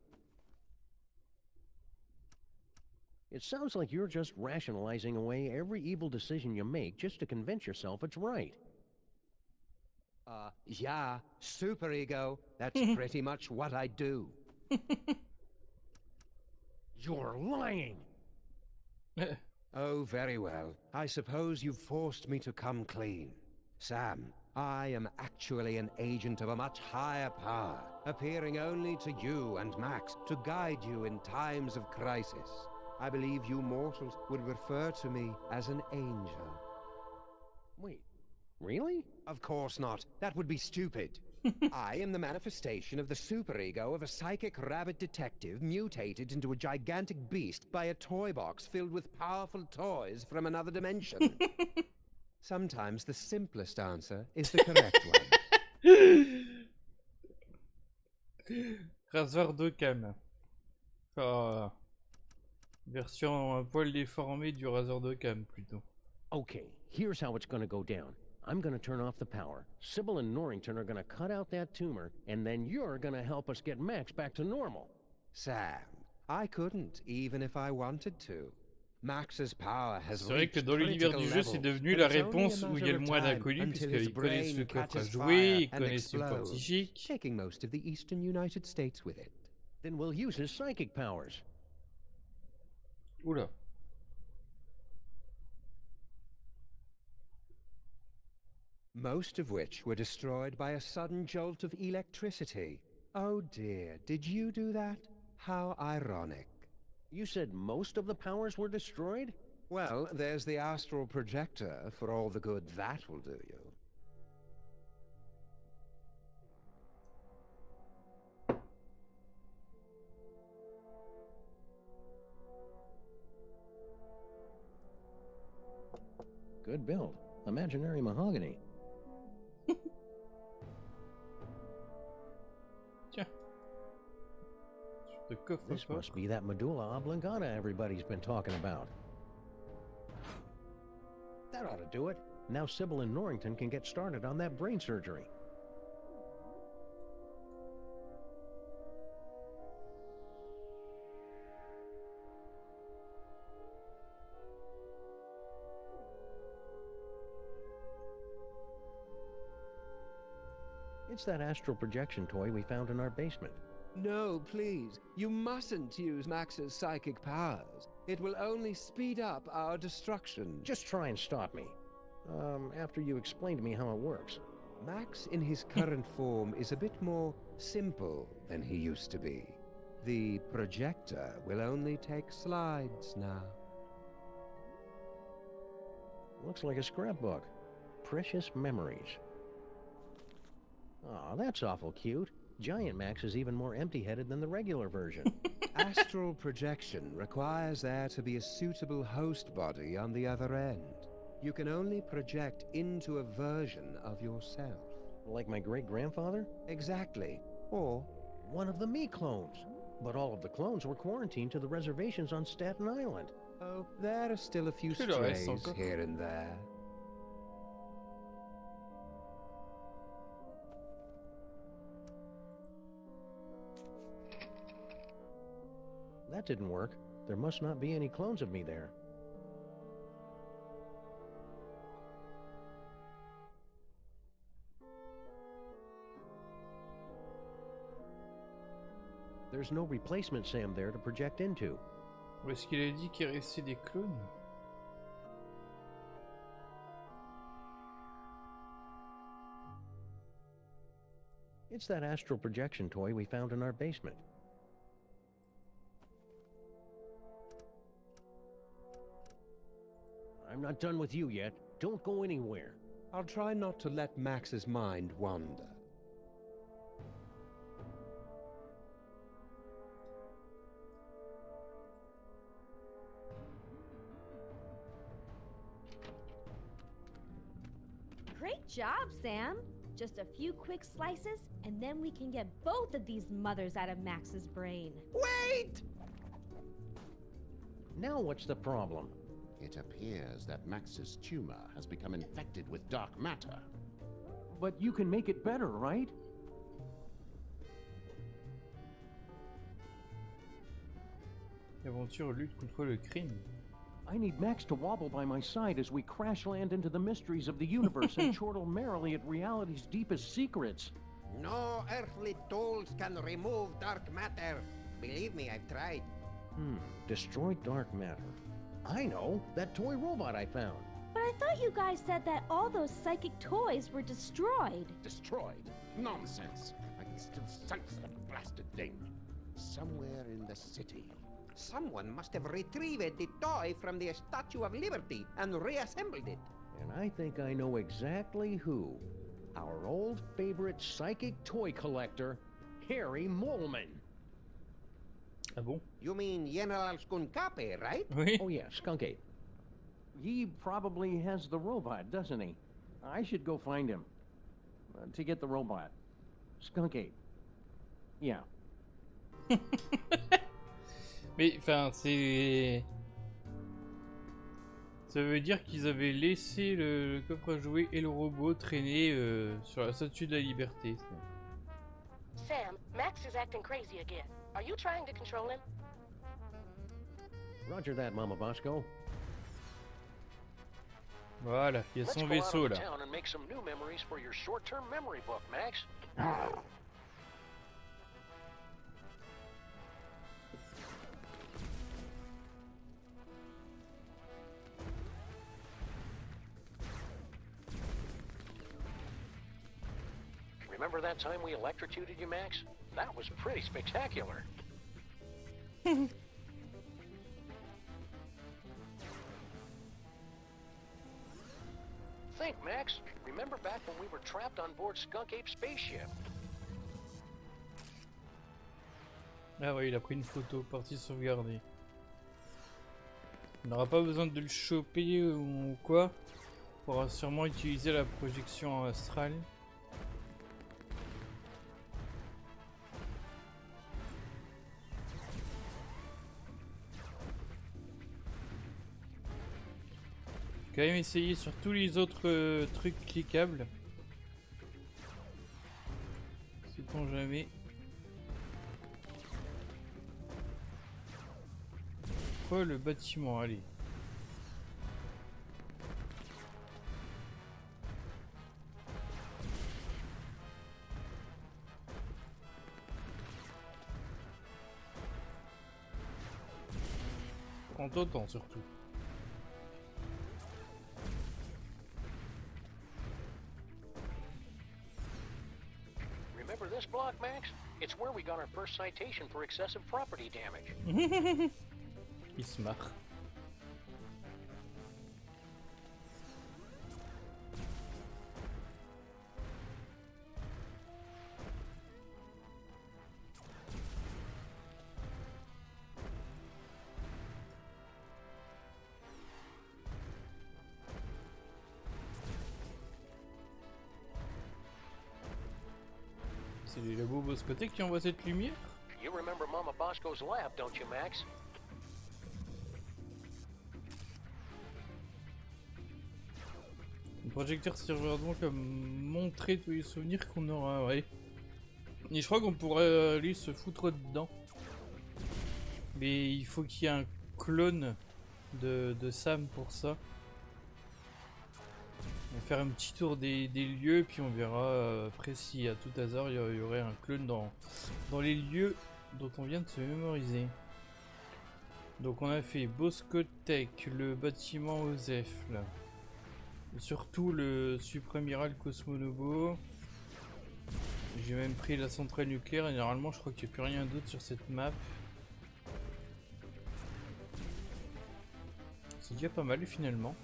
It sounds like you're just rationalizing away every evil decision you make just to convince yourself it's right. Yeah, superego. That's pretty much what I do. You're lying! Oh, very well. I suppose you've forced me to come clean. Sam, I am actually an agent of a much higher power, appearing only to you and Max to guide you in times of crisis. I believe you mortals would refer to me as an angel. Wait, Really? Of course not. That would be stupid. I am the manifestation of the superego of a psychic rabbit detective mutated into a gigantic beast by a toy box filled with powerful toys from another dimension. Sometimes the simplest answer is the correct one. Rasoir d'Occam. Ah, version un poil déformée du rasoir d'Occam plutôt. Okay, here's how it's gonna go down. I'm gonna turn off the power. Sybil and Norrington are gonna cut out that tumor, and then you're gonna help us get Max back to normal. Sam, I couldn't, even if I wanted to. Max's power has C'est vrai que dans l'univers du jeu, c'est devenu la réponse où il y a le moins d'inconnus, puisqu'ils connaissent le coffre à jouer, ils connaissent le support psychique. Taking most of the eastern United States with it. Then we'll use his psychic powers. Oula. Most of which were destroyed by a sudden jolt of electricity. Oh dear, did you do that? How ironic. You said most of the powers were destroyed? Well, there's the astral projector, for all the good that will do you. Good build. Imaginary mahogany. This must be that medulla oblongata everybody's been talking about. That ought to do it. Now Sybil and Norrington can get started on that brain surgery. It's that astral projection toy we found in our basement. No, please. You mustn't use Max's psychic powers. It will only speed up our destruction. Just try and stop me. After you explain to me how it works. Max in his current form is a bit more simple than he used to be. The projector will only take slides now. Looks like a scrapbook. Precious memories. Aw, that's awful cute. Giant Max is even more empty-headed than the regular version. Astral projection requires there to be a suitable host body on the other end. You can only project into a version of yourself. Like my great-grandfather? Exactly. Or one of the me clones. But all of the clones were quarantined to the reservations on Staten Island. Oh, there are still a few strays here and there. That didn't work. There must not be any clones of me there. There's no replacement Sam there to project into. Où est-ce qu'il a dit qu'il restait des clones? It's that astral projection toy we found in our basement. I'm not done with you yet. Don't go anywhere. I'll try not to let Max's mind wander. Great job, Sam. Just a few quick slices, and then we can get both of these mothers out of Max's brain. Wait! Now what's the problem? It appears that Max's tumor has become infected with dark matter. But you can make it better, right? L'aventure lutte contre le crime. I need Max to wobble by my side as we crash land into the mysteries of the universe and chortle merrily at reality's deepest secrets. No earthly tools can remove dark matter. Believe me, I've tried. Destroy dark matter. I know, that toy robot I found. But I thought you guys said that all those psychic toys were destroyed. Destroyed? Nonsense. I can still sense that blasted thing. Somewhere in the city. Someone must have retrieved the toy from the Statue of Liberty and reassembled it. And I think I know exactly who. Our old favorite psychic toy collector, Harry Molman. Ah bon? You mean General Skunkape, right? Oui. Oh yeah, Skunkate. He probably has the robot, doesn't he? I should go find him. To get the robot. Skunkate. Yeah. Mais enfin, c'est... Ça veut dire qu'ils avaient laissé le coffre à jouets et le robot traîner sur la statue de la liberté. Sam, Max is acting crazy again. Are you trying to control him? Roger that, Mama Bosco. Voilà, il y a son vaisseau là. Town and make some new memories for your short-term memory book, Max. Remember that time we electrocuted you, Max? That was pretty spectacular. Think, Max. Remember back when we were trapped on board Skunk Ape's spaceship? Ah ouais, il a pris une photo, partie sauvegardée. On n'aura pas besoin de le choper ou quoi. On pourra sûrement utiliser la projection astrale. Quand même essayer sur tous les autres trucs cliquables. Sait-on jamais. Quoi le bâtiment, allez. Prends ton temps surtout. Remember this block, Max? It's where we got our first citation for excessive property damage. Il se marre. C'est les labos Boscoté qui envoient cette lumière? You remember Mama Bosco's lab, don't you, Max? Le projecteur servira donc à montrer tous les souvenirs qu'on aura, ouais. Et je crois qu'on pourrait aller se foutre dedans. Mais il faut qu'il y ait un clone de Sam pour ça. On va faire un petit tour des lieux, puis on verra après si à tout hasard il y aurait un clone dans les lieux dont on vient de se mémoriser. Donc on a fait Boscotech, le bâtiment Osef là. Et surtout le supramiral Cosmonobo. J'ai même pris la centrale nucléaire et généralement je crois qu'il n'y a plus rien d'autre sur cette map. C'est déjà pas mal finalement.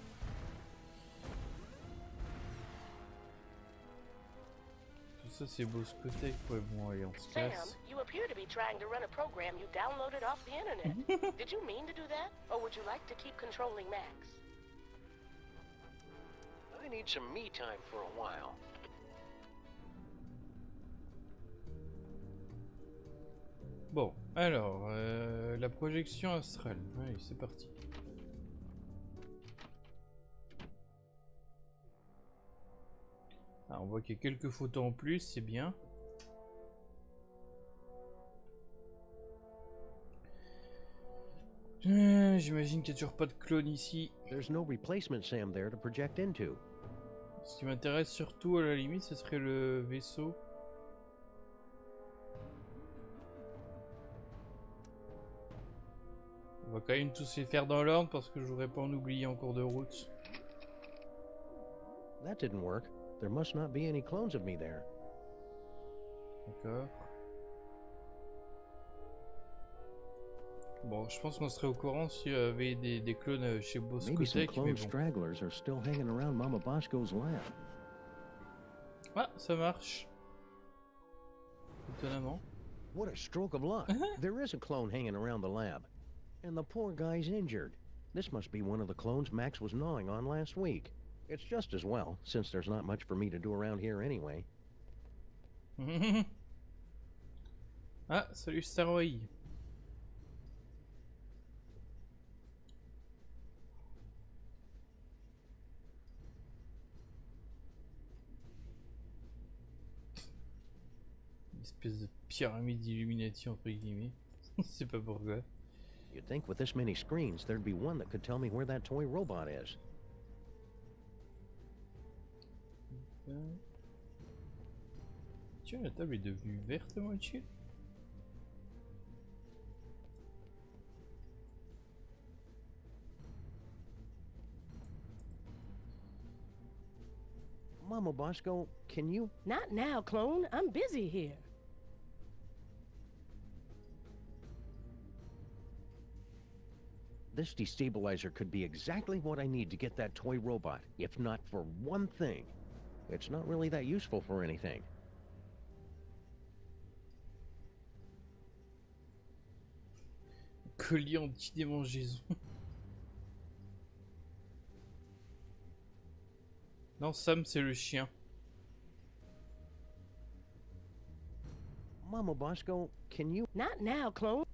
Ça c'est Boscotech, ouais bon allez on se Sam, casse. you appear to be trying to run a program you downloaded off the internet. Did you mean to do that? Or would you like to keep controlling Max? I need some me time for a while. Bon, alors, la projection astrale, allez c'est parti. Ah, on voit qu'il y a quelques photos en plus, c'est bien. J'imagine qu'il n'y a toujours pas de clone ici. There's no replacement Sam there to project into. Ce qui m'intéresse surtout à la limite, ce serait le vaisseau. On va quand même tous les faire dans l'ordre parce que je voudrais pas en oublier en cours de route. That didn't work. There must not be any clones of me there. D'accord. Bon, je pense qu'on serait au courant s'il y avait des clones chez Maybe some Boscotec, mais clone bon. stragglers are still hanging around Mama Bosco's lab. Ah, ça marche. Étonnamment. What a stroke of luck. There is a clone hanging around the lab. And the poor guy's injured. This must be one of the clones Max was gnawing on last week. It's just as well, since there's not much for me to do around here anyway. Ah, salut Starway. Une espèce de pyramide d'Illuminati entre guillemets. C'est pas pourquoi. You'd think with this many screens, there'd be one that could tell me where that toy robot is. Tiens, la table est devenue verte à moitié. Mama Bosco, can you... Not now, clone. I'm busy here. This destabilizer could be exactly what I need to get that toy robot, if not for one thing. It's not really that useful for anything. Collier anti-démangeaison. Non, Sam, c'est le chien. Mama Bosco, can you... Not now, clone.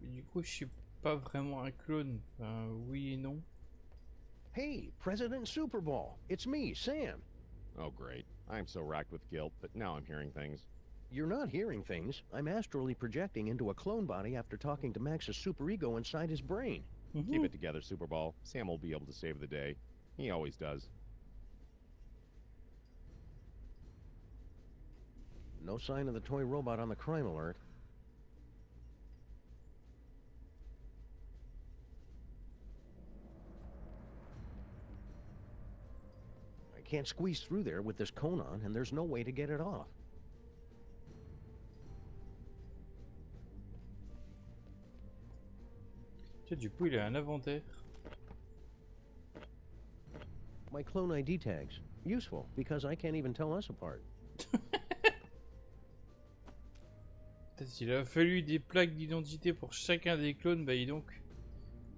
Mais du coup, je suis pas vraiment un clone. Enfin, oui et non. Hey, President Super Bowl. It's me, Sam. Oh, great. I'm so racked with guilt, but now I'm hearing things. You're not hearing things. I'm astrally projecting into a clone body after talking to Max's superego inside his brain. Keep it together, Super Bowl. Sam will be able to save the day. He always does. No sign of the toy robot on the crime alert. I can't squeeze through there with this cone on, and there's no way to get it off. Tiens, du coup, il a un inventaire. My clone ID tags. Useful, because I can't even tell us apart. S'il a fallu des plaques d'identité pour chacun des clones, bah dis donc,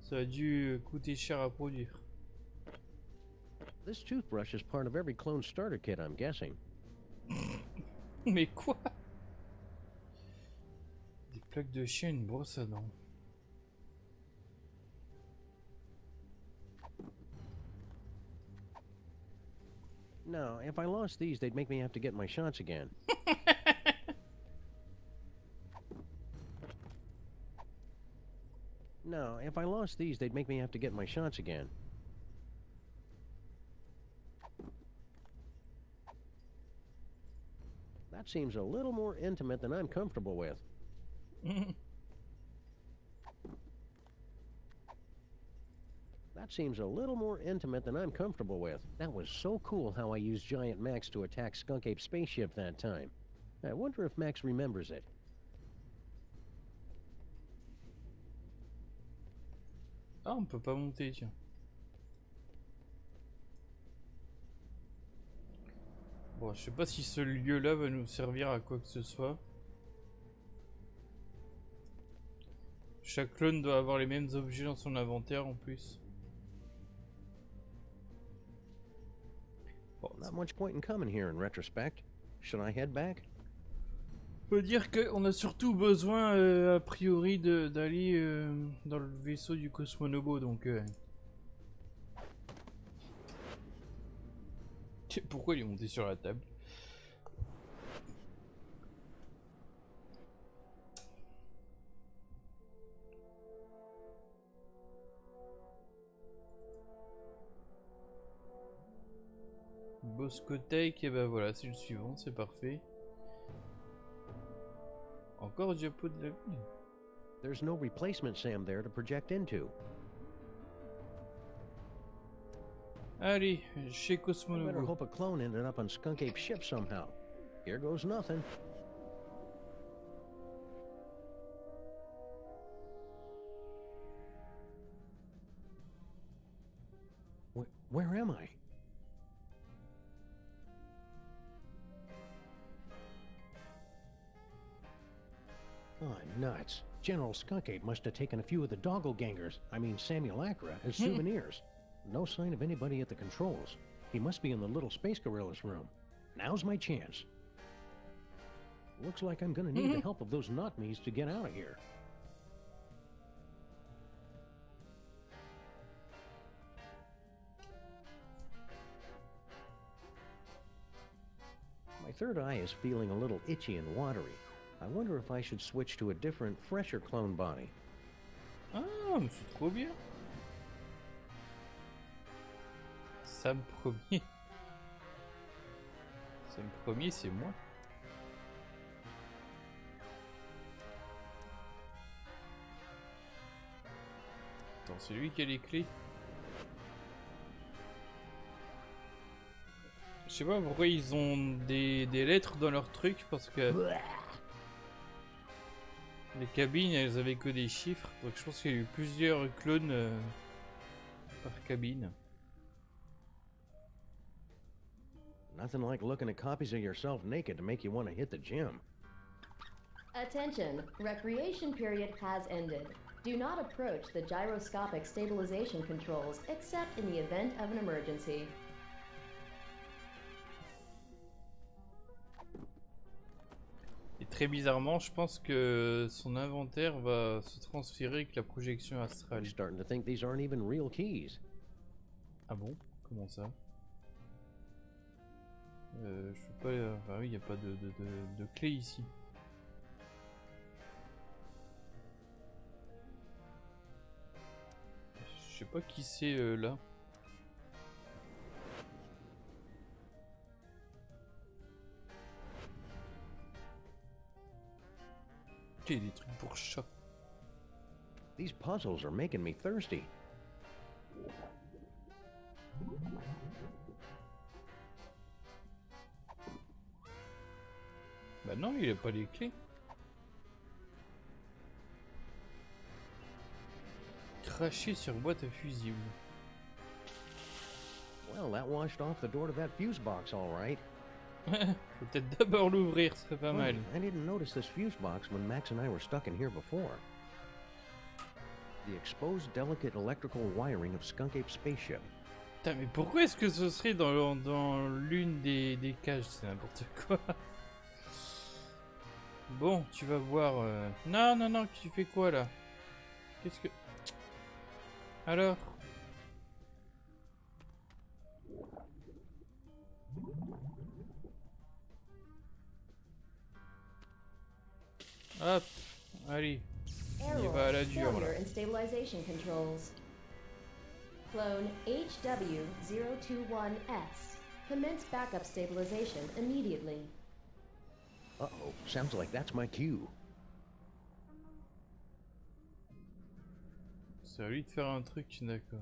ça a dû coûter cher à produire. This toothbrush is part of every clone starter kit, I'm guessing. Mais quoi? Des plaques de chien, une brosse à dents. No, if I lost these, they'd make me have to get my shots again. No, if I lost these, they'd make me have to get my shots again. That seems a little more intimate than I'm comfortable with. That seems a little more intimate than I'm comfortable with. That was so cool how I used Giant Max to attack Skunk Ape's spaceship that time. I wonder if Max remembers it. Ah, on peut pas monter, tiens. Bon, je sais pas si ce lieu-là va nous servir à quoi que ce soit. Chaque clone doit avoir les mêmes objets dans son inventaire en plus. Bon, not much point in coming here in retrospect. Should I head back? On peut dire qu'on a surtout besoin, a priori, d'aller dans le vaisseau du Cosmonobo, donc... Pourquoi il est monté sur la table? Boscotec, et ben voilà, c'est le suivant, c'est parfait. Encore diapo de la ville. There's no replacement Sam there to project into. Allez, chez I better Cosmonobo. hope a clone ended up on Skunk Ape's ship somehow. Here goes nothing. Where am I? Oh, nuts. General Skunkape must have taken a few of the simulacra as souvenirs. No sign of anybody at the controls. He must be in the little space gorilla's room. Now's my chance. Looks like I'm gonna need the help of those not-me's to get out of here. My third eye is feeling a little itchy and watery. I wonder if I should switch to a different, fresher clone body. Ah, mais c'est trop bien. Sam premier. Sam premier, c'est moi. Attends, c'est lui qui a les clés. Je sais pas pourquoi ils ont des lettres dans leur truc, parce que les cabines elles avaient que des chiffres, donc je pense qu'il y a eu plusieurs clones par cabine. Nothing like looking at copies of yourself naked to make you want to hit the gym. Attention, recreation period has ended. Do not approach the gyroscopic stabilization controls except in the event of an emergency. Et très bizarrement, je pense que son inventaire va se transférer avec la projection astrale. I'm starting to think these aren't even real keys. Ah bon? Comment ça? Je sais pas. Enfin oui, il n'y a pas de clé ici. Je sais pas qui c'est là. Ok, des trucs pour chat. These puzzles are making me thirsty. Bah non, il a pas les clés. Cracher sur boîte à fusibles. Well, that washed off the door to that fuse box, all right. Faut peut-être d'abord l'ouvrir, c'est pas mal. I didn't notice this fuse box when Max and I were stuck in here before. The exposed delicate electrical wiring of Skunkape's spaceship. Putain, mais pourquoi est-ce que ce serait dans l'une des cages? C'est n'importe quoi. Bon, tu vas voir... Non, non, non, tu fais quoi là? Qu'est-ce que... Alors? Hop, allez. Il va à la dure là. Failure in stabilization controls. Clone HW021S. Commence backup stabilization immediately. Uh-oh, sounds like that's my cue. C'est à lui de faire un truc, d'accord.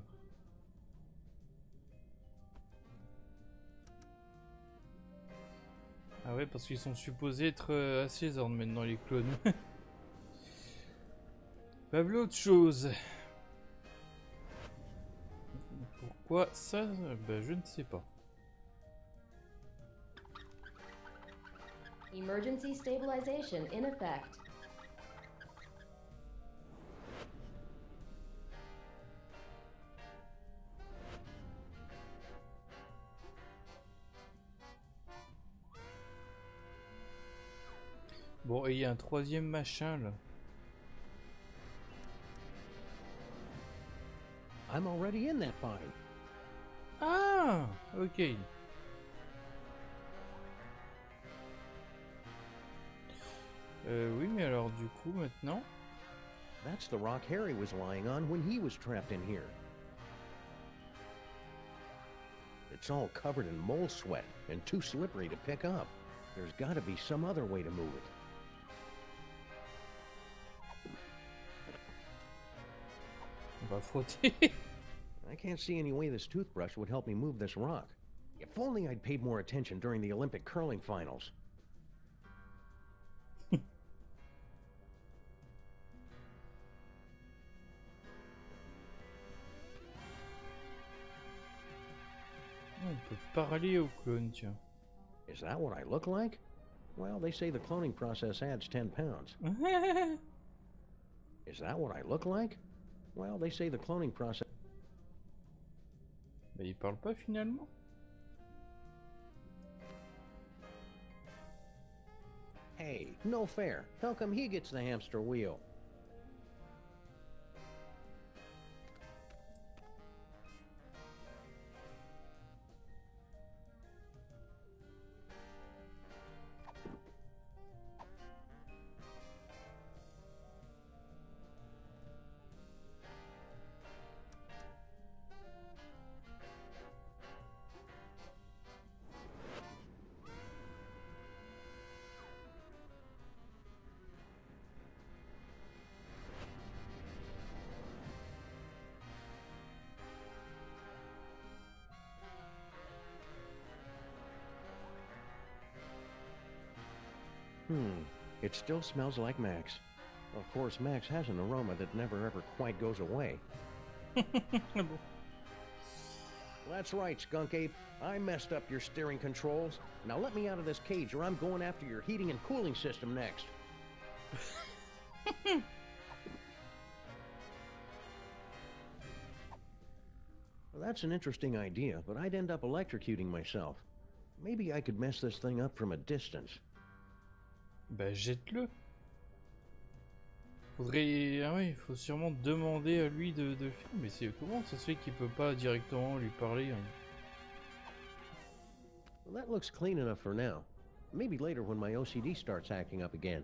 Ah ouais, parce qu'ils sont supposés être à Saison maintenant, les clones. Pas autre chose. Pourquoi ça? Ben, je ne sais pas. Emergency stabilization in effect. Bon, et il y a un troisième machin là. I'm already in that bind. Ah, ok. Oui, mais alors du coup maintenant. That's the rock Harry was lying on when he was trapped in here. It's all covered in mole sweat and too slippery to pick up. There's got to be some other way to move it. On va frotter. I can't see any way this toothbrush would help me move this rock. If only I'd paid more attention during the Olympic curling finals. peut parler au clone, tiens. Is that what I look like? Well, they say the cloning process adds 10 pounds. Is that what I look like? Well, they say the cloning process... Bah, il parle pas finalement. Hey, no fair. How come he gets the hamster wheel? It still smells like Max. Of course, Max has an aroma that never ever quite goes away. That's right, Skunk Ape. I messed up your steering controls. Now let me out of this cage or I'm going after your heating and cooling system next. Well, that's an interesting idea, but I'd end up electrocuting myself. Maybe I could mess this thing up from a distance. Bah jette-le. Faudrait... Ah ouais, il faut sûrement demander à lui de le faire. Mais c'est comment ça se fait qu'il peut pas directement lui parler, hein? Well, that looks clean enough for now. Maybe later when my OCD starts acting up again.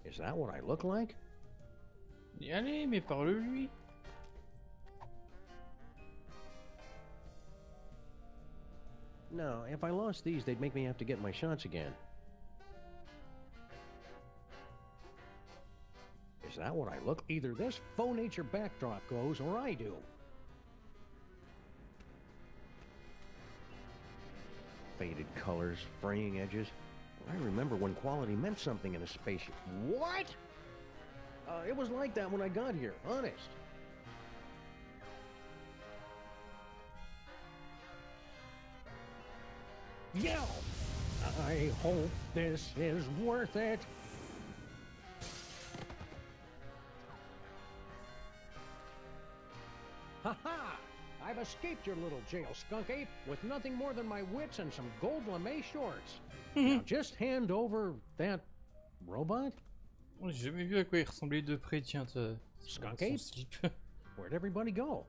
Is that what I look like? Allez, mais parle-lui. No, if I lost these, they'd make me have to get my shots again. Is that what I look? Either this faux nature backdrop goes, or I do. Faded colors, fraying edges. I remember when quality meant something in a spaceship. What? It was like that when I got here, honest. Yeah! I hope this is worth it. Ha-ha! I've escaped your little jail, Skunk Ape, with nothing more than my wits and some gold lame shorts. Now just hand over that robot. J'ai jamais vu à quoi il ressemblait de près, tiens, Skunk Ape? Where'd everybody go?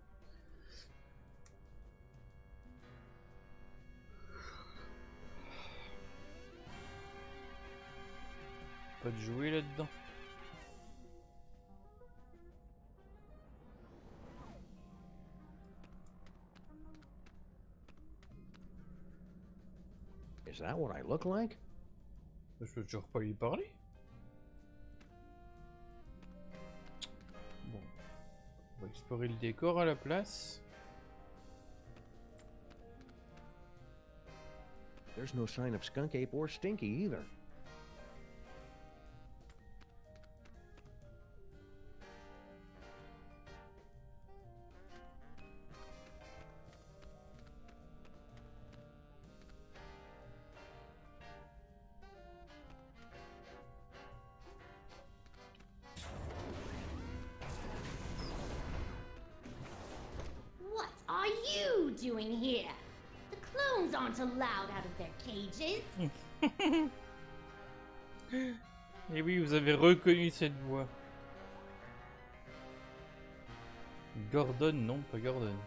Pas de jouer là-dedans. Is that what I look like? Je peux toujours pas lui parler. Bon. On va explorer le décor à la place. There's no sign of Skunk Ape or Stinky either. What are you doing here? The clones aren't allowed out of their cages. Et oui, vous avez reconnu cette voix. Gordon, non, pas Gordon.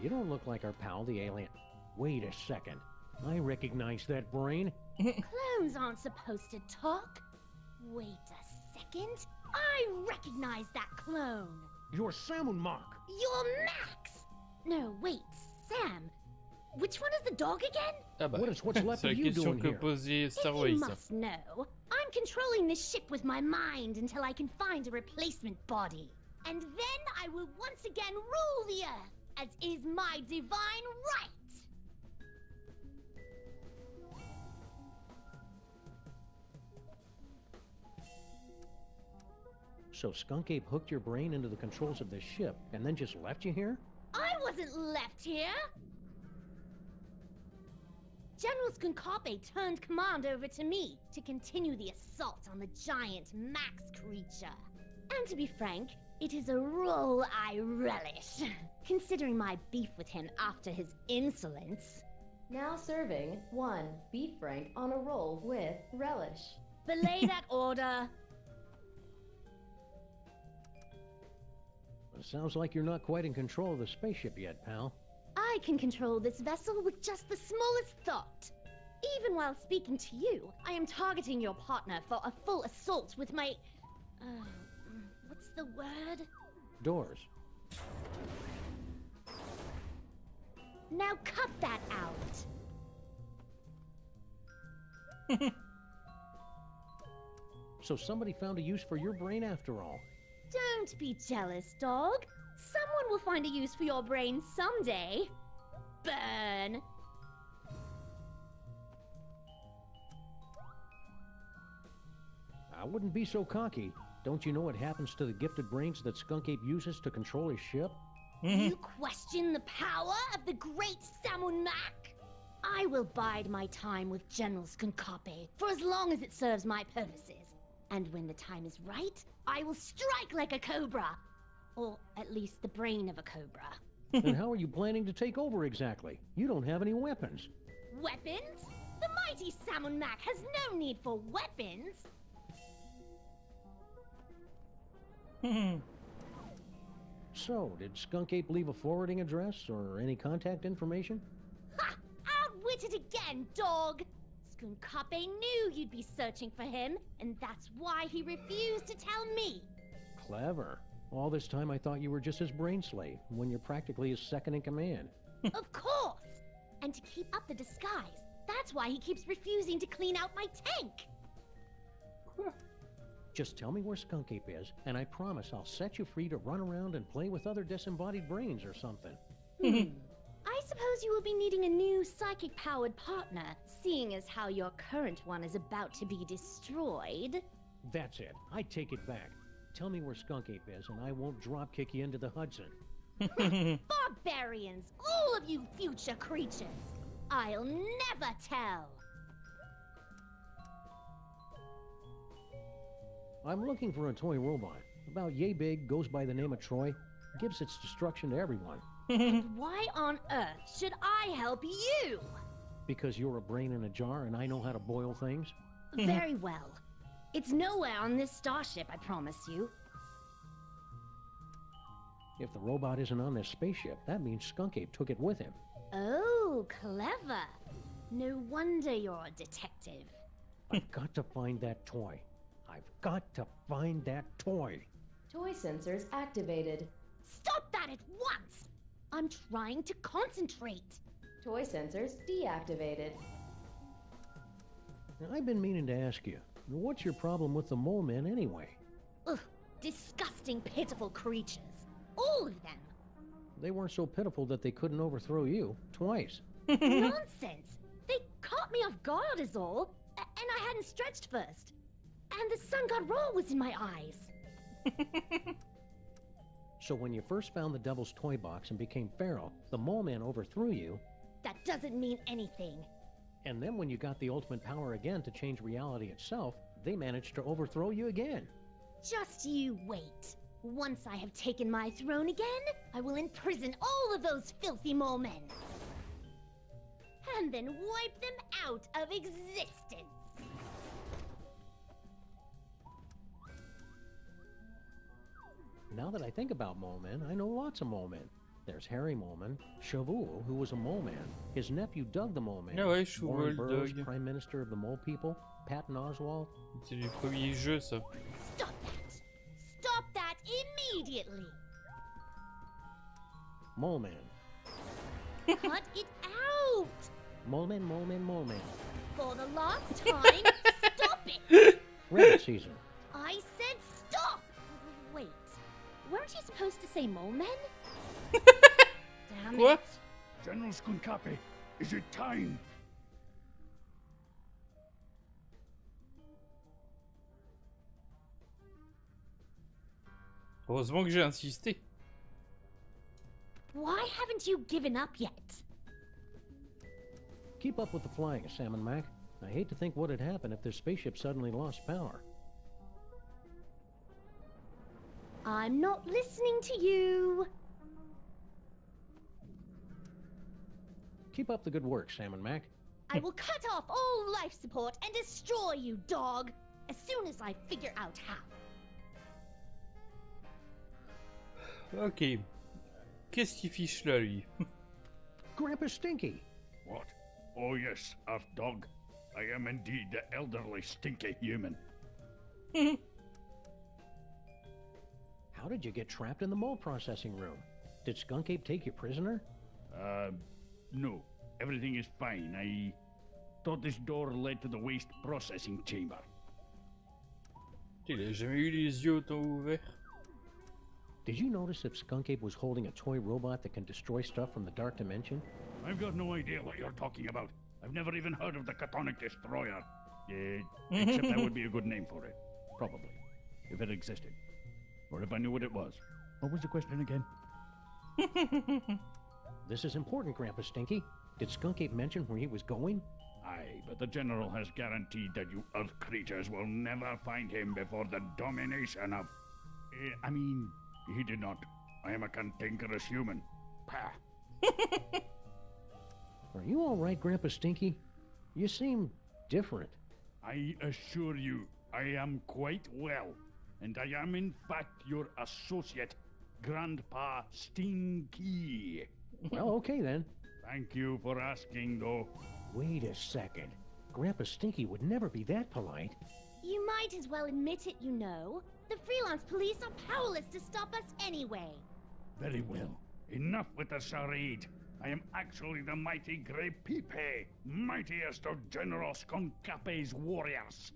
You don't look like our pal, the alien. Wait a second. I recognize that brain. Clones aren't supposed to talk. Wait a second. I recognize that clone. You're Samun Mark. You're Max. No, wait, Sam. Which one is the dog again? Ah bah, What's left c'est la of you question doing que here? posait If Star you Wars. must know, I'm controlling this ship with my mind until I can find a replacement body. And then I will once again rule the Earth, as is my divine right. So Skunk Ape hooked your brain into the controls of this ship and then just left you here? I wasn't left here! General Skunkape turned command over to me to continue the assault on the giant Max creature. And to be frank, it is a role I relish, considering my beef with him after his insolence. Now serving 1 beef frank on a roll with relish. Belay that order. Sounds like you're not quite in control of the spaceship yet, pal. I can control this vessel with just the smallest thought. Even while speaking to you, I am targeting your partner for a full assault with my... what's the word? Doors. Now cut that out. So somebody found a use for your brain after all. Don't be jealous, dog. Someone will find a use for your brain someday. Burn. I wouldn't be so cocky. Don't you know what happens to the gifted brains that Skunk Ape uses to control his ship? You question the power of the great Samun Mac? I will bide my time with General Skunkape for as long as it serves my purposes. And when the time is right, I will strike like a cobra. Or at least the brain of a cobra. And how are you planning to take over exactly? You don't have any weapons. Weapons? The mighty Samun Mac has no need for weapons. So, did Skunk Ape leave a forwarding address or any contact information? Ha! Outwitted again, dog! Skunkape knew you'd be searching for him, and that's why he refused to tell me. Clever. All this time I thought you were just his brain slave, when you're practically his second in command. Of course! And to keep up the disguise, that's why he keeps refusing to clean out my tank. Just tell me where Skunk Ape is, and I promise I'll set you free to run around and play with other disembodied brains or something. I suppose you will be needing a new psychic-powered partner, seeing as how your current one is about to be destroyed. That's it. I take it back. Tell me where Skunk Ape is, and I won't drop-kick you into the Hudson. Barbarians! All of you future creatures! I'll never tell! I'm looking for a toy robot. About yay big, goes by the name of Troy, gives its destruction to everyone. And why on earth should I help you? Because you're a brain in a jar and I know how to boil things? Very well. It's nowhere on this starship, I promise you. If the robot isn't on this spaceship, that means Skunk Ape took it with him. Oh, clever. No wonder you're a detective. I've got to find that toy. I've got to find that toy. Toy sensors activated. Stop that at once! I'm trying to concentrate. Toy sensors deactivated. Now, I've been meaning to ask you, what's your problem with the mole men anyway? Ugh, disgusting, pitiful creatures. All of them. They weren't so pitiful that they couldn't overthrow you twice. Nonsense! They caught me off guard is all, and I hadn't stretched first. And the sun god roll was in my eyes. So when you first found the Devil's Toy Box and became feral, the mole man overthrew you. That doesn't mean anything. And then when you got the ultimate power again to change reality itself, they managed to overthrow you again. Just you wait. Once I have taken my throne again, I will imprison all of those filthy mole men. And then wipe them out of existence. Now that I think about mole men, I know lots of mole men. There's Harry Moleman, Chauvel, who was a mole man, his nephew Doug the Mole Man, Ah ouais, Chauvel, Warren Burroughs, Doug. Prime Minister of the Mole People, Patton Oswalt. C'est les premiers jeux, ça. Stop that! Stop that immediately! Mole Man. Cut it won't! Moleman, Moleman, Moleman. For the last time, stop it! Rabbit season. I said stop! Wait, weren't you supposed to say mole men? Damn Quoi? it. General Skunkapi, is it time? Heureusement que j'ai insisté. Why haven't you given up yet? Keep up with the flying, Salmon Mac. I hate to think what'd happen if their spaceship suddenly lost power. I'm not listening to you. Keep up the good work, Salmon Mac. I will cut off all life support and destroy you, dog, as soon as I figure out how. Ok. Qu'est-ce qu'il fiche là, lui? Grandpa Stinky. What? Oh yes, Earth Dog. I am indeed the elderly, stinky human. How did you get trapped in the mole processing room? Did Skunk Ape take you prisoner? No. Everything is fine. I thought this door led to the waste processing chamber. Il a jamais eu les yeux autant ouverts. Did you notice if Skunk Ape was holding a toy robot that can destroy stuff from the dark dimension? I've got no idea what you're talking about. I've never even heard of the Catonic Destroyer. Except that would be a good name for it. Probably. If it existed. Or if I knew what it was. What was the question again? This is important, Grandpa Stinky. Did Skunk Ape mention where he was going? Aye, but the General has guaranteed that you Earth creatures will never find him before the domination of... I mean, he did not. I am a cantankerous human. Pah. Are you all right, Grandpa Stinky? You seem different. I assure you, I am quite well. And I am in fact your associate, Grandpa Stinky. Well, okay then. Thank you for asking, though. Wait a second. Grandpa Stinky would never be that polite. You might as well admit it, you know. The freelance police are powerless to stop us anyway. Very well. Enough with the charade. I am actually the mighty Grey Pipe, mightiest of General Skunkape's warriors.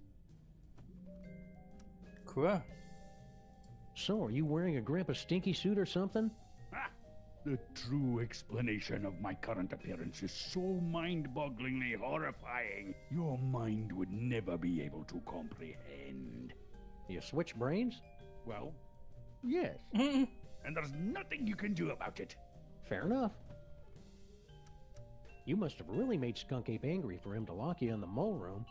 Quoi? So, are you wearing a Grandpa Stinky suit or something? Ah, the true explanation of my current appearance is so mind-bogglingly horrifying, your mind would never be able to comprehend. You switch brains? Well, yes. And there's nothing you can do about it. Fair enough. You must have really made Skunk Ape angry for him to lock you in the mole room.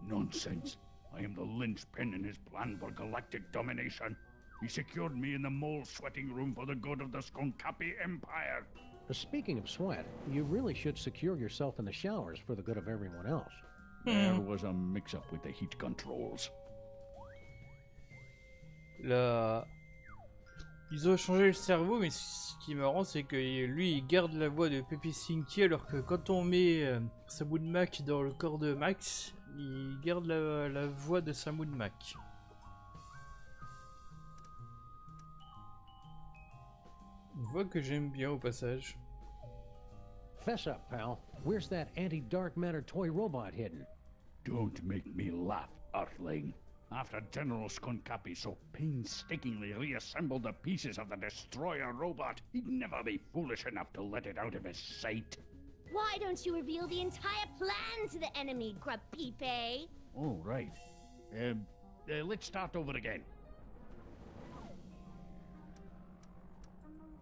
Nonsense. I am the linchpin in his plan for galactic domination. He secured me in the mole sweating room for the good of the Skunkapi Empire. Speaking of sweat, you really should secure yourself in the showers for the good of everyone else. There was a mix-up with the heat controls. Là... Ils ont changé le cerveau, mais ce qui est marrant, c'est que lui, il garde la voix de Pepe Stinky, alors que quand on met Samoud Mac dans le corps de Max, il garde la voix de Samoud Mac. Une voix que j'aime bien au passage. Fess up, pal. Where's that anti-dark matter toy robot hidden? Don't make me laugh, Earthling. After General Skunkapi so painstakingly reassembled the pieces of the destroyer robot, he'd never be foolish enough to let it out of his sight. Why don't you reveal the entire plan to the enemy, Grub Pipe? Oh, right. Let's start over again.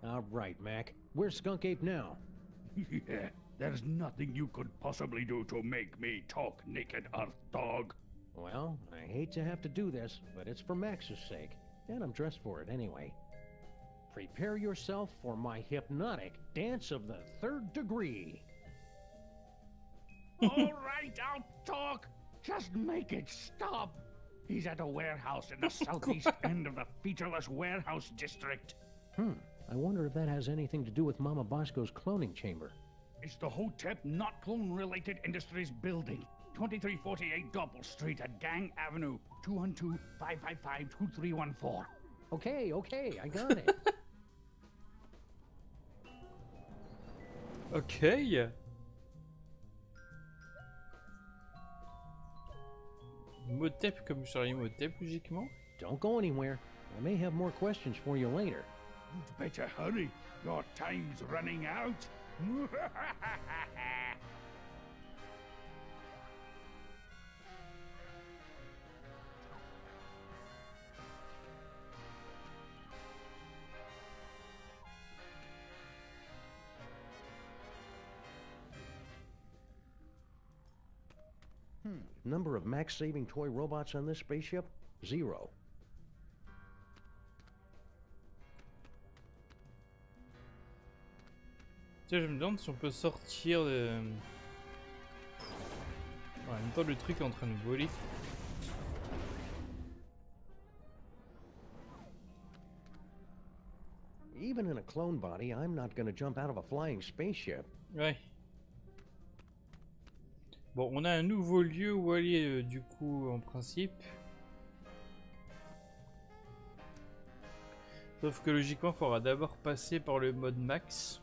All right, Mac. Where's Skunk Ape now? Yeah, there's nothing you could possibly do to make me talk, naked Earth Dog. Well, I hate to have to do this, but it's for Max's sake, and I'm dressed for it anyway. Prepare yourself for my hypnotic dance of the 3rd degree. All right, I'll talk. Just make it stop. He's at a warehouse in the southeast end of the featureless warehouse district. I wonder if that has anything to do with Mama Bosco's cloning chamber. It's the Hotep Not Clone-Related Industries Building. 2348 Doppel Street at Gang Avenue, 212-555-2314. Okay, I got it. Ok. l'Imhotep comme sur l'Imhotep logiquement. Don't go anywhere. I may have more questions for you later. You'd better hurry. Your time's running out. Number of max-saving toy robots on this spaceship? 0. Tiens, je me demande si on peut sortir de... En même temps, le truc est en train de voler. Even in a clone body, I'm not gonna jump out of a flying spaceship. Ouais. Bon, on a un nouveau lieu où aller du coup en principe. Sauf que logiquement, il faudra d'abord passer par le mode max.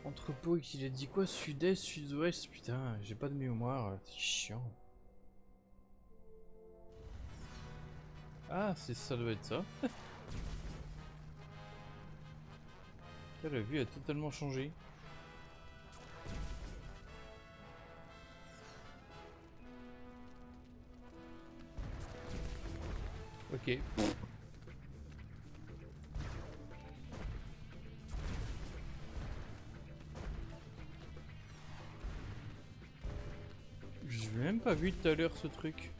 Entrepôt, il a dit quoi? Sud-est, sud-ouest? Putain, j'ai pas de mémoire, c'est chiant. Ah, ça doit être ça. La vue a totalement changé. Ok. Je l'ai même pas vu tout à l'heure ce truc.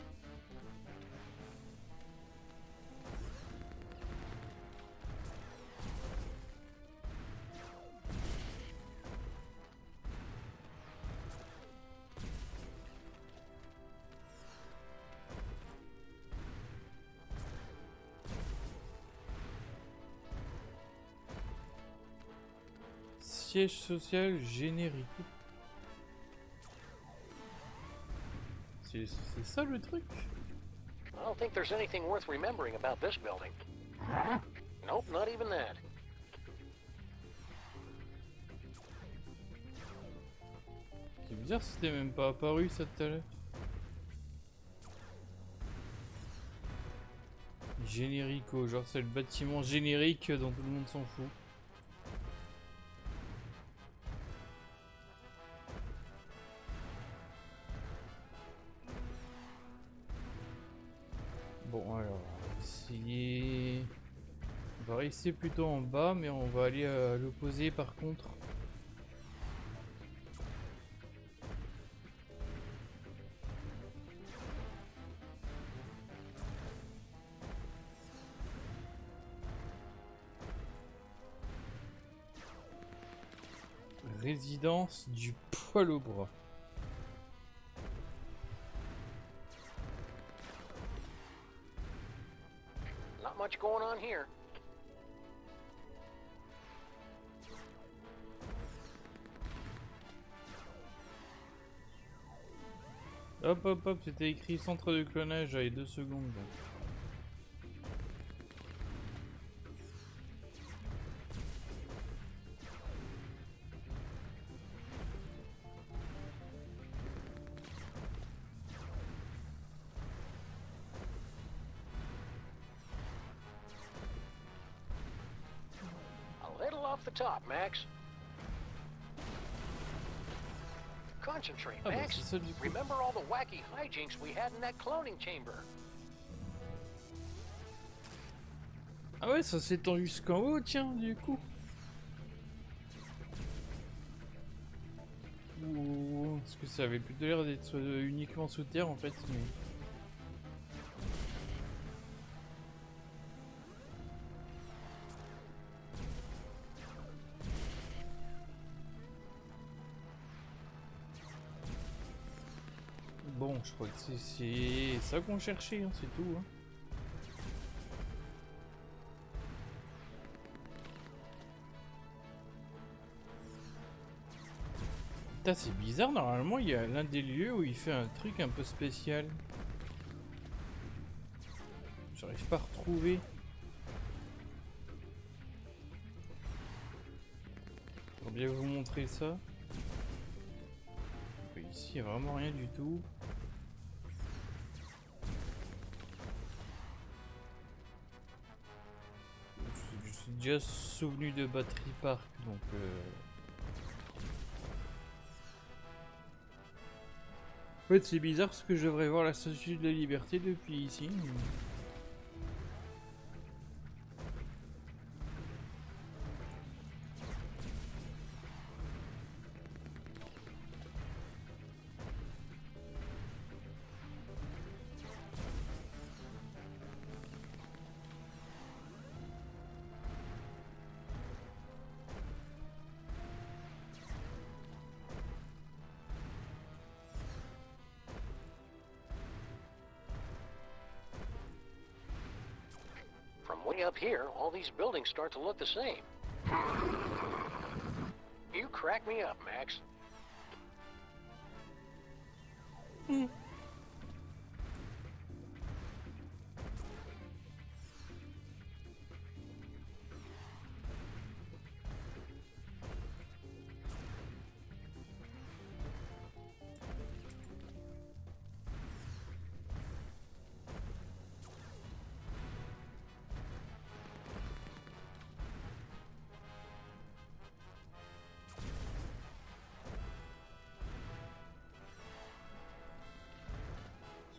Siège social générique. C'est ça le truc? I don't think there's anything worth remembering about this building. Nope, not even that. C'est bizarre, c'était même pas apparu ça tout à l'heure. Générico, genre c'est le bâtiment générique dont tout le monde s'en fout. Bon alors, on va essayer... On va rester plutôt en bas, mais on va aller à l'opposé par contre. Résidence du poil au bras. Not much going on here. Hop hop hop, c'était écrit centre de clonage, j'avais 2 secondes. Donc. A little off the top, Max. Concentrate, Ah bah, Max. c'est ça, du coup. Remember all the wacky hijinks we had in that cloning chamber. Ah ouais, ça s'étend jusqu'en haut, tiens, du coup. Ou... Parce que ça avait plutôt l'air d'être uniquement sous terre en fait, mais... Bon, je crois que c'est ça qu'on cherchait, hein, c'est tout. Hein. Putain, c'est bizarre, normalement il y a l'un des lieux où il fait un truc un peu spécial. J'arrive pas à retrouver. Je vais bien vous montrer ça. Ici, il n'y a vraiment rien du tout. Je suis déjà souvenu de Battery Park, donc... En fait, c'est bizarre parce que je devrais voir la Statue de la Liberté depuis ici. From way up here, all these buildings start to look the same. You crack me up, Max.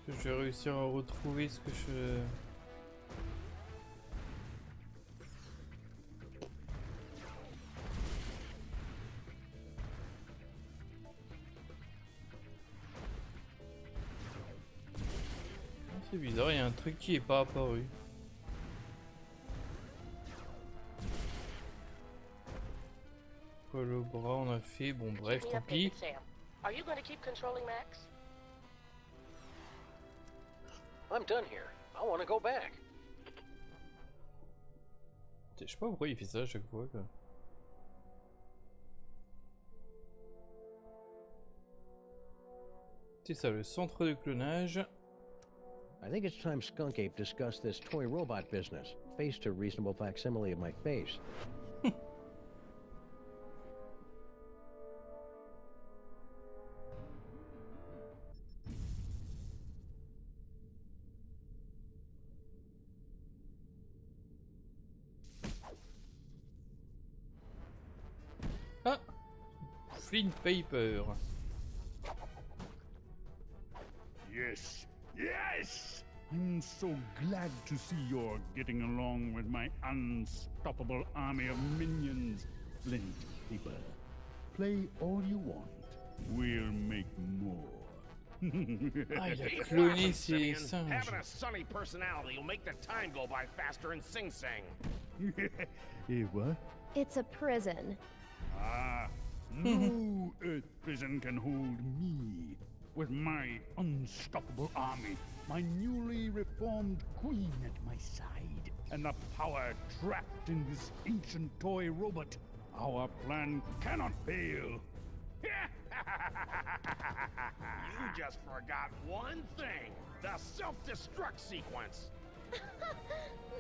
Est-ce que je vais réussir à retrouver ce que je... C'est bizarre, il y a un truc qui est pas apparu. Le bras on a fait, bon bref, tant pis. Are you going to keep controlling Max? I'm done here. I want to go back. Je sais pas pourquoi il fait ça à chaque fois quoi. C'est ça, le centre de clonage. I think it's time Skunk Ape discussed this toy robot business. Faced a reasonable facsimile of my face. Ah, Flint Paper. Yes, yes! I'm so glad to see you're getting along with my unstoppable army of minions, Flint Paper. Play all you want. We'll make more. Ah, il a cloné ses singes. Having a sunny personality will make the time go by faster in Sing Sing. What? It's a prison. Ah, no Earth prison can hold me. With my unstoppable army, my newly reformed queen at my side, and the power trapped in this ancient toy robot, our plan cannot fail. You just forgot one thing. The self-destruct sequence.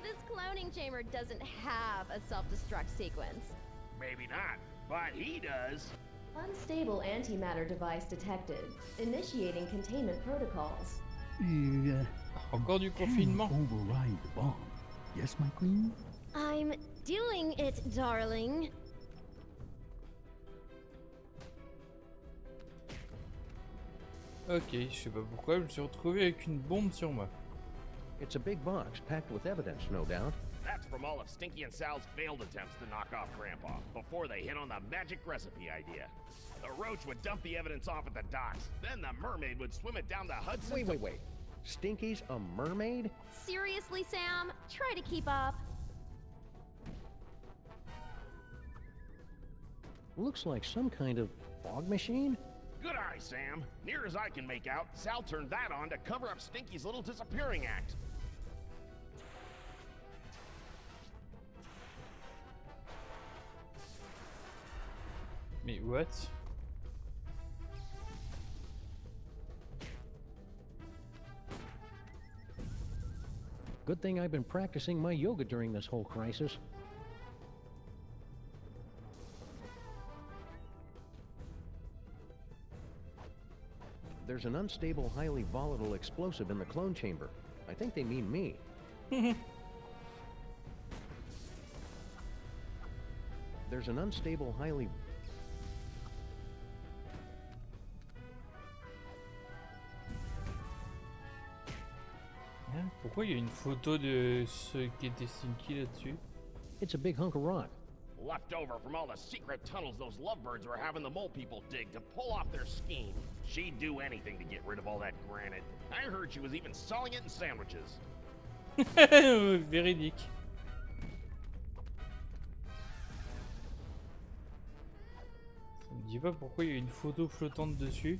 This cloning chamber doesn't have a self-destruct sequence. Maybe not, but he does. Unstable antimatter device detected. Initiating containment protocols. Encore du confinement. Override the bomb. Yes, my queen? I'm doing it, darling. Ok, je sais pas pourquoi, je me suis retrouvé avec une bombe sur moi. It's a big box packed with evidence, no doubt. That's from all of Stinky and Sal's failed attempts to knock off Grandpa before they hit on the magic recipe idea. The roach would dump the evidence off at the docks, then the mermaid would swim it down the Hudson. Wait. Stinky's a mermaid? Seriously, Sam? Try to keep up. Looks like some kind of fog machine? Good eye, Sam. Near as I can make out, Sal turned that on to cover up Stinky's little disappearing act. Mais what? Good thing I've been practicing my yoga during this whole crisis. There's an unstable, highly volatile explosive in the clone chamber. I think they mean me. There's an unstable, highly... Hein? Pourquoi il y a une photo de ce qui était Stinky là-dessus? It's a big hunk of rock. Left over from all the secret tunnels those lovebirds were having the mole people dig to pull off their scheme. She'd do anything to get rid of all that granite. I heard she was even selling it in sandwiches. Véridique. Ça me dit pas pourquoi il y a une photo flottante dessus.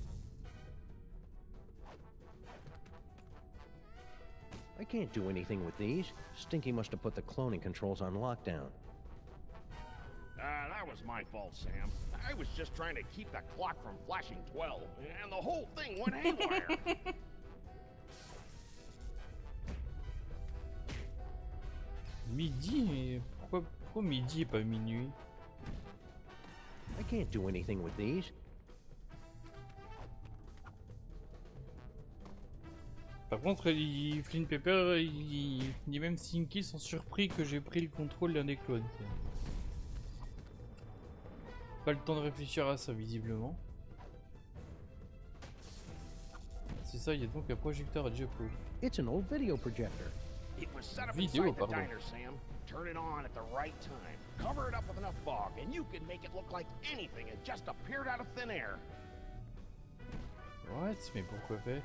I can't do anything with these. Stinky must have put the cloning controls on lockdown. That was my fault, Sam. I was just trying to keep the clock from flashing 12, and the whole thing went haywire. Midi, mais pourquoi midi et pas minuit? I can't do anything with these. Par contre, Flynn Pepper ni même Stinky sont surpris que j'ai pris le contrôle d'un des clones. Pas le temps de réfléchir à ça, visiblement. C'est ça, il y a donc un projecteur à Jeppo. It's an old video projector. It was set up Vidéo, inside the pardon. diner, Sam. Turn it on at the right time. Cover it up with enough fog, and you can make it look like anything had just appeared out of thin air. What? Mais pourquoi faire?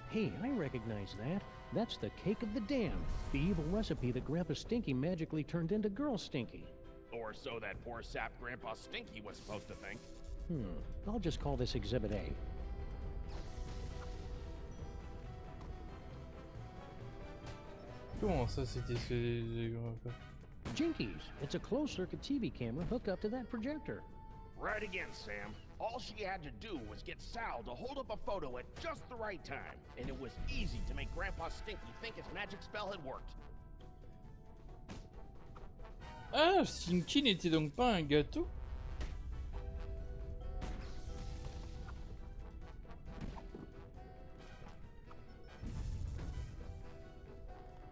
Hey, I recognize that. That's the cake of the damned. The evil recipe that Grandpa Stinky magically turned into Girl Stinky. Or so that poor sap Grandpa Stinky was supposed to think. I'll just call this Exhibit A. Comment ça c'était ce... Jinkies, it's a closed-circuit TV camera hooked up to that projector. Right again, Sam. All she had to do was get Sal to hold up a photo at just the right time, and it was easy to make Grandpa Stinky think his magic spell had worked. Ah, Stinky n'était donc pas un gâteau?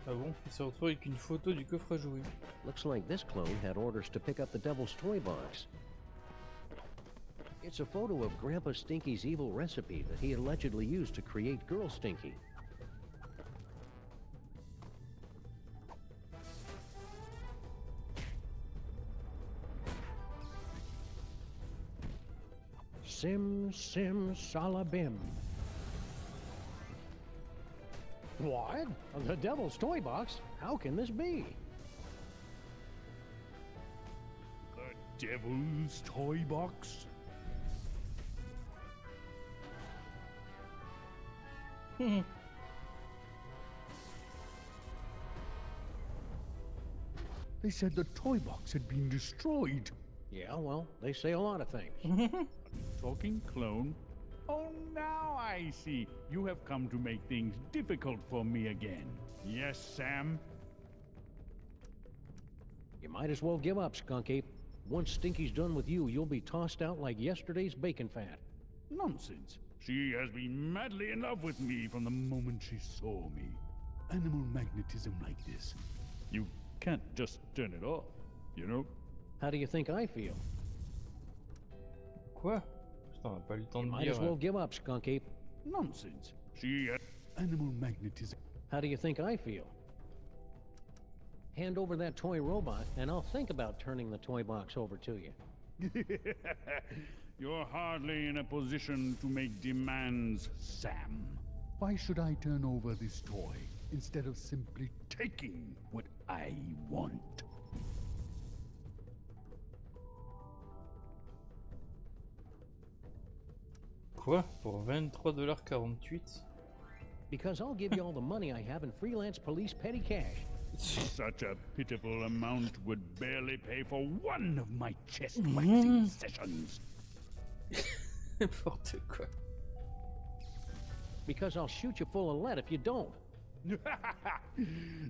Ah bon, il se retrouve avec une photo du coffre à jouer. Looks like this clone had orders to pick up the Devil's Toy Box. It's a photo of Grandpa Stinky's evil recipe that he allegedly used to create Girl Stinky. Sim, sim, salabim. What? The Devil's Toy Box? How can this be? The Devil's Toy Box? They said the toy box had been destroyed. Yeah, well, they say a lot of things. Talking clone? Oh, now I see. You have come to make things difficult for me again. Yes, Sam? You might as well give up, Skunky. Once Stinky's done with you, you'll be tossed out like yesterday's bacon fat. Nonsense. She has been madly in love with me from the moment she saw me. Animal magnetism like this. You can't just turn it off, you know? How do you think I feel? Quoi? Putain, on n'a pas eu le temps de Might dire. as well give up, Skunky. Nonsense. She has animal magnetism. How do you think I feel? Hand over that toy robot, and I'll think about turning the toy box over to you. You're hardly in a position to make demands, Sam. Why should I turn over this toy instead of simply taking what I want? Quoi? Pour 23,48 $? Because I'll give you all the money I have in freelance police petty cash. Such a pitiful amount would barely pay for one of my chest waxing sessions. N'importe quoi. Because I'll shoot you full of lead if you don't.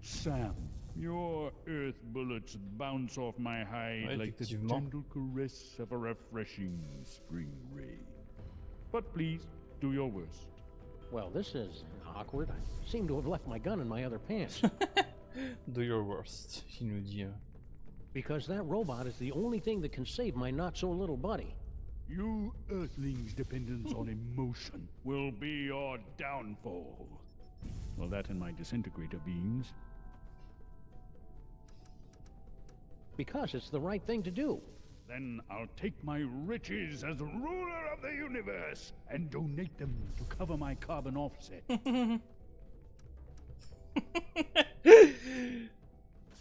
Sam, your earth bullets bounce off my hide Ouais, like the gentle caress of a refreshing spring rain. but please, do your worst. Well, this is awkward. I seem to have left my gun in my other pants. Do your worst, il nous dit. Because that robot is the only thing that can save my not-so-little buddy. You Earthlings' dependence on emotion will be your downfall. Well, that and my disintegrator beams. Because it's the right thing to do. Then I'll take my riches as ruler of the universe and donate them to cover my carbon offset.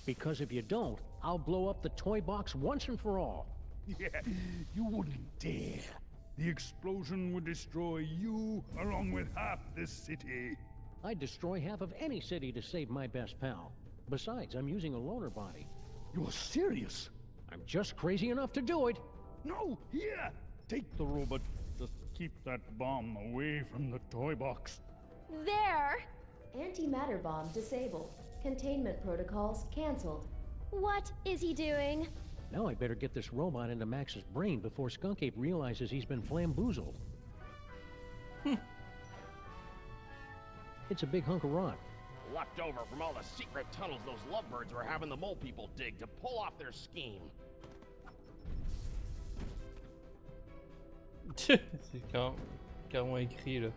Because if you don't, I'll blow up the toy box once and for all. Yeah, you wouldn't dare. The explosion would destroy you along with half this city. I'd destroy half of any city to save my best pal. Besides, I'm using a loaner body. You're serious? I'm just crazy enough to do it. No, here! Take the robot. Just keep that bomb away from the toy box. There! Antimatter bomb disabled. Containment protocols cancelled. What is he doing? Now I better get this robot into Max's brain before Skunk Ape realizes he's been flamboozled. It's a big hunk of rock. Left over from all the secret tunnels those lovebirds were having the mole people dig to pull off their scheme. C'est carrément écrit là.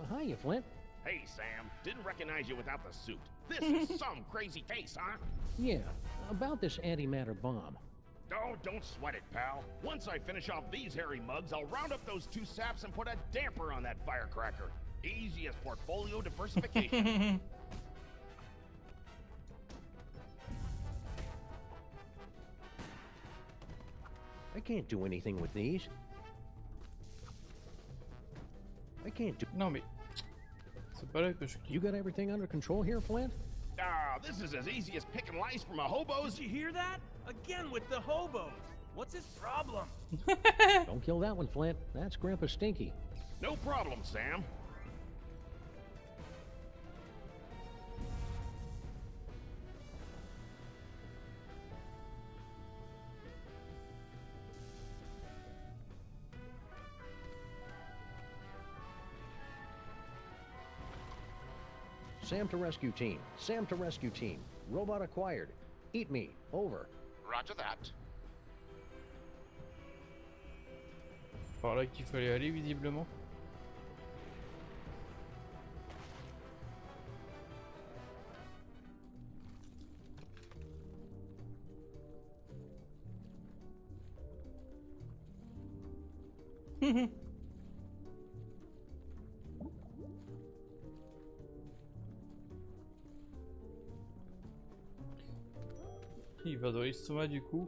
Hiya, Flint. Hey, Sam. Didn't recognize you without the suit. This is some crazy case, huh? Yeah, about this antimatter bomb. Oh, don't sweat it, pal. Once I finish off these hairy mugs, I'll round up those two saps and put a damper on that firecracker. Easy as portfolio diversification. I can't do anything with these. I can't do... Non mais... C'est pas là que je... You got everything under control here, Flint? Ah, this is as easy as picking lice from a hobo's. Did you hear that? Again with the hobos. What's his problem? Don't kill that one, Flint. That's Grandpa Stinky. No problem, Sam. Sam to rescue team. Sam to rescue team. Robot acquired. Eat me. Over. Roger that. Par là qu'il fallait aller visiblement. Il va dans l'estomac du coup.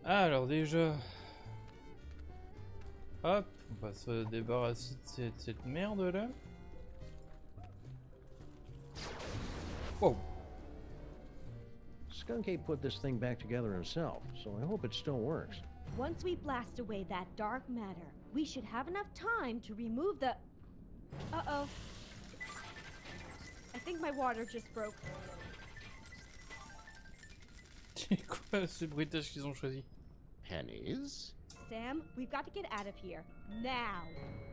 Ah, alors déjà... Hop, on va se débarrasser de cette merde là. Wow. Skunk Ape put this thing back together himself, so I hope it still works. Once we blast away that dark matter, we should have enough time to remove the... Uh-oh. I think my water just broke. C'est quoi ce bruitage qu'ils ont choisi? Pennies? Sam, we've got to get out of here. Now.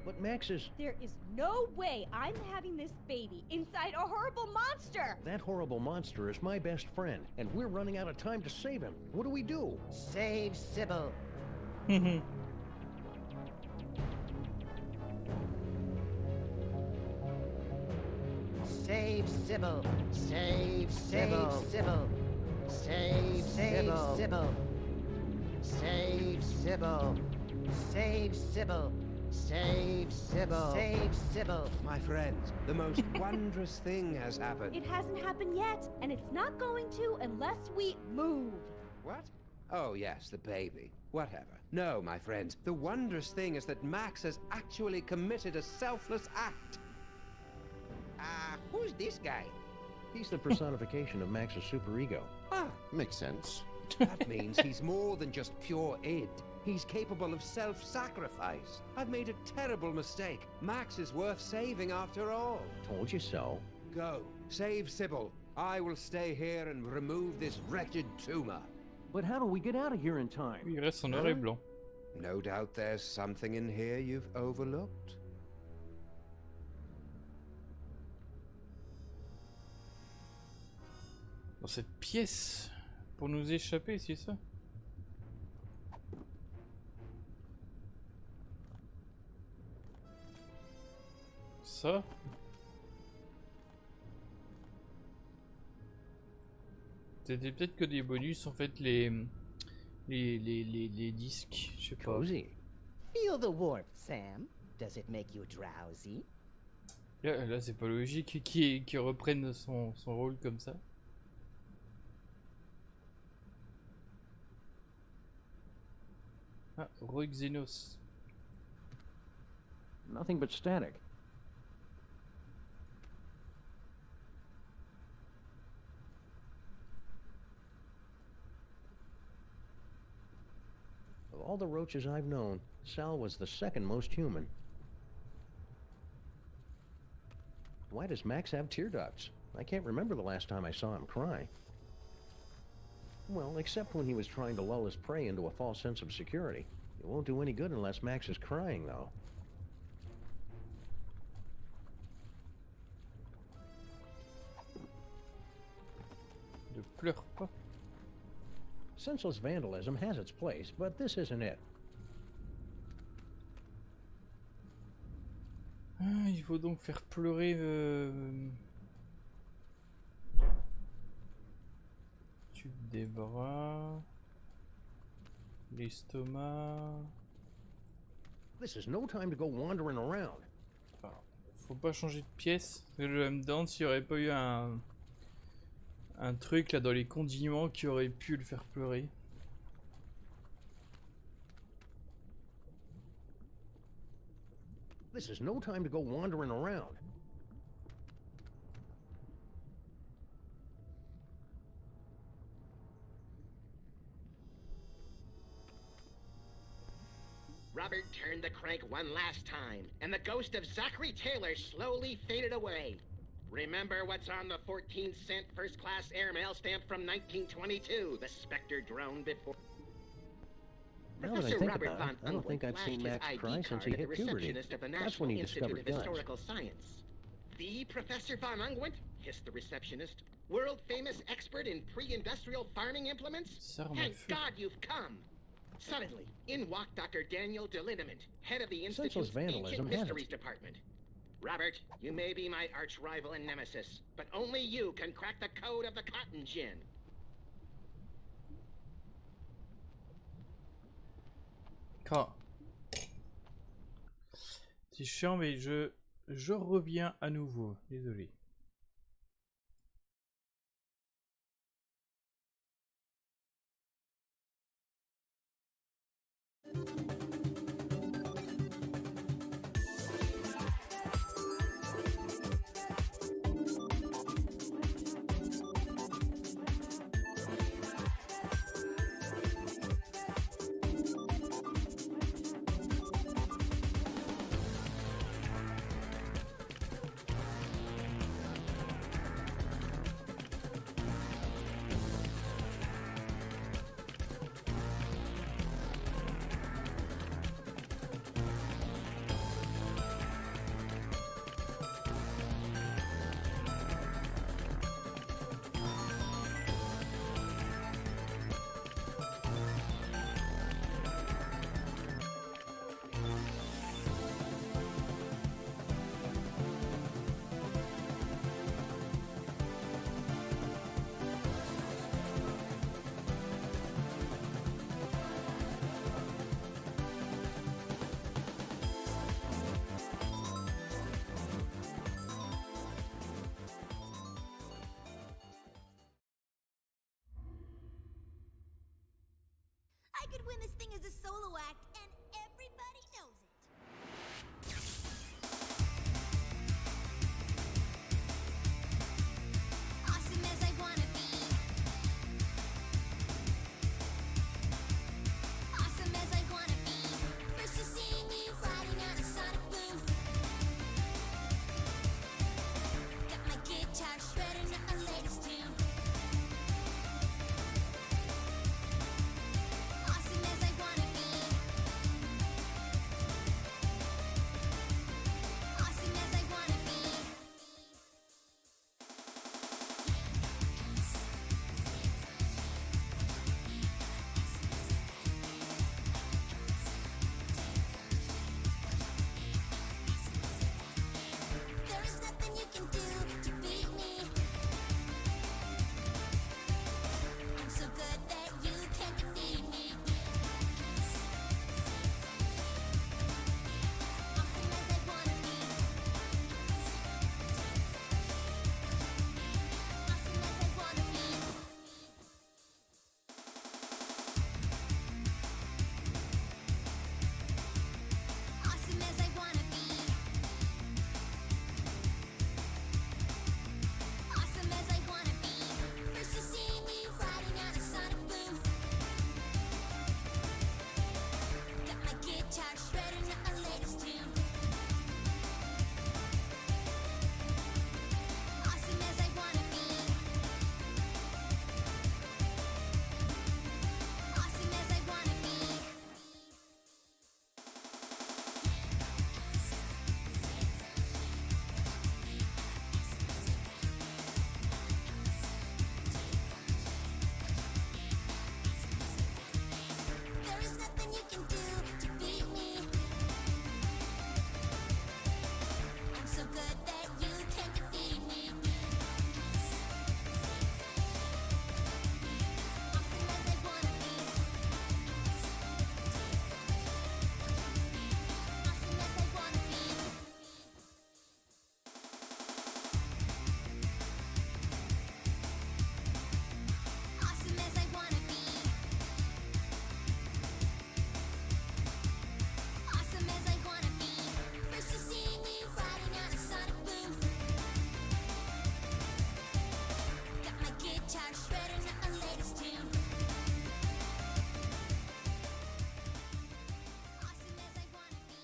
But Max is... There is no way I'm having this baby inside a horrible monster! That horrible monster is my best friend, and we're running out of time to save him. What do we do? Save Sybil. Save Sybil. Save Sybil. Save Sybil. Save Sybil. Save Sybil. Save Sybil. Save Sybil. My friends, the most wondrous thing has happened. It hasn't happened yet, and it's not going to unless we move. What? Oh yes, the baby. Whatever. No, my friends, the wondrous thing is that Max has actually committed a selfless act. Who's this guy? He's the personification of Max's superego. Ah, makes sense. That means he's more than just pure id. He's capable of self-sacrifice. I've made a terrible mistake. Max is worth saving after all. Told you so. Go. Save Sybil. I will stay here and remove this wretched tumor. But how do we get out of here in time? Il reste en noir et blanc. No doubt there's something in here you've overlooked. Dans cette pièce, pour nous échapper, c'est ça? Ça? C'était peut-être que des bonus, en fait, les disques, je sais pas. Cozy. Feel the warmth, Sam. Does it make you drowsy? Là c'est pas logique qu'il reprenne son rôle comme ça. Ah, Xenos. Nothing but static. Of all the roaches I've known, Sal was the second most human. Why does Max have tear ducts? I can't remember the last time I saw him cry. Well, except when he was trying to lull his prey into a false sense of security. It won't do any good unless Max is crying, though. Ne pleure pas. Senseless vandalism has its place, but this isn't it. Ah, il faut donc faire pleurer tube des bras, l'estomac. This is no time to go wandering around. Alors, faut pas changer de pièce. Je me demande s'il n'y aurait pas eu un truc là dans les condiments qui aurait pu le faire pleurer. This is no time to go wandering around. Robert turned the crank one last time, and the ghost of Zachary Taylor slowly faded away. Remember what's on the 14-cent first-class airmail stamp from 1922, the Spectre drone before... Now that I think about it, I don't think I've seen Max cry since he hit puberty. That's when he discovered guns. Historical Science. The Professor von Unguent, hissed the receptionist, world-famous expert in pre-industrial farming implements? Thank God you've come! Suddenly, in walked Dr. Daniel Deliniment, head of the Institute's Ancient Mysteries Department. Robert, you may be my arch-rival and nemesis, but only you can crack the code of the cotton gin. C'est chiant, mais je reviens à nouveau. Désolé. I could win this thing as a solo act, and everybody knows it. Awesome as I wanna be. Awesome as I wanna can do to beat me. I'm so good that you can't defeat me. Awesome as I wanna be. Awesome as I wanna be. Awesome as I wanna be. Awesome as I wanna be. First you see me riding on a sonic boom. Got my guitar shredding the latest tune. Awesome as I wanna be. Awesome as I wanna be. There is nothing you can do to beat me. I'm so good that you can't defeat me. Awesome as I wanna be. Awesome as I wanna be. Awesome as I wanna be. Awesome as I wanna be. First you see me riding on a sonic boom. Got my guitar shredding the latest tune. Awesome as I wanna be.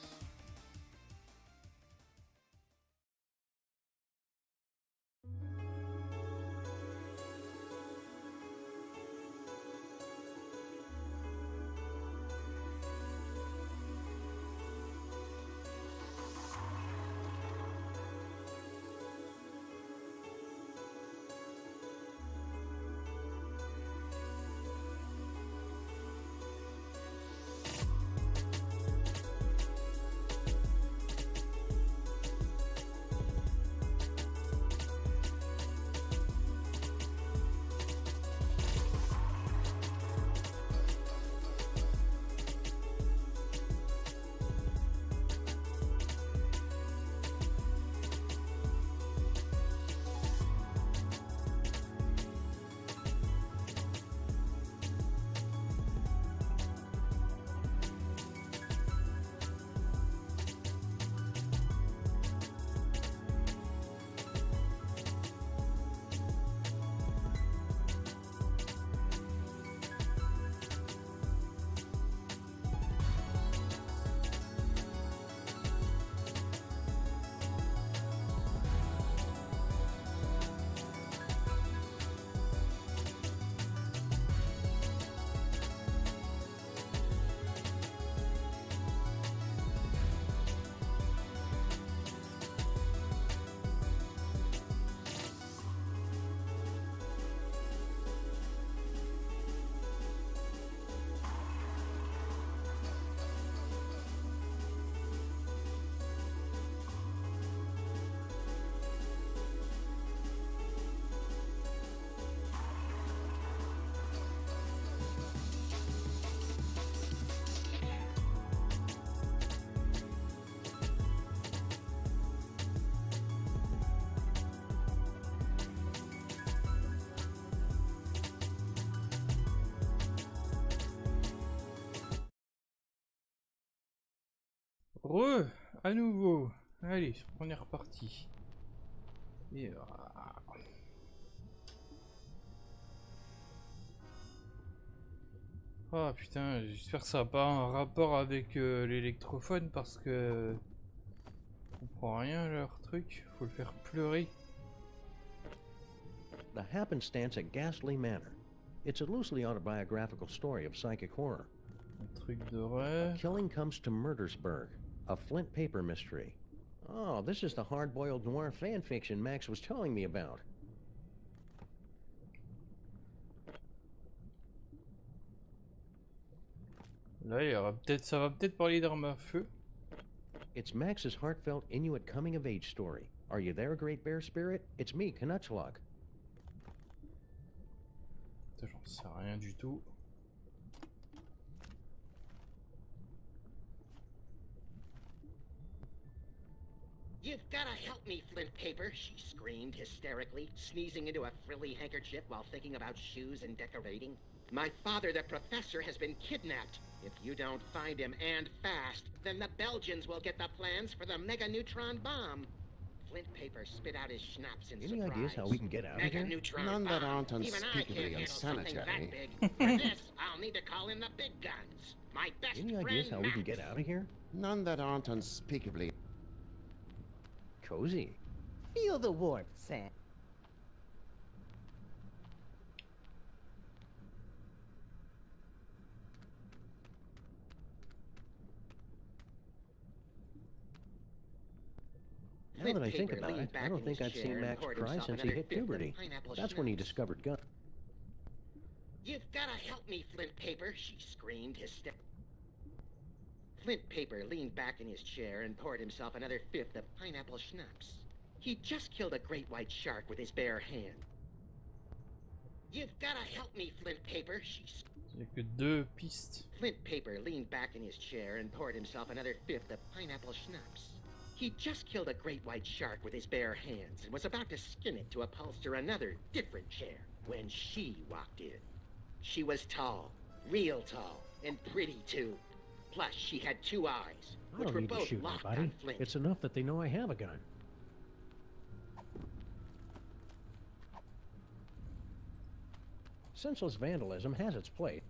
À nouveau. Allez, on est reparti. Et oh putain, j'espère que ça n'a pas un rapport avec l'électrophone parce que je comprends rien à leur truc. Faut le faire pleurer. The Happenstance at Ghastly Manor. It's a loosely autobiographical story of psychic horror. Un truc d'horreur. A killing comes to Murdersburg, a Flint paper mystery. Oh, this is the hard-boiled noir fan fiction Max was telling me about. Là, il y aura peut-être, ça va peut-être parler d'armes à feu. It's Max's heartfelt Inuit coming-of-age story, Are you there, Great Bear Spirit? It's me, Knutschlock. Putain, j'en sais rien du tout. You've gotta help me, Flint Paper, she screamed hysterically, sneezing into a frilly handkerchief while thinking about shoes and decorating. My father, the professor, has been kidnapped. If you don't find him, and fast, then the Belgians will get the plans for the mega-neutron bomb. Flint Paper spit out his schnapps in surprise. Any ideas how we can get out of here? Mega-neutron None that bomb. aren't Even I can't unspeakably handle something that unsanitary. big. For this, I'll need to call in the big guns. My best Any friend, ideas how we can Max. get out of here? None that aren't unspeakably cozy. Feel the warmth, Sam. Now that I think about it, I don't think I've seen Max cry since he hit puberty. That's when he discovered guns. You've gotta help me, Flint Paper, she screamed hysterically. Flint Paper leaned back in his chair and poured himself another fifth of pineapple schnapps. He just killed a great white shark with his bare hand. You've gotta help me, Flint Paper, she Il n'y a que 2 pistes. Flint Paper leaned back in his chair and poured himself another fifth of pineapple schnapps. He just killed a great white shark with his bare hands and was about to skin it to upholster another, different chair when she walked in. She was tall, real tall, and pretty too. Plus, she had 2 eyes, I which don't were need to both shoot locked anybody. on Flint. It's enough that they know I have a gun. Senseless vandalism has its place.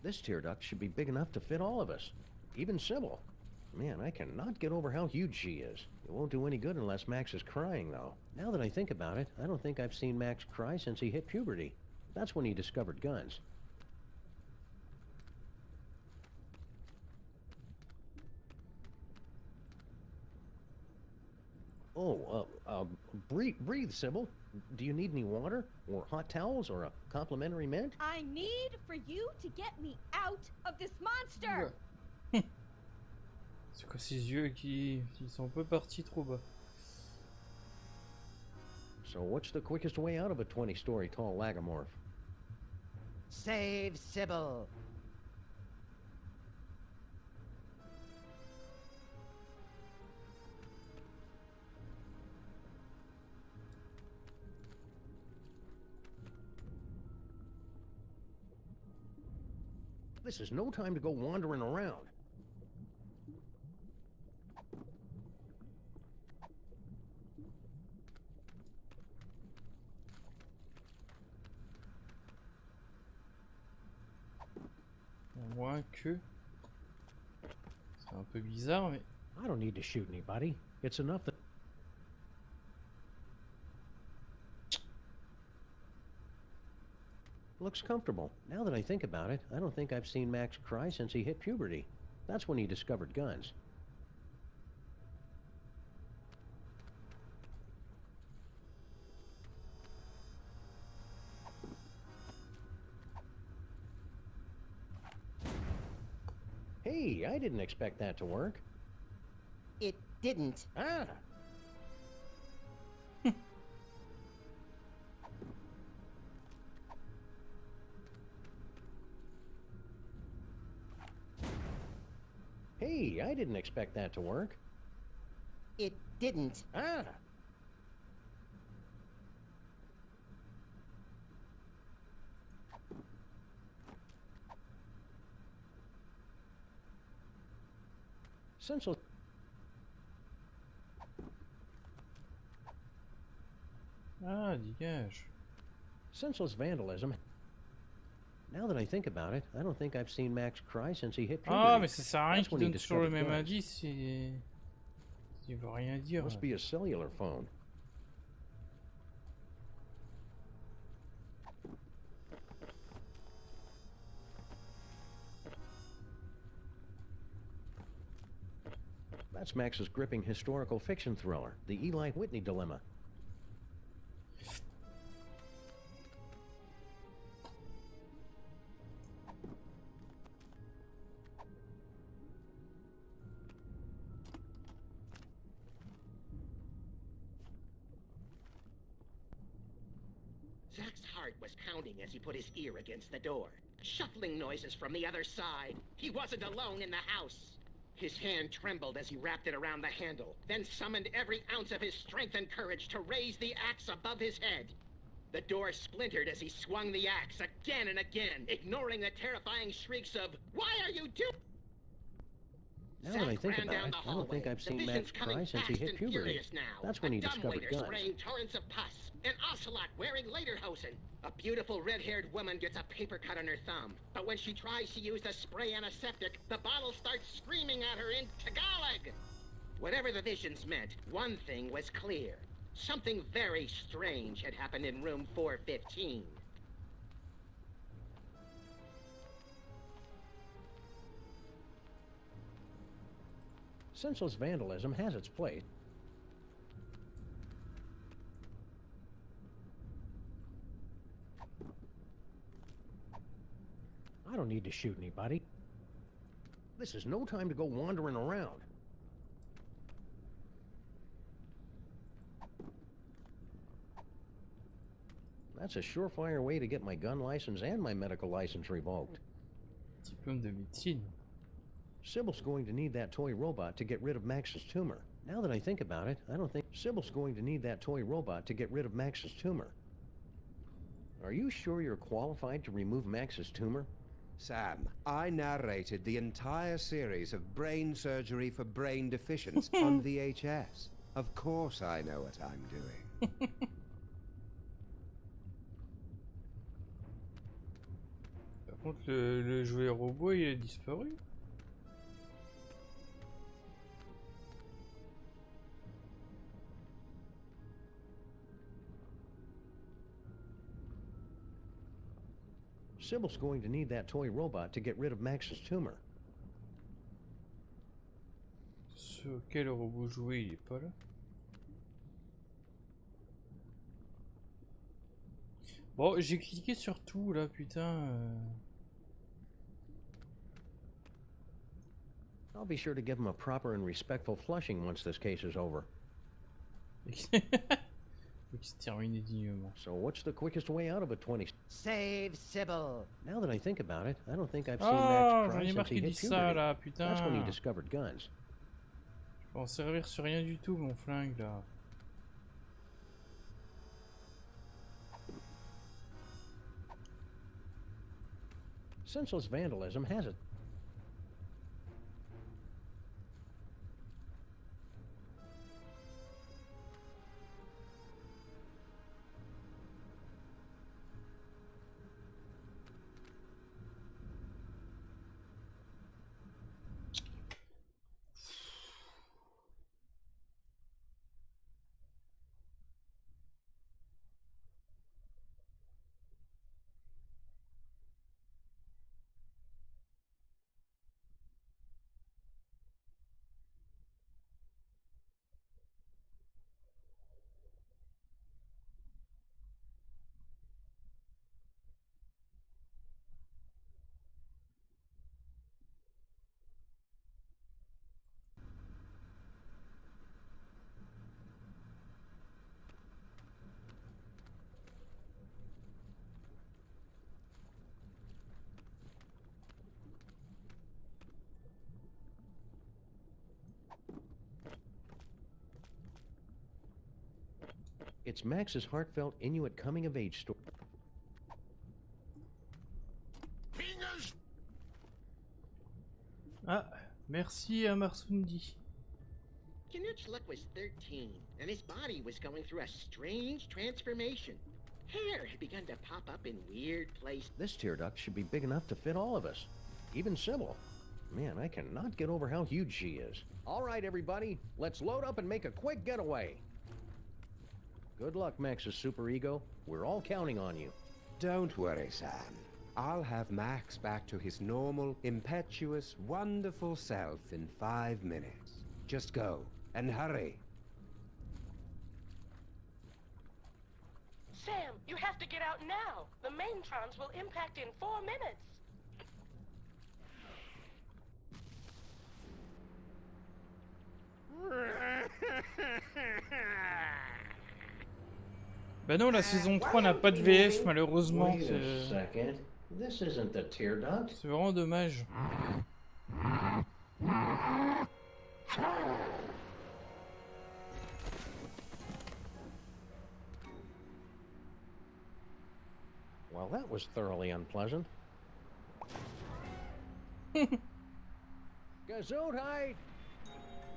This tear duct should be big enough to fit all of us, even Sybil. Man, I cannot get over how huge she is. It won't do any good unless Max is crying, though. Now that I think about it, I don't think I've seen Max cry since he hit puberty. That's when he discovered guns. Oh, breathe, Sybil. Do you need any water, or hot towels, or a complimentary mint? I need for you to get me out of this monster! C'est quoi ces yeux qui sont un peu partis trop bas? So what's the quickest way out of a 20-story tall lagomorph? Save Sybil. This is no time to go wandering around. À moins que... C'est un peu bizarre, mais... I don't need to shoot anybody. It's enough that... Looks comfortable. Now that I think about it, I don't think I've seen Max cry since he hit puberty. That's when he discovered guns. Hey, I didn't expect that to work. It didn't. Ah! Hey, I didn't expect that to work. It didn't. Ah! Senseless. Ah, dégage. Senseless vandalism. Now that I think about it, I don't think I've seen Max cry since he hit puberty. Ah, mais ça sert à rien That's qu'il when he donne toujours le discovered même guns. indice, il veut rien dire. Must be a cellular phone. That's Max's gripping historical fiction thriller, The Eli Whitney Dilemma. Zach's heart was pounding as he put his ear against the door. Shuffling noises from the other side. He wasn't alone in the house. His hand trembled as he wrapped it around the handle, then summoned every ounce of his strength and courage to raise the axe above his head. The door splintered as he swung the axe again and again, ignoring the terrifying shrieks of, "Why are you doing?" Now that I think about it, I don't think I've seen Max cry since he hit puberty. That's when he discovered guns. Spraying torrents of pus, an ocelot wearing lederhosen. A beautiful red-haired woman gets a paper cut on her thumb, but when she tries to use the spray antiseptic, the bottle starts screaming at her in Tagalog. Whatever the visions meant, one thing was clear. Something very strange had happened in room 415. Senseless vandalism has its place. I don't need to shoot anybody. This is no time to go wandering around. That's a surefire way to get my gun license and my medical license revoked. Diplôme de médecine. Sybil's going to need that toy robot to get rid of Max's tumor. Now that I think about it, I don't think Sybil's going to need that toy robot to get rid of Max's tumor. Are you sure you're qualified to remove Max's tumor? Sam, I narrated the entire series of brain surgery for brain deficients on VHS. Of course I know what I'm doing. Par contre, le jouet robot, il a disparu. Sybil's going to need that toy robot to get rid of Max's tumor. Sur quel robot jouet, il est pas là. Bon, j'ai cliqué sur tout là, putain. I'll be sure to give him a proper and respectful flushing once this case is over. So what's the quickest way out of a 20? Save Sybil. Now that I think about it, I don't think I've seen Max cry since he hit puberty. Là, putain. That's when he discovered guns. Je peux en servir sur rien du tout, mon flingue là. Senseless vandalism has it. It's Max's heartfelt Inuit coming-of-age story. Ah, merci à Marsundi. Knutschluck was 13, and his body was going through a strange transformation. Hair had begun to pop up in weird places. This tear duct should be big enough to fit all of us, even Sybil. Man, I cannot get over how huge she is. All right, everybody, let's load up and make a quick getaway. Good luck, Max's superego. We're all counting on you. Don't worry, Sam. I'll have Max back to his normal, impetuous, wonderful self in 5 minutes. Just go, and hurry. Sam, you have to get out now. The maintrons will impact in 4 minutes. Bah non, la saison 3 n'a pas de VF malheureusement. Wait a second. This isn't the tear duct. C'est vraiment dommage. Well, that was thoroughly unpleasant. Gesundheit!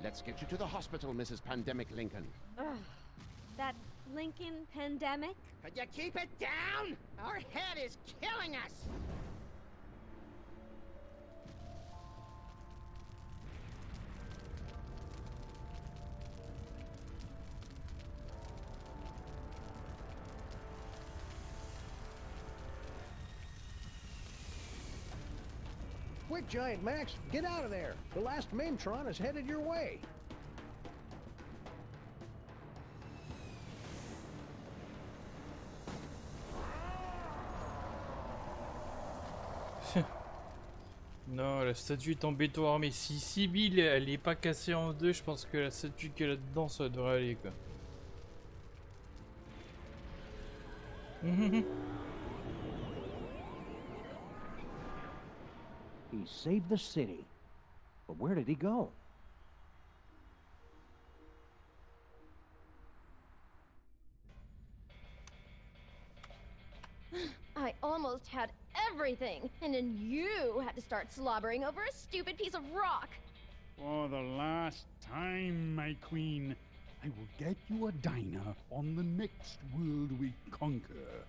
Let's get you to the hospital, Mrs. Pandemic Lincoln. Ugh, that's Lincoln Pandemic? Could you keep it down? Our head is killing us! Quick, Giant Max, get out of there! The last Maimtron is headed your way! Non, la statue est en béton armé. Si Sibyl elle est pas cassée en deux, je pense que la statue qu'elle a dedans, ça devrait aller quoi. He saved the city. But where did he go? I almost had everything, and then you had to start slobbering over a stupid piece of rock. For the last time, my queen, I will get you a diner on the next world we conquer.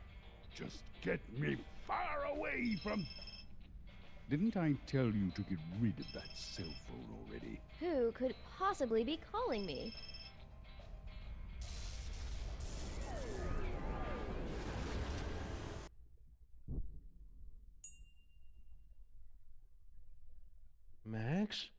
Just get me far away from... Didn't I tell you to get rid of that cell phone already? Who could possibly be calling me? Max?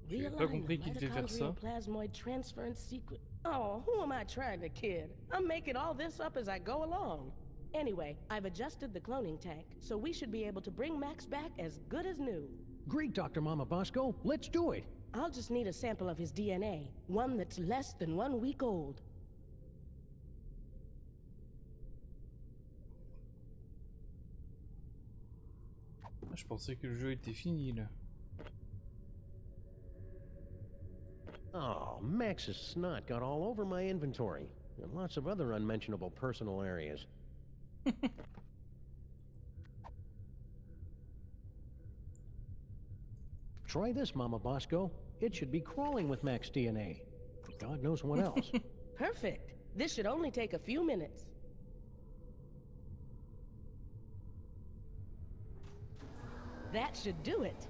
J'ai pas compris qu'il devait faire ça. Plasmoid transference secret. Oh, who am I trying to kid? I'm making all this up as I go along. Anyway, I've adjusted the cloning tank, so we should be able to bring Max back as good as new. Great, Dr. Mama Bosco. Let's do it. I'll just need a sample of his DNA, one that's less than 1 week old. Je pensais que le jeu était fini là. Oh, Max's snot got all over my inventory, and lots of other unmentionable personal areas. Try this, Mama Bosco. It should be crawling with Max DNA. God knows what else. Perfect. This should only take a few minutes. That should do it.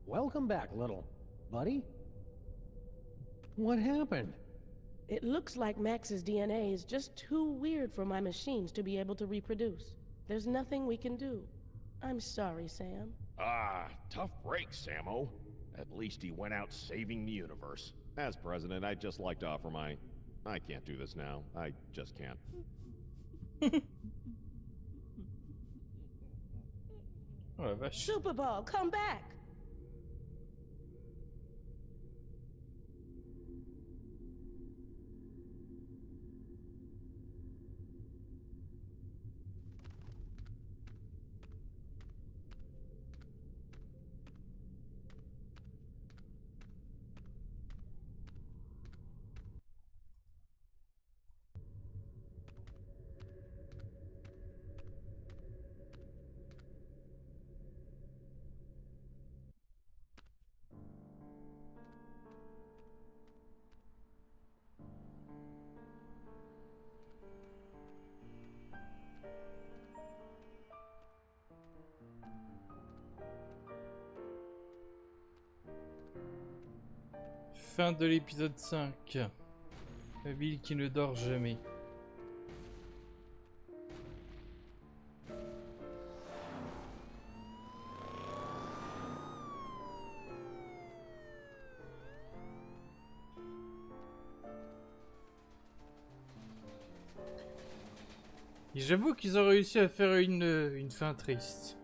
Welcome back, little buddy. What happened? It looks like Max's DNA is just too weird for my machines to be able to reproduce. There's nothing we can do. I'm sorry, Sam. Ah, tough break, Sammo. At least he went out saving the universe. As president, I'd just like to offer my... I can't do this now. I just can't. Oh la vache. Super Ball, come back! Fin de l'épisode 5. La ville qui ne dort jamais. Et j'avoue qu'ils ont réussi à faire une fin triste.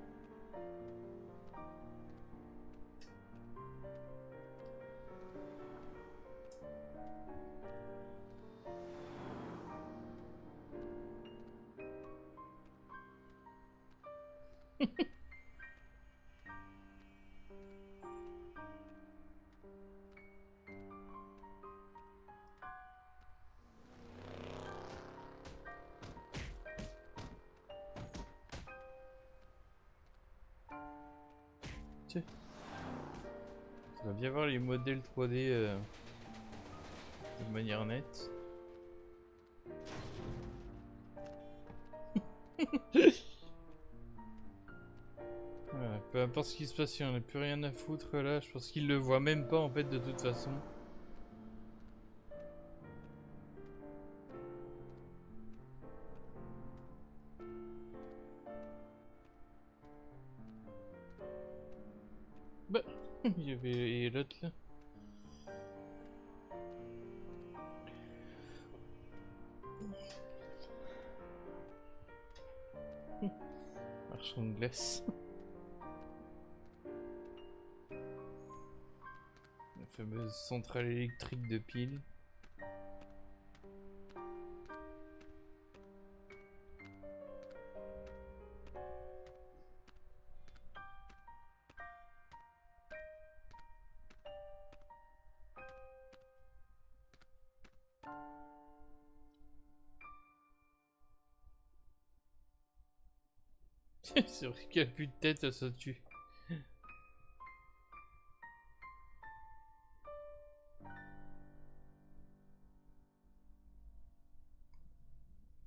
Tiens. On va bien voir les modèles 3D de manière nette. Voilà, peu importe ce qui se passe, il n'y en a plus rien à foutre là. Je pense qu'il le voit même pas en fait de toute façon. Bah, il y avait l'autre là. Marchand de glace. La fameuse centrale électrique de pile. C'est vrai qu'il n'y a plus de tête, ça se tue.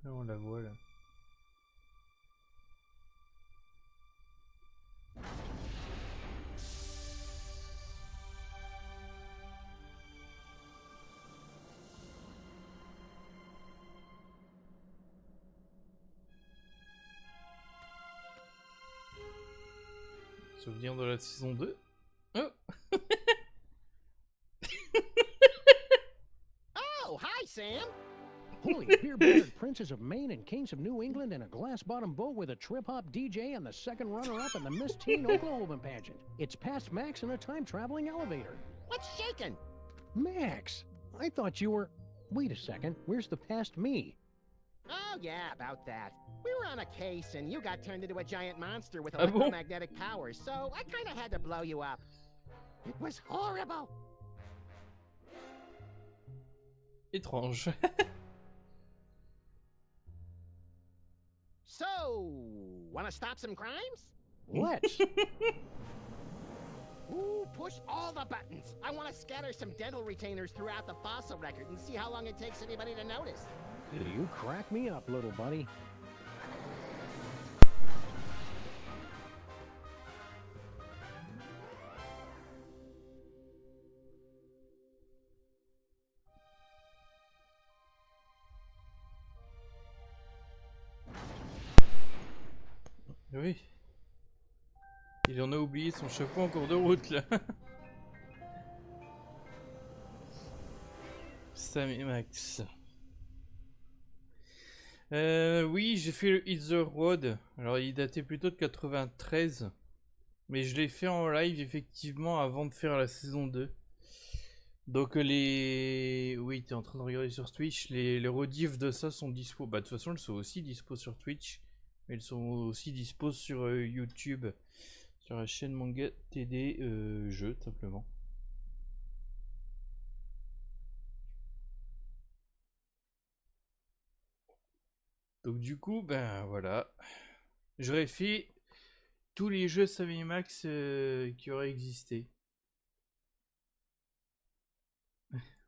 Là, on la voit là. Souvenir de la saison 2. Oh. Oh, hi, Sam. Holy beer-battered princes of Maine and kings of New England in a glass-bottom boat with a trip-hop DJ and the second runner-up in the Miss Teen Oklahoma pageant. It's past Max in a time-traveling elevator. What's shaking? Max, I thought you were... Wait a second, where's the past me? Oh, yeah, about that. We were on a case, and you got turned into a giant monster with electromagnetic powers, so I kind of had to blow you up. It was horrible. Étrange. So, wanna stop some crimes? Let's. Ooh, push all the buttons. I want to scatter some dental retainers throughout the fossil record and see how long it takes anybody to notice. You crack me up, little buddy. Oui. Il en a oublié son chapeau en cours de route là. Sam et Max. Oui, j'ai fait le Hit the Road. Alors il datait plutôt de 93. Mais je l'ai fait en live effectivement avant de faire la saison 2. Donc les... Oui, t'es en train de regarder sur Twitch. Les rediffs de ça sont dispo. Bah de toute façon, elles sont aussi dispo sur Twitch. Mais elles sont aussi dispo sur YouTube. Sur la chaîne Manga TD Jeux, simplement. Donc du coup, ben voilà. J'aurais fait tous les jeux Sam et Max qui auraient existé.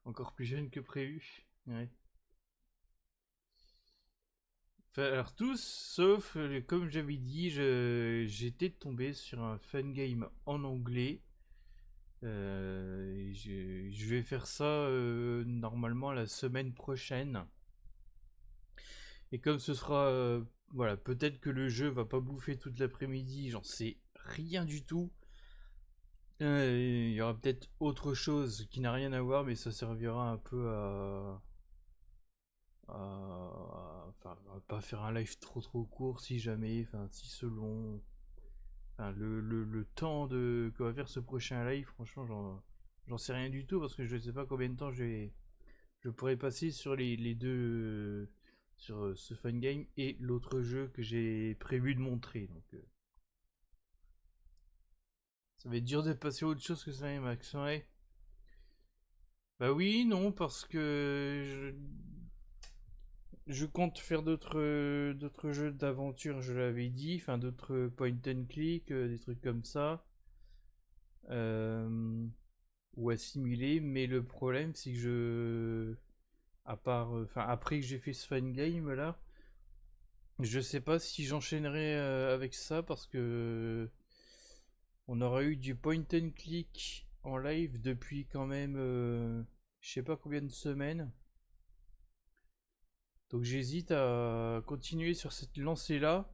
Encore plus jeune que prévu. Ouais. Enfin, alors tous, sauf, comme j'avais dit, j'étais tombé sur un fun game en anglais. Je vais faire ça normalement la semaine prochaine. Et comme ce sera... voilà, peut-être que le jeu va pas bouffer toute l'après-midi, j'en sais rien du tout. Il y aura peut-être autre chose qui n'a rien à voir, mais ça servira un peu Enfin, on va pas faire un live trop court si jamais, enfin si selon enfin, le temps qu'on va faire ce prochain live, franchement j'en sais rien du tout parce que je sais pas combien de temps je pourrais passer sur les deux sur ce fun game et l'autre jeu que j'ai prévu de montrer, donc ça va être dur de passer à autre chose que ça, Max, ouais. Bah oui, non, parce que je compte faire d'autres jeux d'aventure, je l'avais dit, enfin d'autres point and click, des trucs comme ça, ou assimilés. Mais le problème, c'est que à part, enfin après que j'ai fait ce fan game là, je sais pas si j'enchaînerai avec ça parce que on aura eu du point and click en live depuis quand même, je sais pas combien de semaines. Donc j'hésite à continuer sur cette lancée là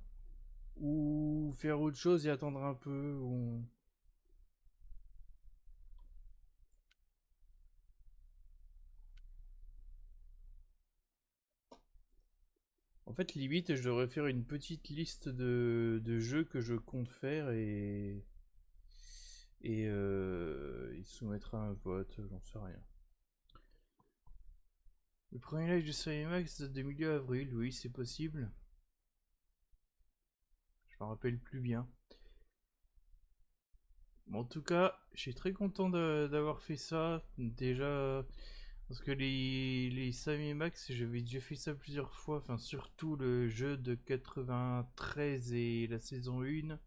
ou faire autre chose et attendre un peu. En fait, limite, je devrais faire une petite liste de jeux que je compte faire et il soumettra un vote, j'en sais rien. Le premier live de série Max date de milieu avril, oui, c'est possible. Je m'en rappelle plus bien. Bon, en tout cas, je suis très content d'avoir fait ça. Déjà, parce que les Samy Max, j'avais déjà fait ça plusieurs fois. Enfin, surtout le jeu de 93 et la saison 1.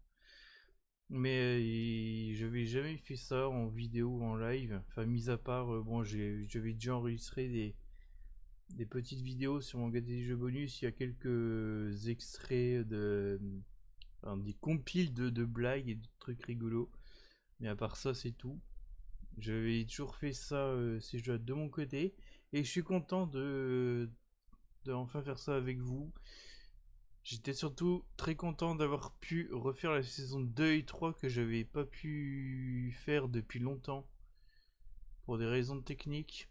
Mais j'avais jamais fait ça en vidéo ou en live. Enfin, mis à part, bon, j'avais déjà enregistré des petites vidéos sur mon gâté des jeux bonus. Il y a quelques extraits enfin, des compiles de blagues et de trucs rigolos. Mais à part ça, c'est tout. J'avais toujours fait ça, si je dois de mon côté. Et je suis content de enfin faire ça avec vous. J'étais surtout très content d'avoir pu refaire la saison 2 et 3 que j'avais pas pu faire depuis longtemps. Pour des raisons techniques.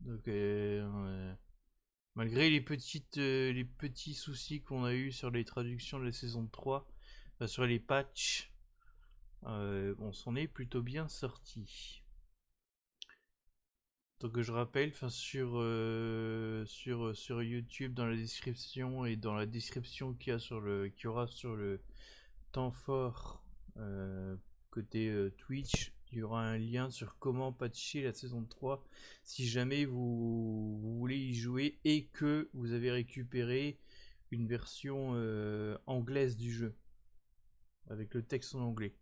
Donc, malgré les petits soucis qu'on a eu sur les traductions de la saison 3, sur les patchs, on s'en est plutôt bien sorti. Donc je rappelle, sur YouTube, dans la description et dans la description qu'il y aura sur le temps fort côté Twitch, il y aura un lien sur comment patcher la saison 3 si jamais vous voulez y jouer et que vous avez récupéré une version anglaise du jeu avec le texte en anglais.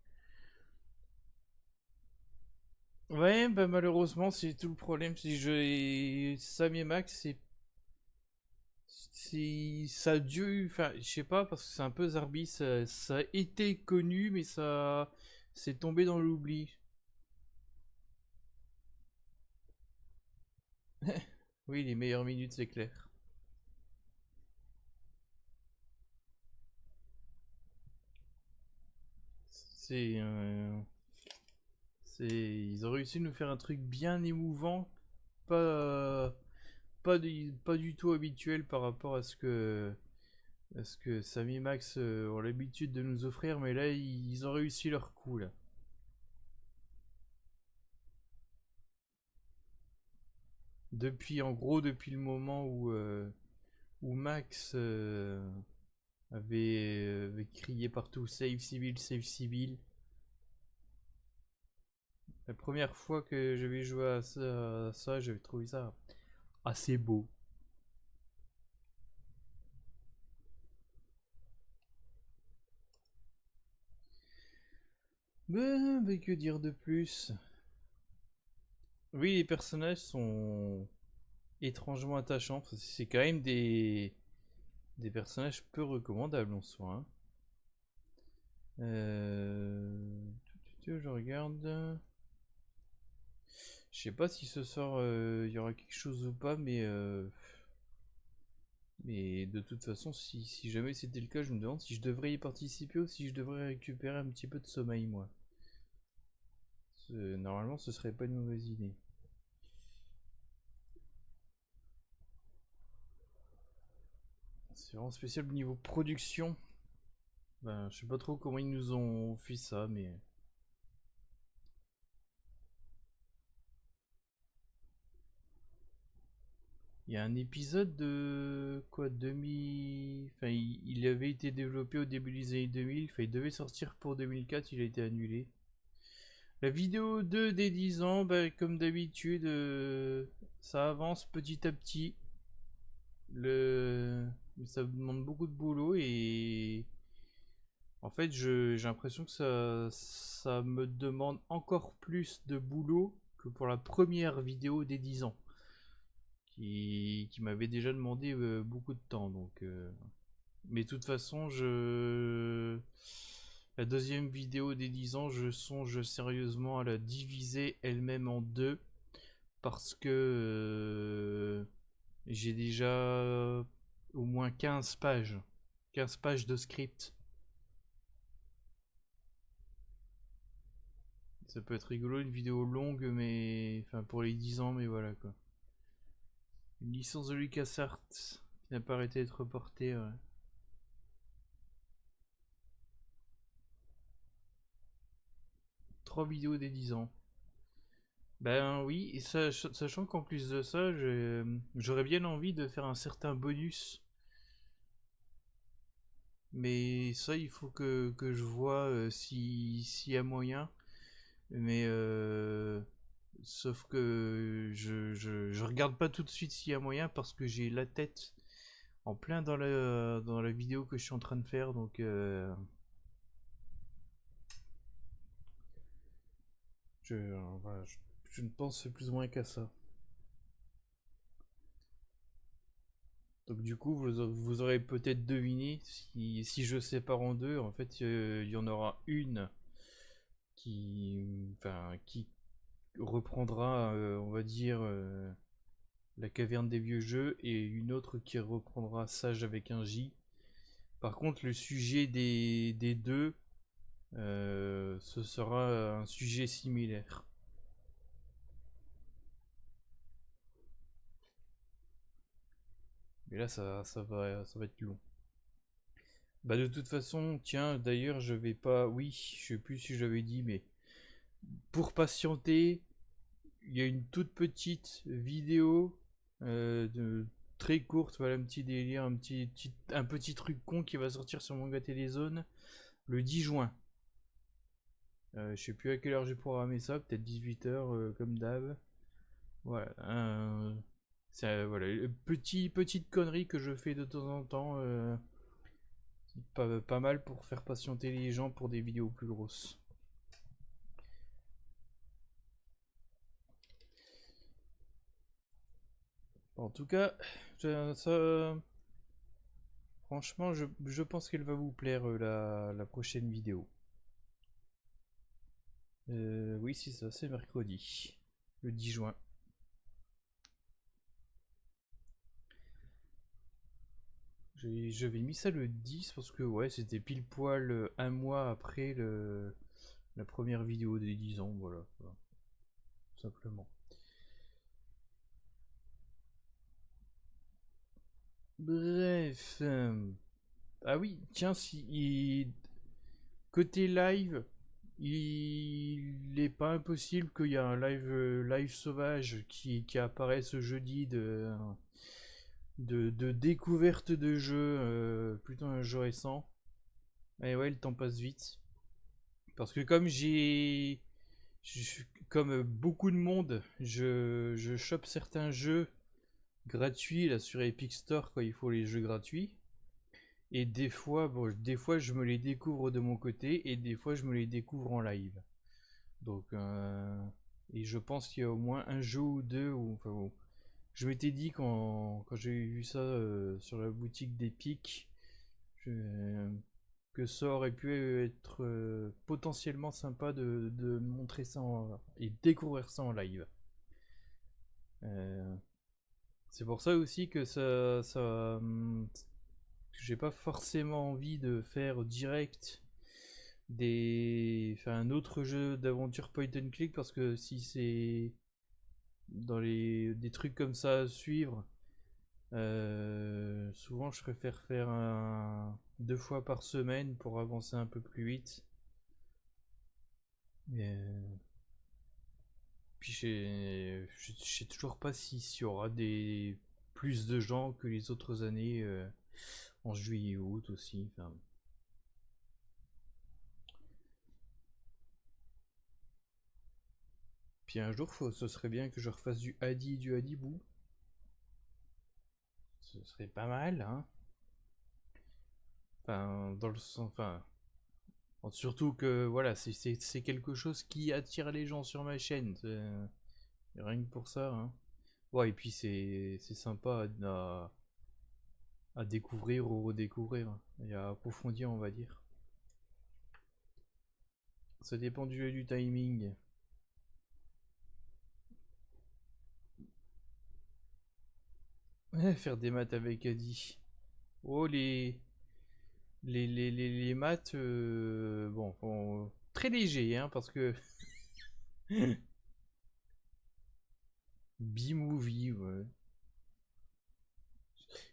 Ouais, bah malheureusement c'est tout le problème. Si je Sam et Max, ça a dû, enfin je sais pas parce que c'est un peu zarbi, ça a été connu mais ça c'est tombé dans l'oubli. Oui, les meilleures minutes, c'est clair. Ils ont réussi à nous faire un truc bien émouvant, pas du tout habituel par rapport à ce que Sam et Max ont l'habitude de nous offrir, mais là ils ont réussi leur coup là. En gros, depuis le moment où Max avait crié partout save civil, save civil. La première fois que j'avais joué à ça, j'avais trouvé ça assez beau. Mais que dire de plus? Oui, les personnages sont étrangement attachants. C'est quand même des personnages peu recommandables en soi. Hein. Je regarde. Je sais pas si ce soir il y aura quelque chose ou pas, mais de toute façon, si jamais c'était le cas, je me demande si je devrais y participer ou si je devrais récupérer un petit peu de sommeil, moi. Normalement, ce serait pas une mauvaise idée. C'est vraiment spécial au niveau production. Ben, je sais pas trop comment ils nous ont fait ça, mais... Il y a un épisode de... quoi, 2000... Enfin, il avait été développé au début des années 2000. Enfin, il devait sortir pour 2004, il a été annulé. La vidéo 2 des 10 ans, bah, comme d'habitude, ça avance petit à petit. Ça demande beaucoup de boulot et... En fait, j'ai l'impression que ça me demande encore plus de boulot que pour la première vidéo des 10 ans. Qui m'avait déjà demandé beaucoup de temps. Donc, mais de toute façon, la deuxième vidéo des 10 ans, je songe sérieusement à la diviser elle-même en deux. Parce que j'ai déjà au moins 15 pages. 15 pages de script. Ça peut être rigolo, une vidéo longue, mais... Enfin, pour les 10 ans, mais voilà, quoi. Une licence de LucasArts qui n'a pas arrêté d'être reportée, ouais. Trois vidéos des 10 ans. Ben oui, et sachant qu'en plus de ça, j'aurais bien envie de faire un certain bonus. Mais ça, il faut que je vois s'il y a moyen. Mais sauf que je regarde pas tout de suite s'il y a moyen parce que j'ai la tête en plein dans la vidéo que je suis en train de faire. Donc voilà, je ne pense plus ou moins qu'à ça. Donc du coup, vous aurez peut-être deviné, si je sépare en deux, en fait, il y en aura une qui reprendra, on va dire, la caverne des vieux jeux, et une autre qui reprendra Sage avec un J. Par contre, le sujet des deux, ce sera un sujet similaire. Mais là, ça va être long. Bah de toute façon, tiens, d'ailleurs, je vais pas... Oui, je sais plus si j'avais dit, mais... Pour patienter, il y a une toute petite vidéo très courte, voilà, un petit délire, un petit truc con qui va sortir sur Manga Télézone le 10 juin. Je sais plus à quelle heure j'ai programmé ça, peut-être 18 h comme d'hab. Voilà, voilà, petite connerie que je fais de temps en temps, pas mal pour faire patienter les gens pour des vidéos plus grosses. En tout cas, franchement, je pense qu'elle va vous plaire, la prochaine vidéo. Oui, c'est ça, c'est mercredi, le 10 juin. J'avais mis ça le 10 parce que ouais, c'était pile poil un mois après la première vidéo des 10 ans, voilà. Tout simplement. Bref. Ah oui, tiens, côté live, il n'est pas impossible qu'il y ait un live sauvage qui apparaisse ce jeudi de découverte de jeux, plutôt un jeu récent. Et ouais, le temps passe vite. Parce que comme beaucoup de monde, je chope certains jeux gratuits là sur Epic Store quand il faut les jeux gratuits. Et des fois, je me les découvre de mon côté et des fois je me les découvre en live. Donc, et je pense qu'il y a au moins un jeu ou deux où, enfin bon, je m'étais dit quand j'ai vu ça sur la boutique d'Epic que ça aurait pu être potentiellement sympa de montrer ça et découvrir ça en live. C'est pour ça aussi que j'ai pas forcément envie de faire direct un autre jeu d'aventure point and click, parce que si c'est dans des trucs comme ça à suivre, Souvent, je préfère faire 2 fois par semaine pour avancer un peu plus vite. Mais puis je sais toujours pas s'il y aura plus de gens que les autres années en juillet et août aussi. Enfin, puis un jour, ce serait bien que je refasse du Hadi et du Hadibou. Ce serait pas mal, hein. Enfin, dans le sens, enfin, surtout que voilà, c'est quelque chose qui attire les gens sur ma chaîne. Rien que pour ça, hein. Ouais, et puis c'est sympa à découvrir ou redécouvrir et à approfondir, on va dire. Ça dépend du timing. Faire des maths avec Adi. Oh, les maths, bon, très léger, hein, parce que B-movie, ouais.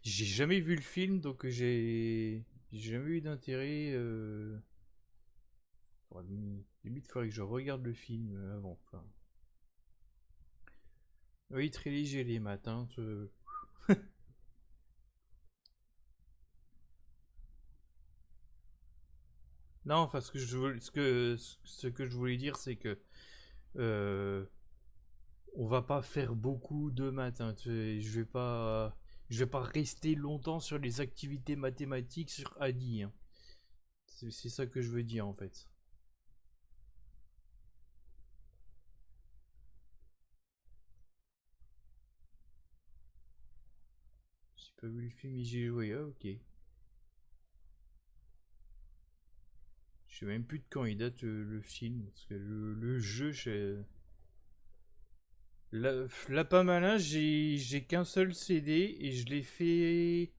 J'ai jamais vu le film, donc j'ai jamais eu d'intérêt. Limite, il faudrait que je regarde le film avant. Enfin. Oui, très léger les maths, hein. Non, enfin, ce que je voulais dire, c'est que on va pas faire beaucoup de maths, hein. Je vais pas rester longtemps sur les activités mathématiques sur Adi, hein. C'est ça que je veux dire en fait. J'ai pas vu le film et j'ai joué, ah, ok. Je sais même plus de quand il date le film, parce que le jeu, là pas malin, j'ai qu'un seul CD et je l'ai fait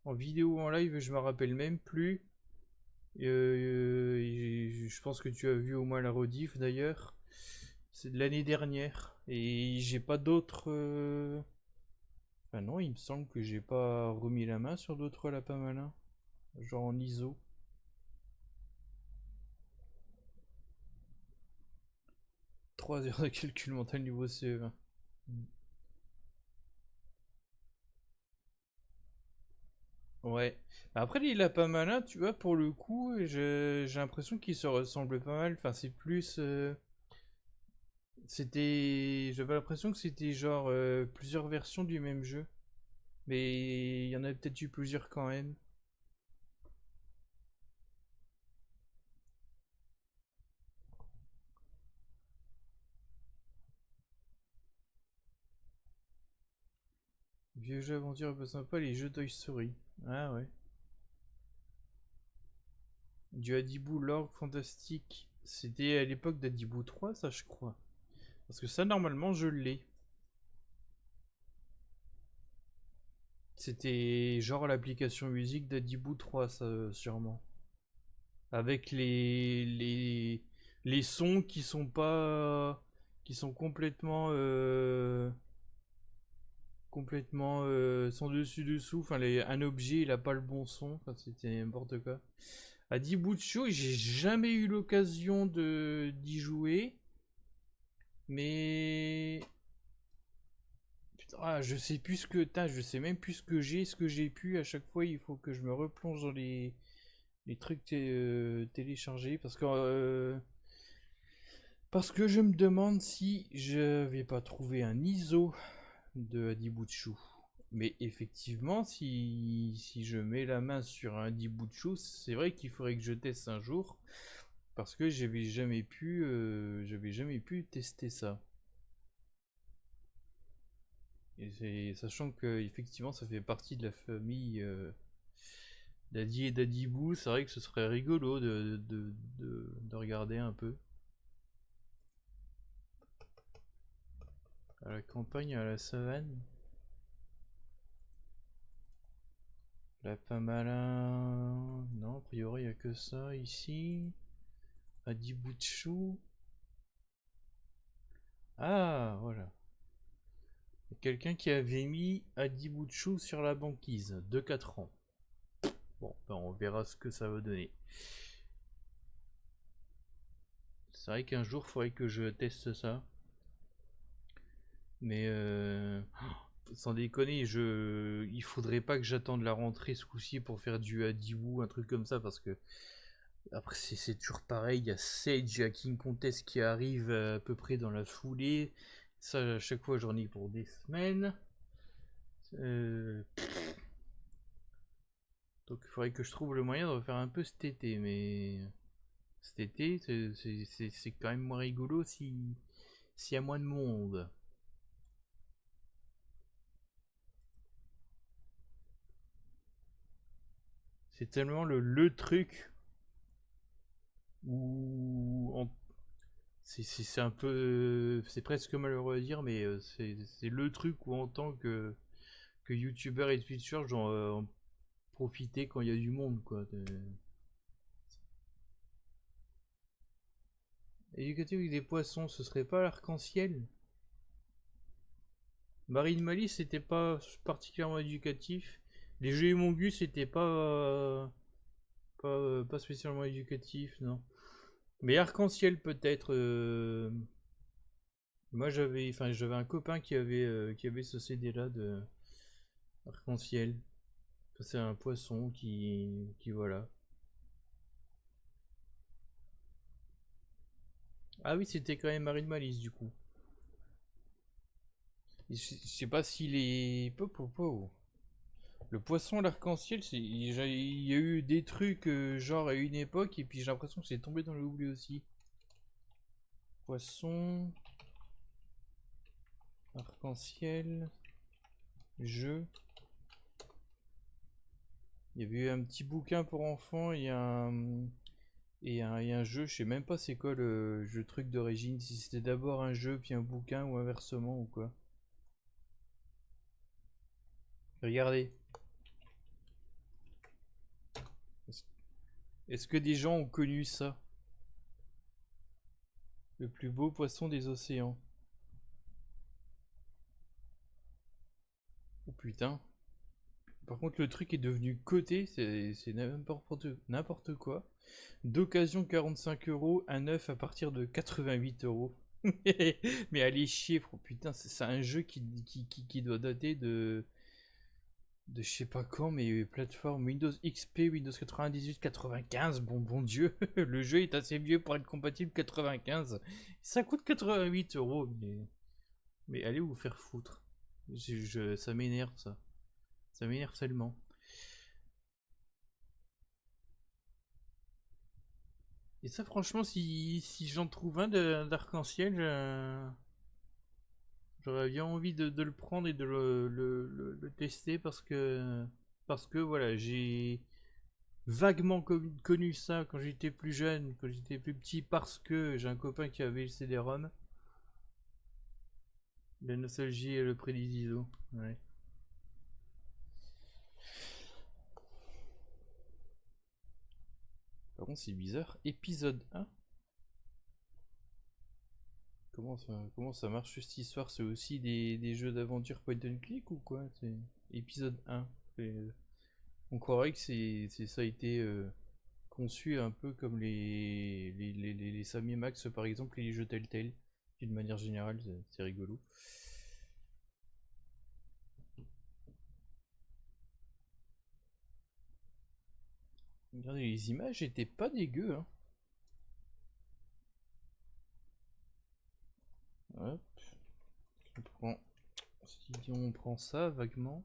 en vidéo en live, je me rappelle même plus. Je pense que tu as vu au moins la rediff d'ailleurs. C'est de l'année dernière et j'ai pas d'autres. Enfin non, il me semble que j'ai pas remis la main sur d'autres là pas malin, genre en ISO. 3 heures de calcul mental niveau CE20. Ouais. Après les lapins malins, tu vois, pour le coup, j'ai l'impression qu'ils se ressemblent pas mal. Enfin, c'est plus. J'avais l'impression que c'était genre plusieurs versions du même jeu. Mais il y en a peut-être eu plusieurs quand même. Vieux jeux aventure un peu sympa, les jeux Toy Story. Ah ouais. Du Hadibou l'orgue fantastique. C'était à l'époque d'Hadibou 3, ça je crois. Parce que ça, normalement, je l'ai. C'était genre l'application musique d'Hadibou 3, ça, sûrement. Avec les sons qui sont pas... qui sont complètement... complètement sans dessus-dessous. Enfin, un objet, il a pas le bon son. Enfin, c'était n'importe quoi. Hadibou Show, j'ai jamais eu l'occasion d'y jouer. Mais... Putain, je sais plus ce que... je sais même plus ce que j'ai pu. À chaque fois, il faut que je me replonge dans les trucs téléchargés. Parce que je me demande si je vais pas trouver un ISO de Hadibouchou. Mais effectivement, si je mets la main sur un Hadibouchou, c'est vrai qu'il faudrait que je teste un jour. Parce que j'avais jamais pu tester ça. Et sachant que effectivement ça fait partie de la famille d'Adi et d'Adibou, c'est vrai que ce serait rigolo de regarder un peu. À la campagne, à la savane. Lapin malin. Non, a priori il n'y a que ça ici. Hadibouchou. Ah, voilà. quelqu'un qui avait mis Adibuchu sur la banquise de 4 ans. Bon, ben on verra ce que ça va donner. C'est vrai qu'un jour, il faudrait que je teste ça. Mais sans déconner, il faudrait pas que j'attende la rentrée ce coup-ci pour faire du Adibu, un truc comme ça, parce que après c'est toujours pareil, il y a Sage, il y a King Contest qui arrive à peu près dans la foulée. Ça, à chaque fois, j'en ai pour des semaines. Donc il faudrait que je trouve le moyen de refaire un peu cet été, mais cet été, c'est quand même moins rigolo s'il y a moins de monde. C'est tellement le truc où c'est un peu, c'est presque malheureux à dire, mais c'est le truc où en tant que youtubeur et twitcher, j'en profiter quand il y a du monde, quoi. Éducatif avec des poissons, ce serait pas l'arc-en-ciel? Marine Malice, c'était pas particulièrement éducatif. Les Jeux et Mongus, c'était pas spécialement éducatif, non. Mais arc-en-ciel peut-être. Moi j'avais un copain qui avait ce CD là de arc-en-ciel. C'est un poisson qui voilà. Ah oui, c'était quand même Marine Malice du coup. Je sais pas s'il est... Le poisson l'arc-en-ciel, il y a eu des trucs genre à une époque et puis j'ai l'impression que c'est tombé dans l'oubli aussi. Poisson... Arc-en-ciel... Jeux... Il y avait eu un petit bouquin pour enfants et un jeu, je sais même pas c'est quoi le truc d'origine, si c'était d'abord un jeu puis un bouquin ou inversement ou quoi. Regardez. Est-ce que des gens ont connu ça? Le plus beau poisson des océans. Oh putain. Par contre le truc est devenu coté, c'est n'importe quoi. D'occasion 45 €, un œuf à partir de 88 €. Mais allez chier, oh putain, c'est un jeu qui doit dater de je sais pas quand, mais plateforme Windows XP, Windows 98, 95, bon Dieu, le jeu est assez vieux pour être compatible 95. Ça coûte 88 €, mais allez vous faire foutre. Ça m'énerve ça. Ça m'énerve tellement. Et ça franchement, si j'en trouve un d'arc-en-ciel, j'aurais bien envie de le prendre et de le tester parce que voilà, j'ai vaguement connu ça quand j'étais plus jeune, quand j'étais plus petit, parce que j'ai un copain qui avait le CD-ROM. La nostalgie et le prix des ISO. Ouais. Par contre c'est bizarre, épisode 1. Comment ça marche cette histoire? C'est aussi des jeux d'aventure point and click ou quoi? C'est épisode 1. On croirait que ça a été conçu un peu comme les Sammy Max par exemple, et les jeux Telltale. D'une manière générale, c'est rigolo. Regardez, les images étaient pas dégueu, hein. Hop. Si on prend ça vaguement.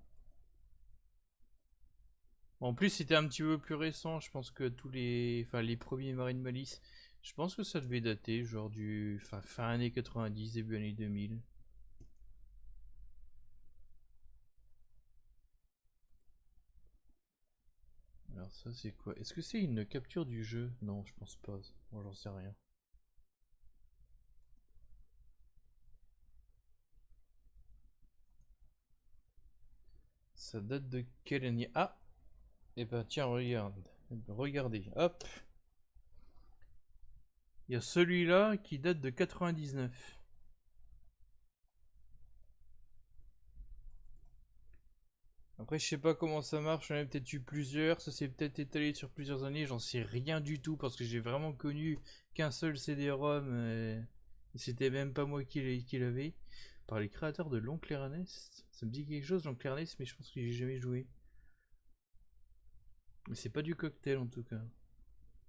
En plus, c'était un petit peu plus récent. Je pense que les premiers Marine Malice, je pense que ça devait dater, genre du fin années 90, début années 2000. Alors ça c'est quoi? Est-ce que c'est une capture du jeu? Non, je pense pas. Bon, j'en sais rien. Ça date de quelle année? Ah! Et ben tiens, regardez, hop! Il y a celui-là qui date de 99. Après, je sais pas comment ça marche, j'en ai peut-être eu plusieurs, ça s'est peut-être étalé sur plusieurs années, j'en sais rien du tout parce que j'ai vraiment connu qu'un seul CD-ROM et c'était même pas moi qui l'avais. Par les créateurs de l'Oncle Ernest, ça me dit quelque chose l'Oncle Ernest, mais je pense que j'ai jamais joué. Mais c'est pas du cocktail en tout cas.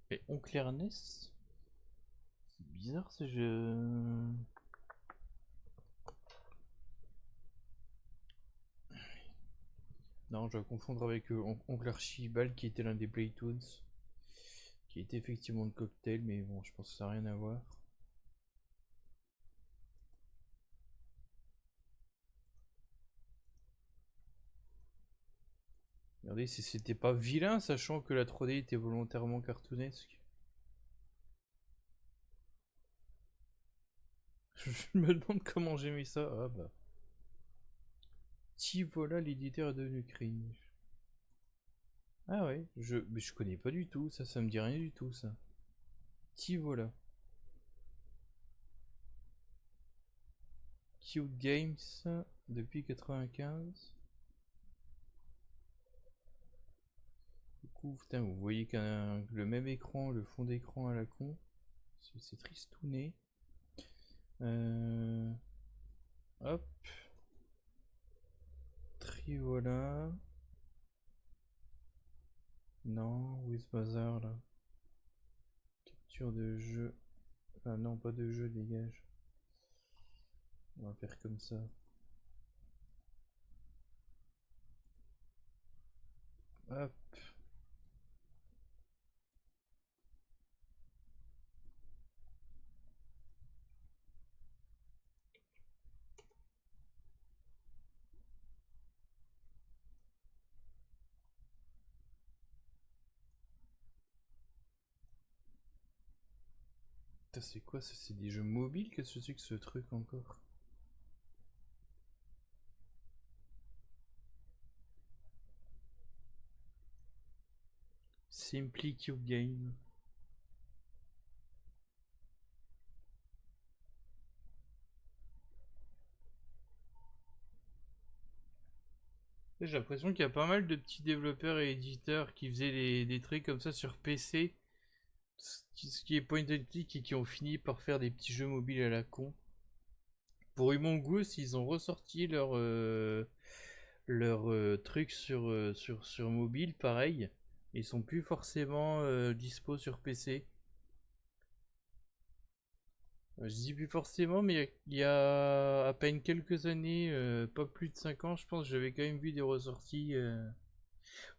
Et Oncle Ernest, c'est bizarre ce jeu. Non, je dois confondre avec Oncle Archibald qui était l'un des Playtoons. Qui était effectivement le cocktail, mais bon, je pense que ça n'a rien à voir. Regardez si c'était pas vilain, sachant que la 3D était volontairement cartoonesque. Je me demande comment j'ai mis ça. Ah bah. Voilà, l'éditeur est devenu cringe. Ah ouais, mais je connais pas du tout, ça me dit rien du tout ça. Voilà. Cute Games depuis 95. Du coup, putain, vous voyez le même écran, le fond d'écran à la con. C'est tristouné. Hop. Voilà. Non, où est ce bazar là? Capture de jeu. Ah non, pas de jeu, dégage. On va faire comme ça. Hop. C'est quoi ça? C'est des jeux mobiles? Qu'est-ce que c'est que ce truc encore? Simply Cube Game. J'ai l'impression qu'il y a pas mal de petits développeurs et éditeurs qui faisaient des trucs comme ça sur PC. Ce qui est point and click et qui ont fini par faire des petits jeux mobiles à la con. Pour Among Us, ils ont ressorti leur truc sur mobile, pareil. Ils sont plus forcément dispo sur PC. Je dis plus forcément, mais il y a à peine quelques années, pas plus de 5 ans, je pense, j'avais quand même vu des ressorties.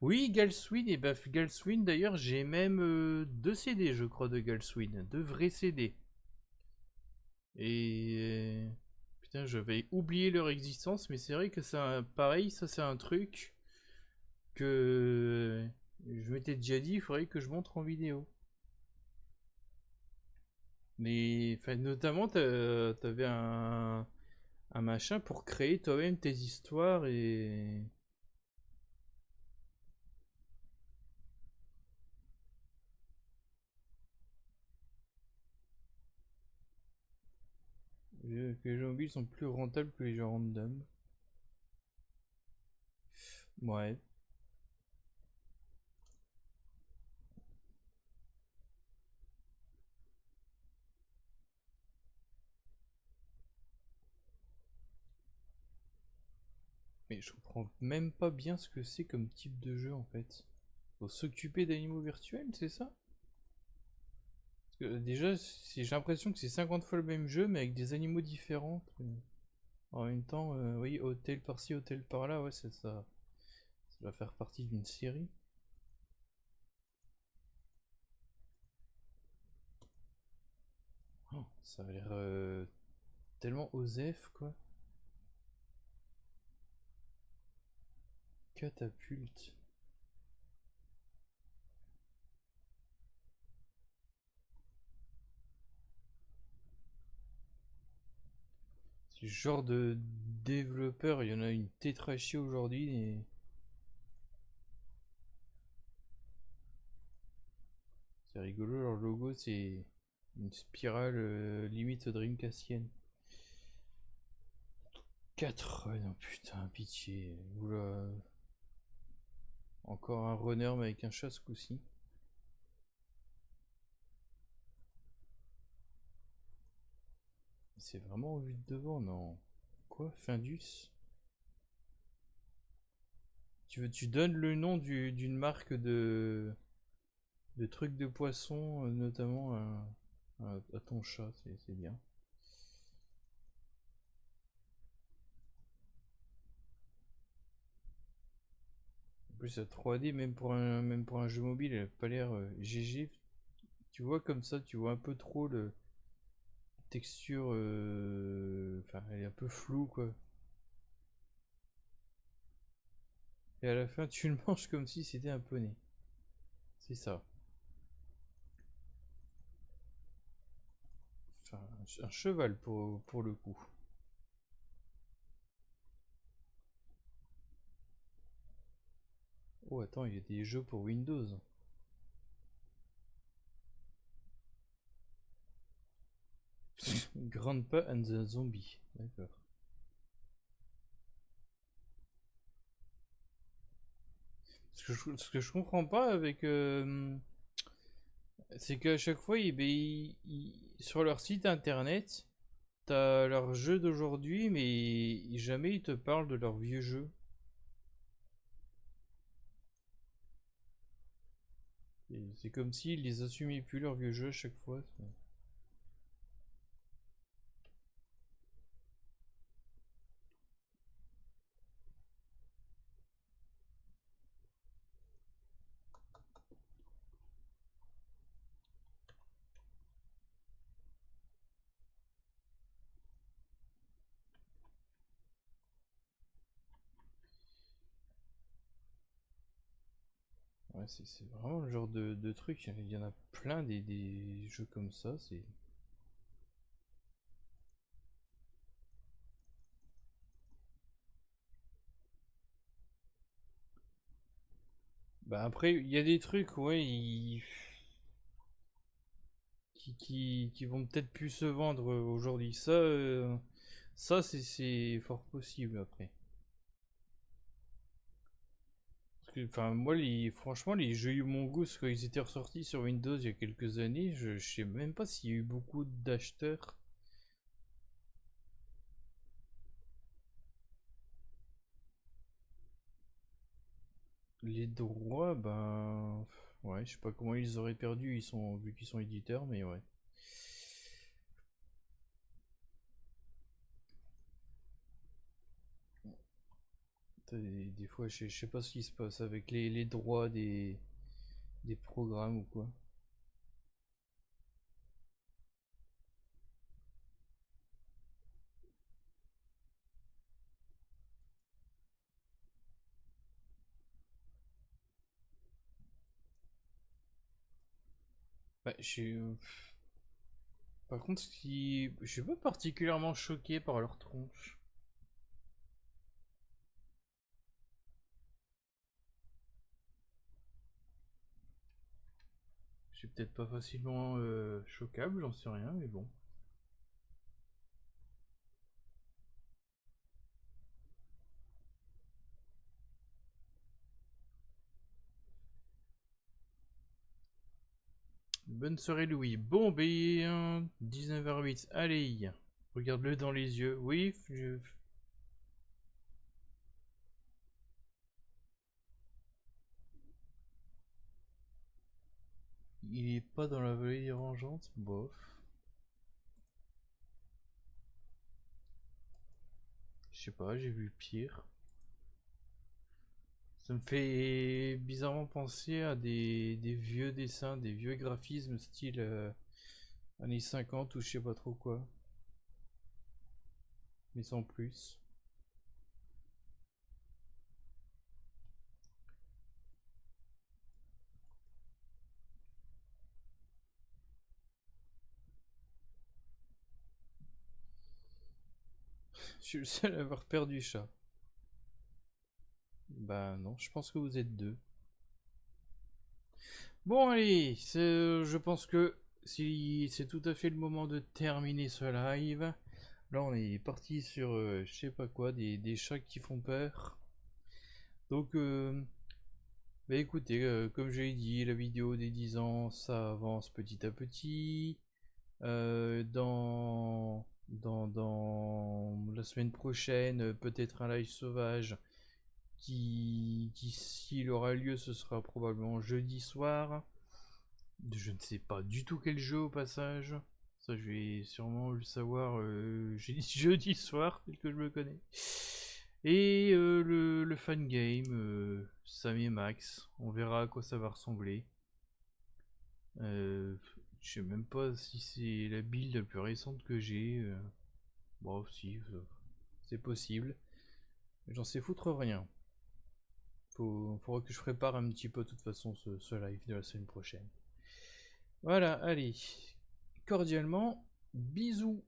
Oui, Galswin, et bah Galswin d'ailleurs, j'ai même 2 CD, je crois, de Galswin, 2 vrais CD. Et putain, j'avais oublié leur existence, mais c'est vrai que c'est pareil, ça c'est un truc que je m'étais déjà dit, il faudrait que je montre en vidéo. Mais enfin, notamment, t'avais un machin pour créer toi-même tes histoires et... Que les jeux mobiles sont plus rentables que les jeux random. Ouais. Mais je comprends même pas bien ce que c'est comme type de jeu en fait. Faut s'occuper d'animaux virtuels, c'est ça? Parce que déjà, j'ai l'impression que c'est 50 fois le même jeu mais avec des animaux différents. En même temps, oui, hôtel par-ci, hôtel par-là, ouais, c'est ça. Ça va faire partie d'une série. Oh, ça a l'air tellement osef, quoi. Catapulte. Ce genre de développeur, il y en a une tétrachie aujourd'hui et... C'est rigolo, leur logo c'est une spirale limite Dreamcastienne. 4, ouais, non putain, pitié, oula. Encore un runner mais avec un chat ce coup-ci. C'est vraiment vu de devant, non? Quoi? Findus? Tu donnes le nom d'une marque de trucs de poisson, notamment à ton chat, c'est bien. En plus, la 3D, même pour un jeu mobile, elle a pas l'air GG. Tu vois comme ça, tu vois un peu trop le texture. Enfin, elle est un peu floue, quoi. Et à la fin, tu le manges comme si c'était un poney. C'est ça. Enfin, un cheval pour le coup. Oh, attends, il y a des jeux pour Windows. Grandpa and the Zombie. D'accord. Ce que je comprends pas avec... c'est qu'à chaque fois, sur leur site internet, t'as leurs jeux d'aujourd'hui, mais jamais ils te parlent de leurs vieux jeux. C'est comme s'ils les assumaient plus, leurs vieux jeux, à chaque fois. Ouais, c'est vraiment le genre de truc. Il y en a plein des jeux comme ça. Bah après, il y a des trucs, ouais, qui vont peut-être plus se vendre aujourd'hui. Ça c'est fort possible après. Parce que, enfin, moi, franchement, les jeux Among Us, quand ils étaient ressortis sur Windows il y a quelques années, je sais même pas s'il y a eu beaucoup d'acheteurs. Les droits, ben... Ouais, je sais pas comment ils auraient perdu, vu qu'ils sont éditeurs, mais ouais. Des fois, je sais pas ce qui se passe avec les droits des programmes ou quoi. Bah, par contre, je suis pas particulièrement choqué par leur tronche. Je suis peut-être pas facilement choquable, j'en sais rien, mais bon. Bonne soirée Louis. Bon, ben 19h08. Allez, regarde-le dans les yeux. Oui, il est pas dans la vallée dérangeante, bof. Je sais pas, j'ai vu pire. Ça me fait bizarrement penser à des vieux dessins, des vieux graphismes style années 50 ou je sais pas trop quoi. Mais sans plus. Je suis le seul à avoir perdu chat. Bah non, je pense que vous êtes deux. Bon allez, je pense que si c'est tout à fait le moment de terminer ce live. Là on est parti sur je sais pas quoi, des chats qui font peur. Donc Bah écoutez, comme je l'ai dit, la vidéo des 10 ans, ça avance petit à petit. Dans la semaine prochaine, peut-être un live sauvage qui s'il aura lieu, ce sera probablement jeudi soir. Je ne sais pas du tout quel jeu au passage. Ça, je vais sûrement le savoir jeudi soir, tel que je me connais. Et le fan game, Sam et Max, on verra à quoi ça va ressembler. Je sais même pas si c'est la build la plus récente que j'ai. Bon, si, c'est possible. J'en sais foutre rien. Faudra que je prépare un petit peu de toute façon ce live de la semaine prochaine. Voilà, allez. Cordialement, bisous.